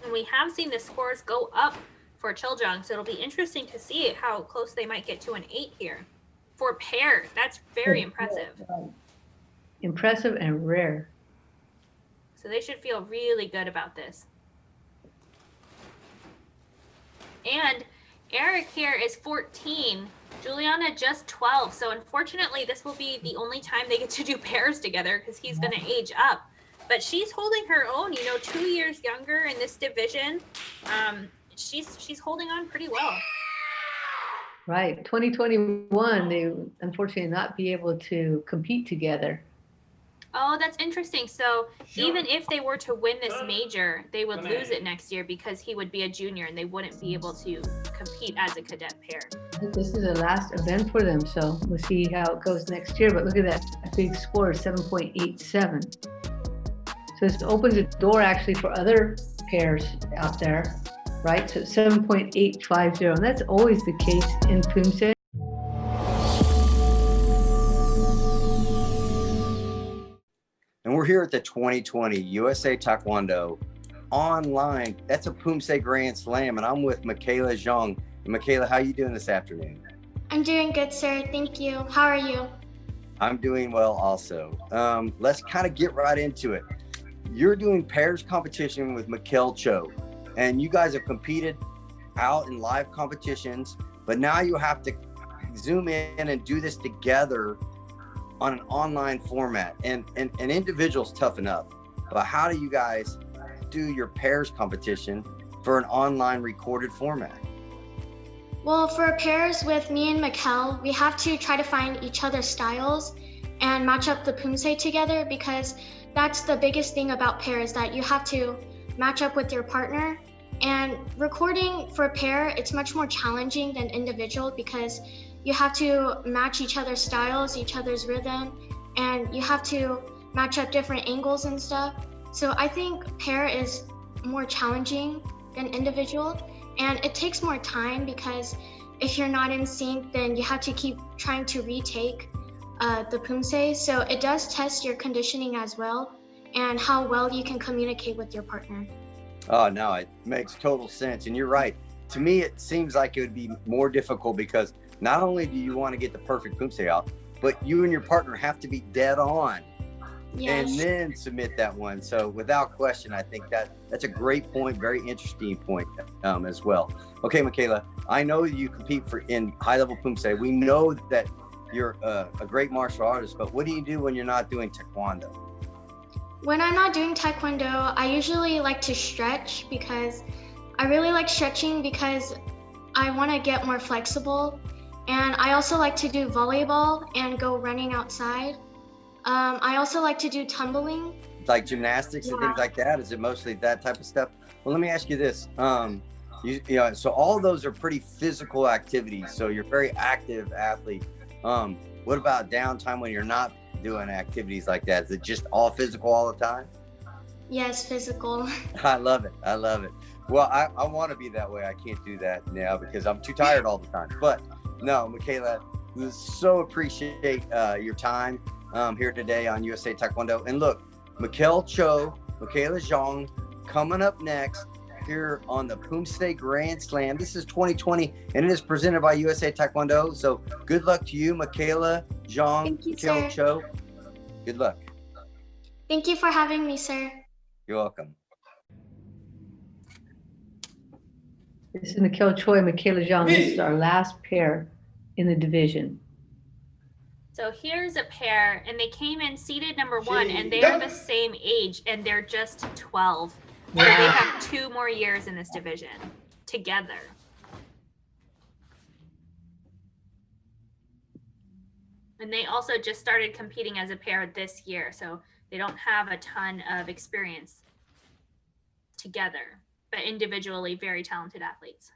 And we have seen the scores go up for Chiljong, so it'll be interesting to see how close they might get to an 8 here. For pairs, that's very impressive. Impressive and rare. So they should feel really good about this. And Eric here is 14, Juliana just 12. So unfortunately, this will be the only time they get to do pairs together because he's going to age up. But she's holding her own, 2 years younger in this division. She's holding on pretty well. Right. 2021, they unfortunately not be able to compete together. Oh, that's interesting. So even if they were to win this major, they would lose it next year because he would be a junior and they wouldn't be able to compete as a cadet pair. This is the last event for them, so we'll see how it goes next year. But look at that big score, 7.87. So this opens the door actually for other pairs out there, right? So 7.850, and that's always the case in Poomsae. And we're here at the 2020 USA Taekwondo online. That's a Poomsae Grand Slam, and I'm with Michaela Zhang. And Michaela, how are you doing this afternoon? I'm doing good, sir. Thank you. How are you? I'm doing well also. Let's kind of get right into it. You're doing pairs competition with Mikkel Cho, and you guys have competed out in live competitions, but now you have to zoom in and do this together on an online format, and individuals tough enough, but how do you guys do your pairs competition for an online recorded format? Well, for pairs with me and Mikkel, we have to try to find each other's styles and match up the Poomsae together, because that's the biggest thing about pairs, that you have to match up with your partner. And recording for pair, it's much more challenging than individual because you have to match each other's styles, each other's rhythm, and you have to match up different angles and stuff. So I think pair is more challenging than individual, and it takes more time because if you're not in sync, then you have to keep trying to retake the Poomsae. So it does test your conditioning as well and how well you can communicate with your partner. Oh, no, it makes total sense. And you're right. To me, it seems like it would be more difficult because not only do you want to get the perfect Poomsae out, but you and your partner have to be dead on. Yes. And then submit that one. So without question, I think that's a great point, very interesting point as well. Okay, Michaela, I know you compete in high-level Poomsae. We know that you're a great martial artist, but what do you do when you're not doing Taekwondo? When I'm not doing Taekwondo, I usually like to stretch because I really like stretching because I want to get more flexible. And I also like to do volleyball and go running outside. I also like to do tumbling. Like gymnastics and things like that? Is it mostly that type of stuff? Well, let me ask you this. So all those are pretty physical activities. So you're a very active athlete. What about downtime when you're not doing activities like that? Is it just all physical all the time? Yes, physical. I love it. I love it. Well, I want to be that way. I can't do that now because I'm too tired all the time. But no, Michaela, we so appreciate your time here today on USA Taekwondo. And look, Mikkel Cho, Michaela Zhang, coming up next here on the Poomsae Grand Slam. This is 2020, and it is presented by USA Taekwondo. So good luck to you, Michaela Zhang, Mikkel Cho. Good luck. Thank you for having me, sir. You're welcome. This is Mikkel Choi, Michaela Zhang. This is our last pair in the division. So here's a pair, and they came in seeded number 1, and they're the same age, and they're just 12. So they have 2 more years in this division together. And they also just started competing as a pair this year, so they don't have a ton of experience together. but individually very talented athletes.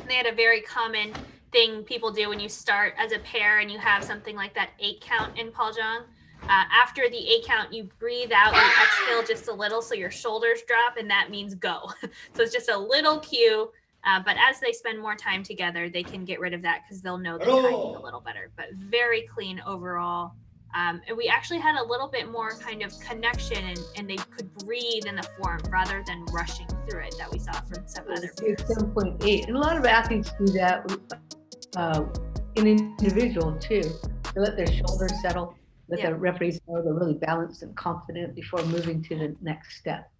They had a very common thing people do when you start as a pair and you have something like that 8 count in Paljong. After the 8 count, you breathe out, you exhale just a little so your shoulders drop, and that means go. So it's just a little cue, but as they spend more time together, they can get rid of that because they'll know the timing a little better, but very clean overall. And we actually had a little bit more kind of connection and they could breathe in the form rather than rushing through it that we saw from some other pairs. 7.8, and a lot of athletes do that in individual too. They let their shoulders settle, let the referees know they're really balanced and confident before moving to the next step.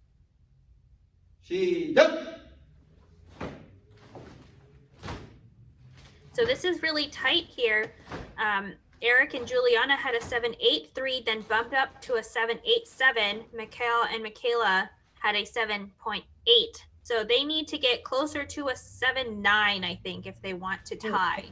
So this is really tight here. Eric and Juliana had a 7.83, then bumped up to a 7.87. Mikhail and Michaela had a 7.8. So they need to get closer to a 7.9, I think, if they want to tie.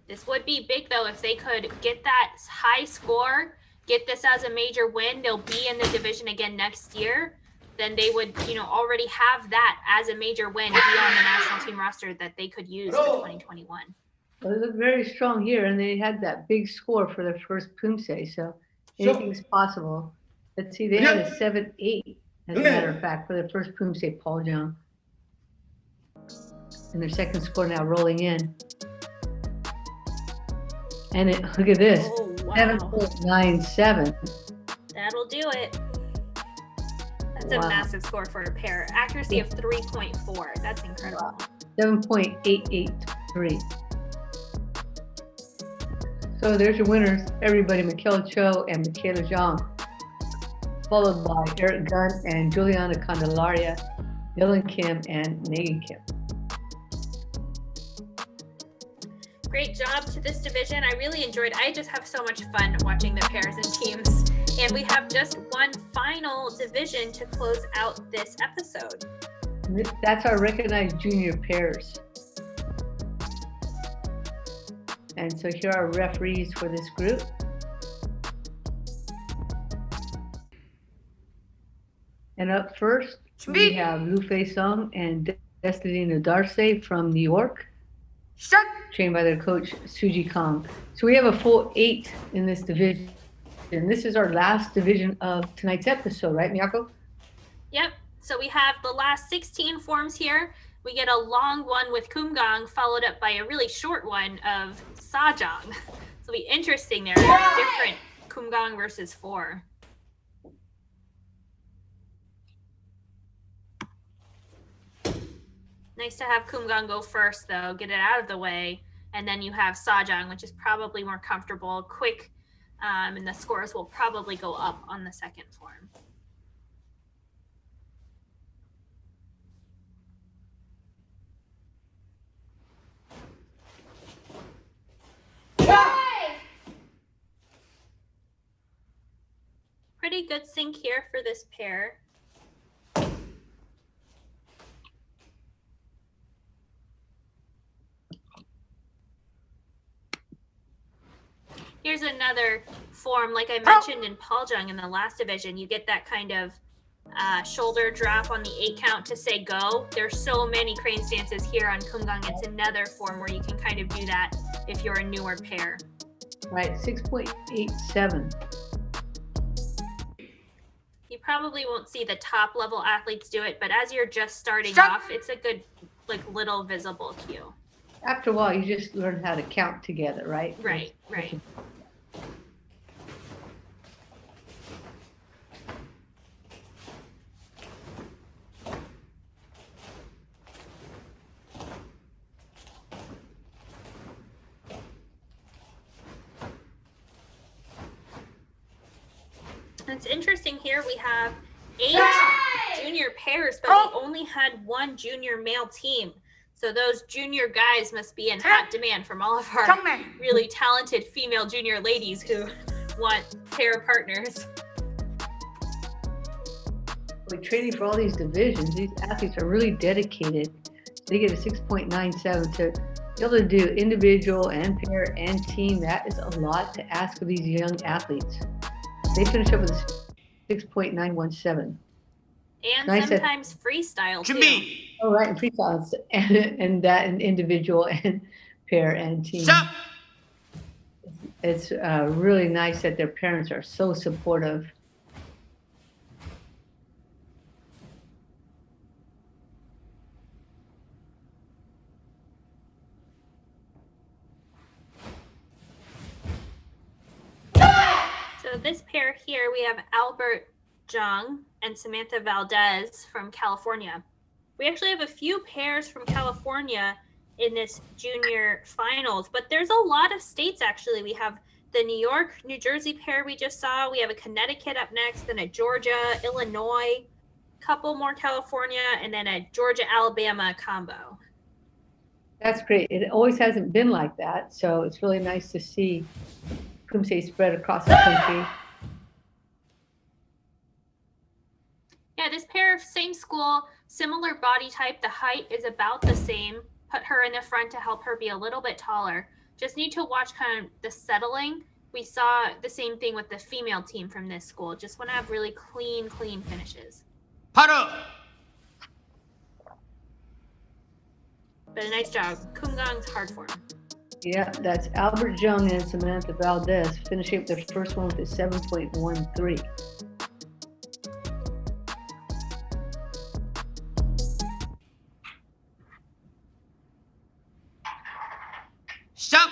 This would be big, though, if they could get that high score, get this as a major win. They'll be in the division again next year. Then they would, already have that as a major win, be on the national team roster that they could use for 2021. Well, they look very strong here, and they had that big score for their first Poomsae, so anything's possible. Let's see, they had a 7.8, as a matter of fact, for their first Poomsae Paljong. And their second score now rolling in. And look at this, 7.97. That'll do it. That's a massive score for a pair. Accuracy of 3.4. That's incredible. 7.883. So there's your winners, everybody, Mikhail Cho and Michaela Zhang, followed by Eric Gunn and Juliana Candelaria, Dylan Kim, and Megan Kim. Great job to this division. I really enjoyed. I just have so much fun watching the pairs and teams. And we have just one final division to close out this episode. That's our recognized junior pairs. And so here are referees for this group. And up first, we have Lu Fei Sung and Destina Darce from New York, trained by their coach, Suji Kang. So we have a full 8 in this division. And this is our last division of tonight's episode, right, Miyako? Yep. So we have the last 16 forms here. We get a long one with Kumgang, followed up by a really short one of Sajang. So it'll be interesting there. Different Kumgang versus 4. Nice to have Kumgang go first, though. Get it out of the way. And then you have Sajang, which is probably more comfortable, quick, and the scores will probably go up on the second form. Pretty good sync here for this pair. Here's another form, like I mentioned in Paljong in the last division, you get that kind of shoulder drop on the 8 count to say go. There's so many crane stances here on Kumgang. It's another form where you can kind of do that if you're a newer pair. Right, 6.87. You probably won't see the top level athletes do it, but as you're just starting off, it's a good, little visible cue. After a while, you just learn how to count together, right? Right. It's interesting here, we have 8 junior pairs, but we only had 1 junior male team. So those junior guys must be in hot demand from all of our really talented female junior ladies who want pair partners. We're training for all these divisions. These athletes are really dedicated. They get a 6.97 to be able to do individual and pair and team. That is a lot to ask of these young athletes. They finish up with a 6.917. And Nice. sometimes freestyle too. Oh, right, and freestyle, and that in individual and pair and team. It's really nice that their parents are so supportive. So this pair here, we have Albert Jung and Samantha Valdez from California. We actually have a few pairs from California in this junior finals, but there's a lot of states actually. We have the New York, New Jersey pair we just saw. We have a Connecticut up next, then a Georgia, Illinois, couple more California, and then a Georgia, Alabama combo. That's great. It always hasn't been like that, so it's really nice to see Poomsae spread across the country. Yeah, this pair, same school, similar body type. The height is about the same. Put her in the front to help her be a little bit taller. Just need to watch kind of the settling. We saw the same thing with the female team from this school. Just want to have really clean finishes. But a nice job. Kumgang's hard form. Yeah, that's Albert Jung and Samantha Valdez finishing up their first one with a 7.13. Stop!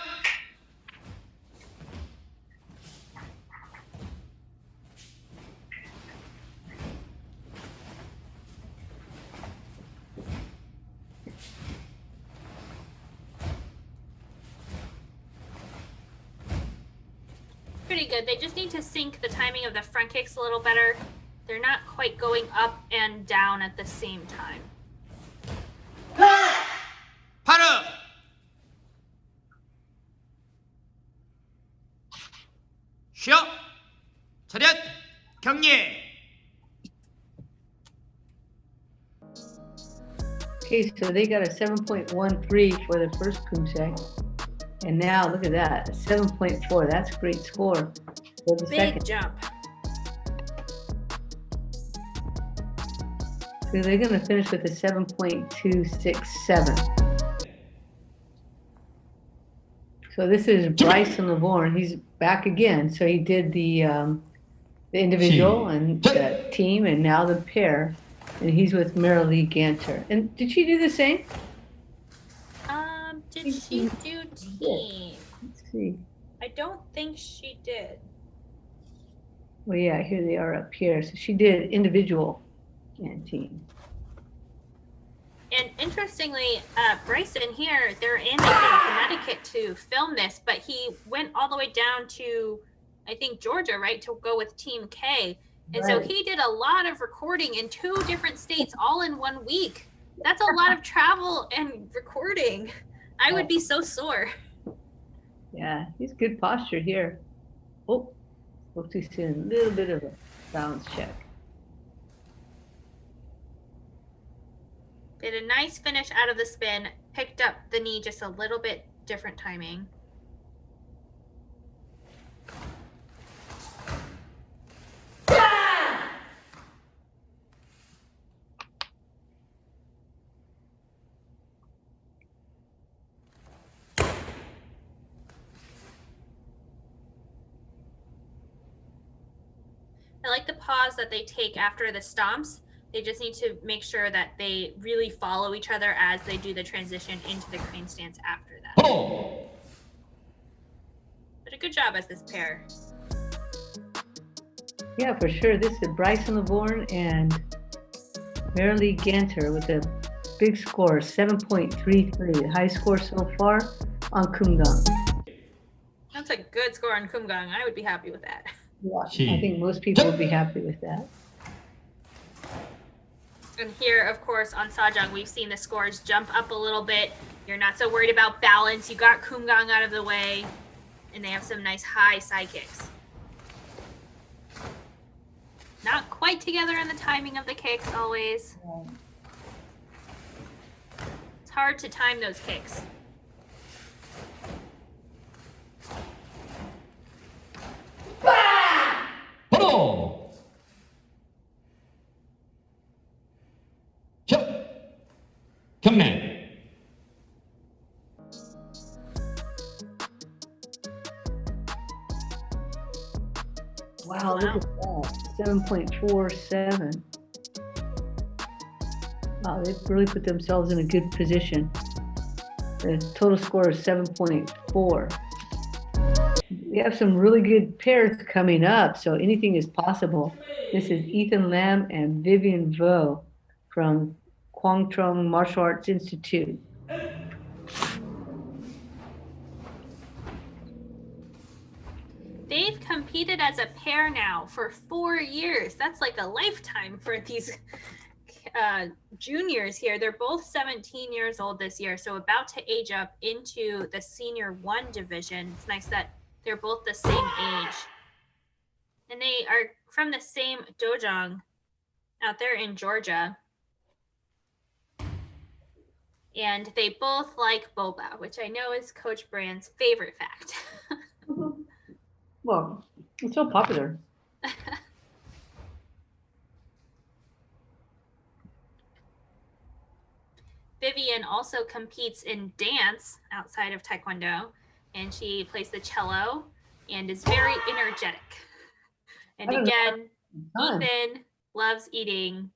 Pretty good. They just need to sync the timing of the front kicks a little better. They're not quite going up and down at the same time. 바로! 쉬어! 차렷! 경례! Okay, so they got a 7.13 for the first Poomsae. And now look at that, a 7.4. That's a great score for the Big second. jump. So they're going to finish with a 7.267. So this is Bryson Lavorne. He's back again. So he did the individual and the team, and now the pair. And he's with Marilee Ganter. And did she do the same? Did she do team? Let's see. I don't think she did. Well, yeah, here they are up here. So she did individual and team. And interestingly, Bryson here, they're in Connecticut to film this, but he went all the way down to, I think, Georgia, right, to go with Team K. And so he did a lot of recording in 2 different states all in 1 week. That's a lot of travel and recording. I would be so sore. Yeah, he's good posture here. Oh, spoke too soon. A little bit of a balance check. Did a nice finish out of the spin, picked up the knee just a little bit different timing. I like the pause that they take after the stomps. They just need to make sure that they really follow each other as they do the transition into the crane stance after that. But a good job as this pair. Yeah, for sure. This is Bryson Lavorne and Marilee Ganter with a big score, 7.33, the high score so far on Kumgang. That's a good score on Kumgang. I would be happy with that. Yeah, I think most people would be happy with that. And here, of course, on Sajang, we've seen the scores jump up a little bit. You're not so worried about balance. You got Kumgang out of the way, and they have some nice high side kicks. Not quite together in the timing of the kicks always. It's hard to time those kicks. 바로 샷 경례 Wow, look at that. 7.47. Wow, they've really put themselves in a good position. The total score is 7.4. We have some really good pairs coming up, so anything is possible. This is Ethan Lam and Vivian Vo from Kwang Trung Martial Arts Institute. They've competed as a pair now for 4 years. That's like a lifetime for these juniors here. They're both 17 years old this year, so about to age up into the senior 1 division. It's nice that they're both the same age. And they are from the same dojang out there in Georgia. And they both like boba, which I know is Coach Brand's favorite fact. Well, it's so popular. Vivian also competes in dance outside of Taekwondo, and she plays the cello and is very energetic. And again, Ethan loves eating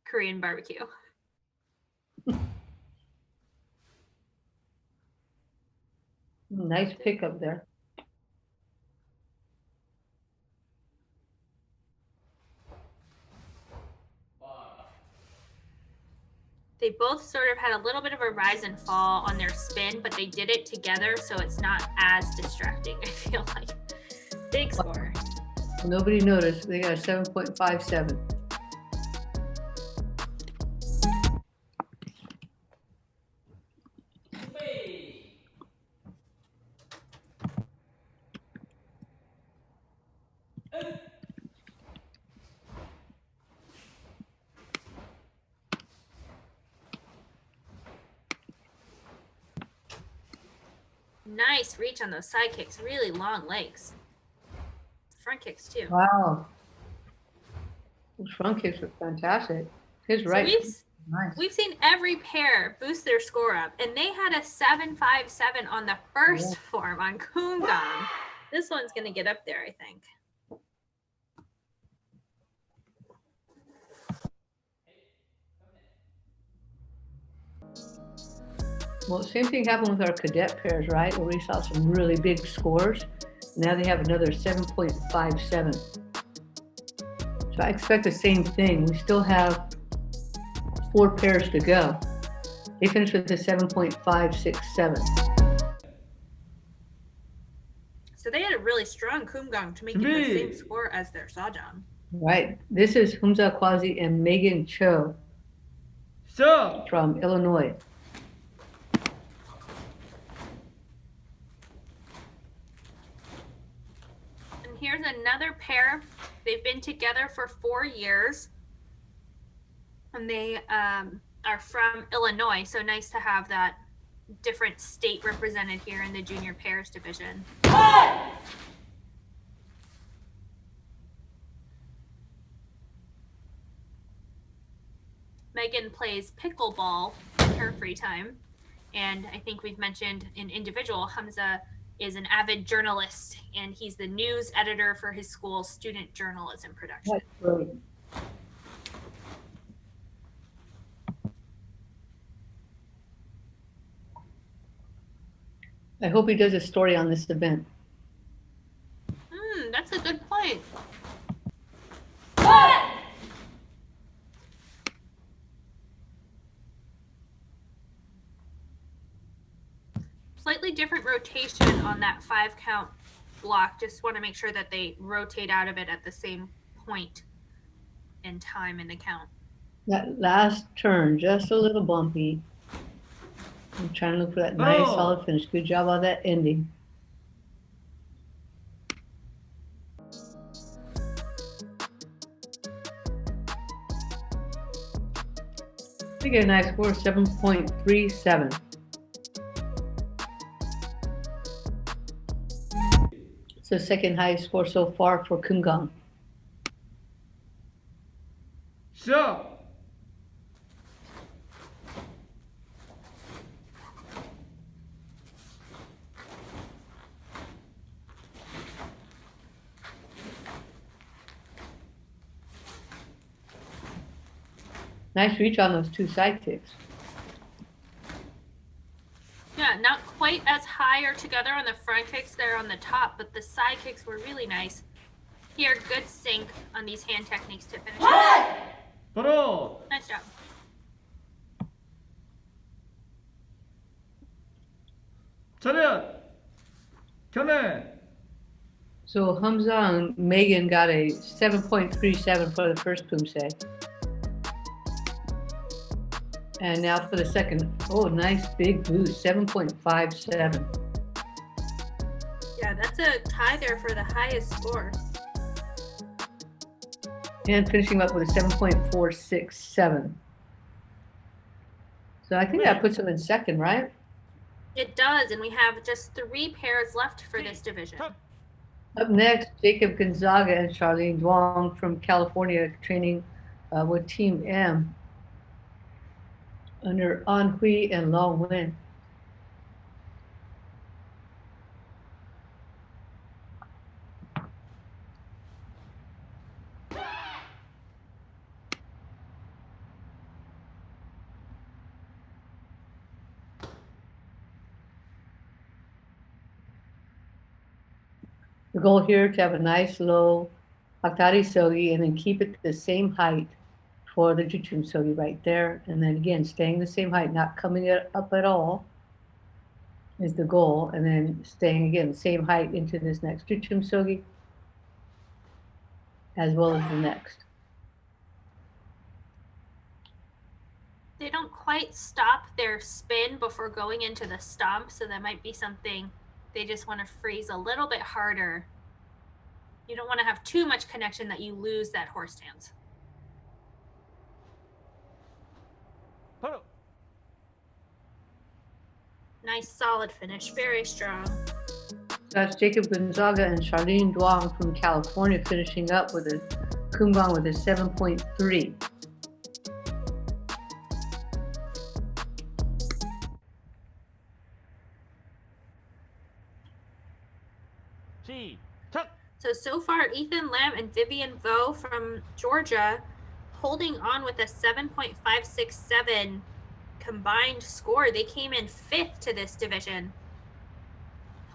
Korean barbecue. Nice pickup there. They both sort of had a little bit of a rise and fall on their spin, but they did it together, so it's not as distracting, I feel like. Big score. Nobody noticed. They got a 7.57. Nice reach on those side kicks. Really long legs. Front kicks too. Wow. Those front kicks are fantastic. His right. So we've seen every pair boost their score up, and they had a 7.57 on the first form on Koongong. This one's going to get up there, I think. Well, same thing happened with our cadet pairs, right? Where we saw some really big scores. Now they have another 7.57. So I expect the same thing. We still have 4 pairs to go. They finished with a 7.567. So they had a really strong Koongong to make it the same score as their Sawjang. Right. This is Humza Kwazi and Megan Cho from Illinois. And here's another pair. They've been together for 4 years. And they are from Illinois, so nice to have that different state represented here in the junior pairs division. Megan plays pickleball in her free time. And I think we've mentioned in individual, Hamza is an avid journalist, and he's the news editor for his school's student journalism production. That's great. I hope he does a story on this event. That's a good point. Slightly different rotation on that 5 count block. Just want to make sure that they rotate out of it at the same point in time in the count. That last turn, just a little bumpy. I'm trying to look for that nice solid finish. Good job on that ending. We get a nice score, 7.37. It's the second highest score so far for Kumgang. 시작. Nice reach on those two side kicks. Yeah, not quite as high or together on the front kicks there on the top, but the side kicks were really nice. Here, good sync on these hand techniques to finish. 바로. Nice job. 차렷. 경례. So Hamza and Megan got a 7.37 for the first Poomsae. And now for the second. Oh, nice big boost, 7.57. Yeah, that's a tie there for the highest score. And finishing up with a 7.467. So I think that puts them in second, right? It does, and we have just 3 pairs left for this division. Up next, Jacob Gonzaga and Charlene Duong from California training with Team M under An Hui and Long Wen. The goal here to have a nice low Haktari Sogi and then keep it the same height for the Juchum Sogi right there. And then again, staying the same height, not coming up at all is the goal. And then staying again, the same height into this next Juchum Sogi as well as the next. They don't quite stop their spin before going into the stomp, so that might be something they just want to freeze a little bit harder. You don't want to have too much connection that you lose that horse stance. 바로. Nice solid finish, very strong. That's Jacob Gonzaga and Charlene Duong from California finishing up with a Kumgang with a 7.3. 시작. So far, Ethan Lamb and Vivian Vo from Georgia holding on with a 7.567 combined score. They came in 5th to this division.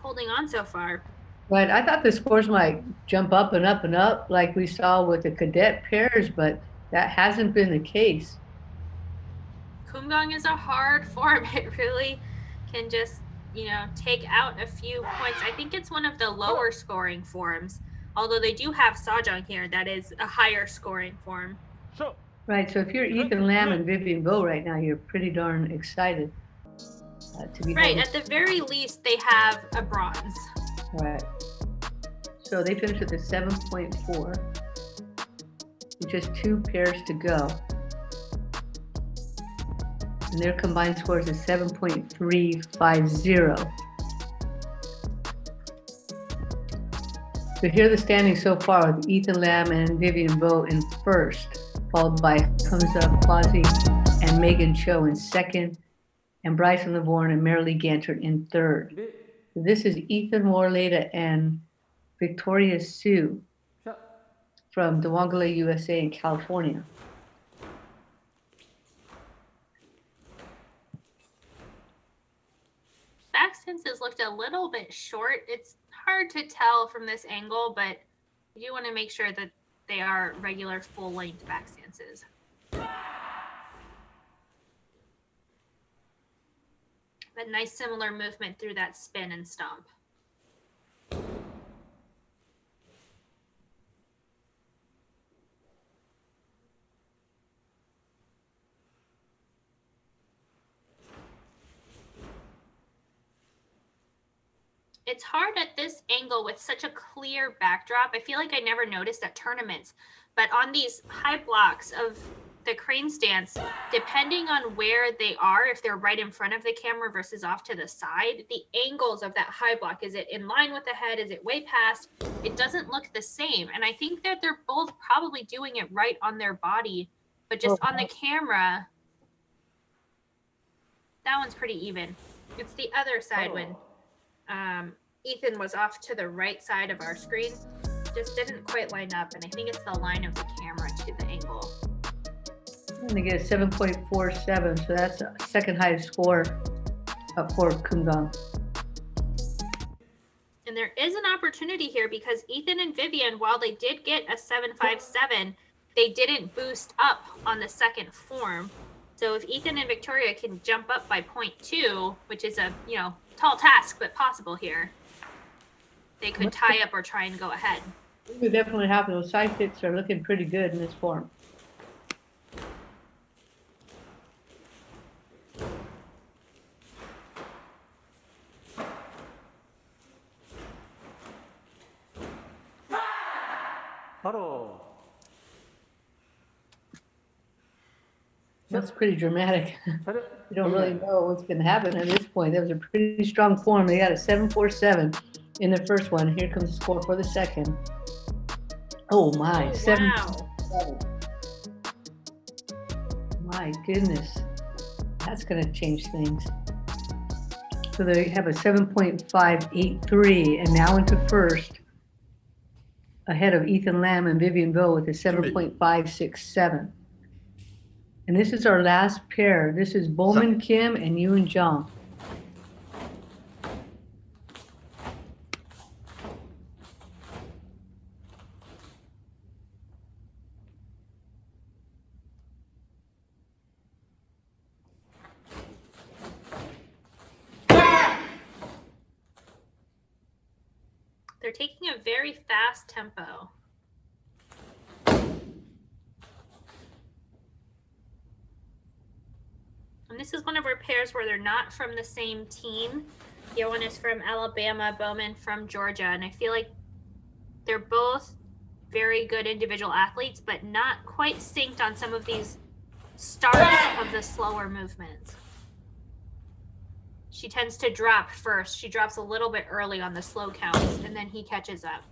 Holding on so far. Right, I thought the scores might jump up and up and up like we saw with the cadet pairs, but that hasn't been the case. Kumgang is a hard form. It really can just, take out a few points. I think it's one of the lower scoring forms, although they do have Sajong here. That is a higher scoring form. Right, so if you're Ethan Lamb and Vivian Vo right now, you're pretty darn excited to be right. At the very least, they have a bronze. Right. So they finished with a 7.4, with just 2 pairs to go. And their combined scores is 7.350. So here are the standings so far with Ethan Lamb and Vivian Vo in first, followed by Hamza Plazi and Megan Cho in second, and Bryson Lavorne and Marilee Gantert in third. So this is Ethan Morleda and Victoria Sue from Dewangale, USA in California. Back stances looked a little bit short. It's hard to tell from this angle, but you do want to make sure that they are regular full-length back stances. But nice similar movement through that spin and stomp. It's hard at this angle with such a clear backdrop. I feel like I never noticed at tournaments, but on these high blocks of the crane stance, depending on where they are, if they're right in front of the camera versus off to the side, the angles of that high block, is it in line with the head? Is it way past? It doesn't look the same. And I think that they're both probably doing it right on their body, but just on the camera, that one's pretty even. It's the other side when Ethan was off to the right side of our screen. Just didn't quite line up, and I think it's the line of the camera to the angle. And they get a 7.47, so that's the second highest score for Kumgang. And there is an opportunity here because Ethan and Vivian, while they did get a 7.57, they didn't boost up on the second form. So if Ethan and Victoria can jump up by 0.2, which is a tall task but possible here, they could tie up or try and go ahead. We definitely have those side kicks are looking pretty good in this form. That's pretty dramatic. You don't really know what's going to happen at this point. That was a pretty strong form. They got a 7.47 in the first one. Here comes the score for the second. Oh my, 7.7. My goodness. That's going to change things. So they have a 7.583 and now into first, ahead of Ethan Lam and Vivian Bowe with a 7.567. And this is our last pair. This is Bowman Kim and Yoon Jong. They're taking a very fast tempo. And this is one of our pairs where they're not from the same team. Yoan is from Alabama, Bowman from Georgia. And I feel like they're both very good individual athletes, but not quite synced on some of these starts of the slower movements. She tends to drop first. She drops a little bit early on the slow counts, and then he catches up.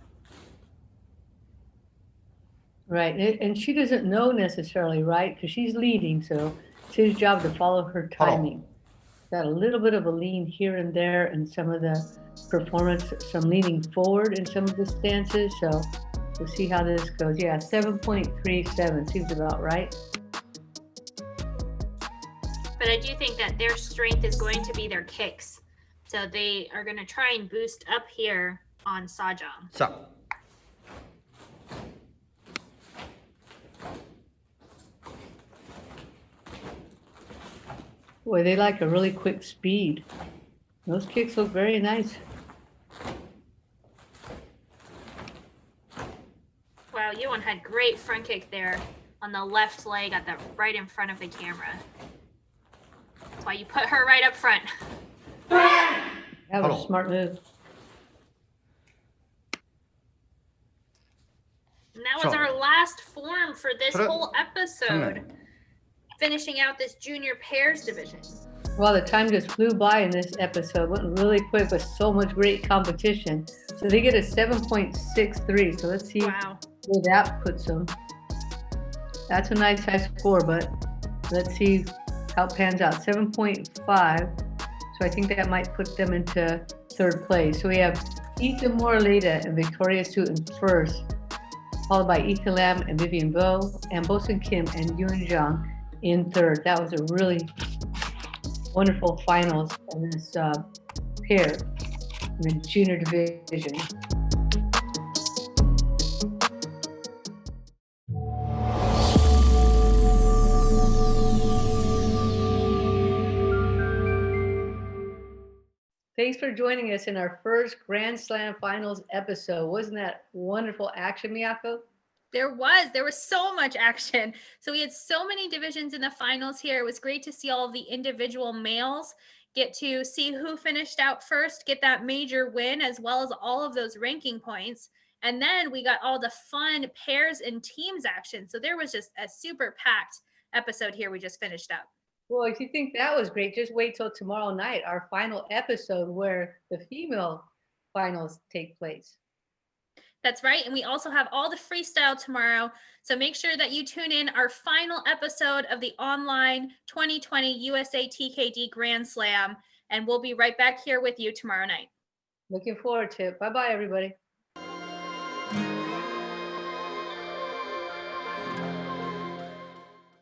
Right, and she doesn't know necessarily, right? Because she's leading, so it's his job to follow her timing. Got a little bit of a lean here and there in some of the performance, some leaning forward in some of the stances. So we'll see how this goes. Yeah, 7.37 seems about right. But I do think that their strength is going to be their kicks. So they are going to try and boost up here on Sajong. Boy, they like a really quick speed. Those kicks look very nice. Wow, Yoon had great front kick there on the left leg at the right in front of the camera. That's why you put her right up front. That was a smart move. And that was our last form for this whole episode. Finishing out this junior pairs division. Well, the time just flew by in this episode. Went really quick with so much great competition. So they get a 7.63. So let's see where that puts them. That's a nice high score, but let's see how it pans out. 7.5. So I think that might put them into third place. So we have Ethan Moraleda and Victoria Su in first, followed by Ethan Lam and Vivian Bowe, and Bosun Kim and Yoon Jong in third. That was a really wonderful finals in this pair in the junior division. Thanks for joining us in our first Grand Slam Finals episode. Wasn't that wonderful action, Miyako? There was so much action. So we had so many divisions in the finals here. It was great to see all of the individual males get to see who finished out first, get that major win, as well as all of those ranking points. And then we got all the fun pairs and teams action. So there was just a super packed episode here we just finished up. Well, if you think that was great, just wait till tomorrow night, our final episode where the female finals take place. That's right. And we also have all the freestyle tomorrow. So make sure that you tune in our final episode of the Online 2020 USA TKD Grand Slam. And we'll be right back here with you tomorrow night. Looking forward to it. Bye-bye, everybody.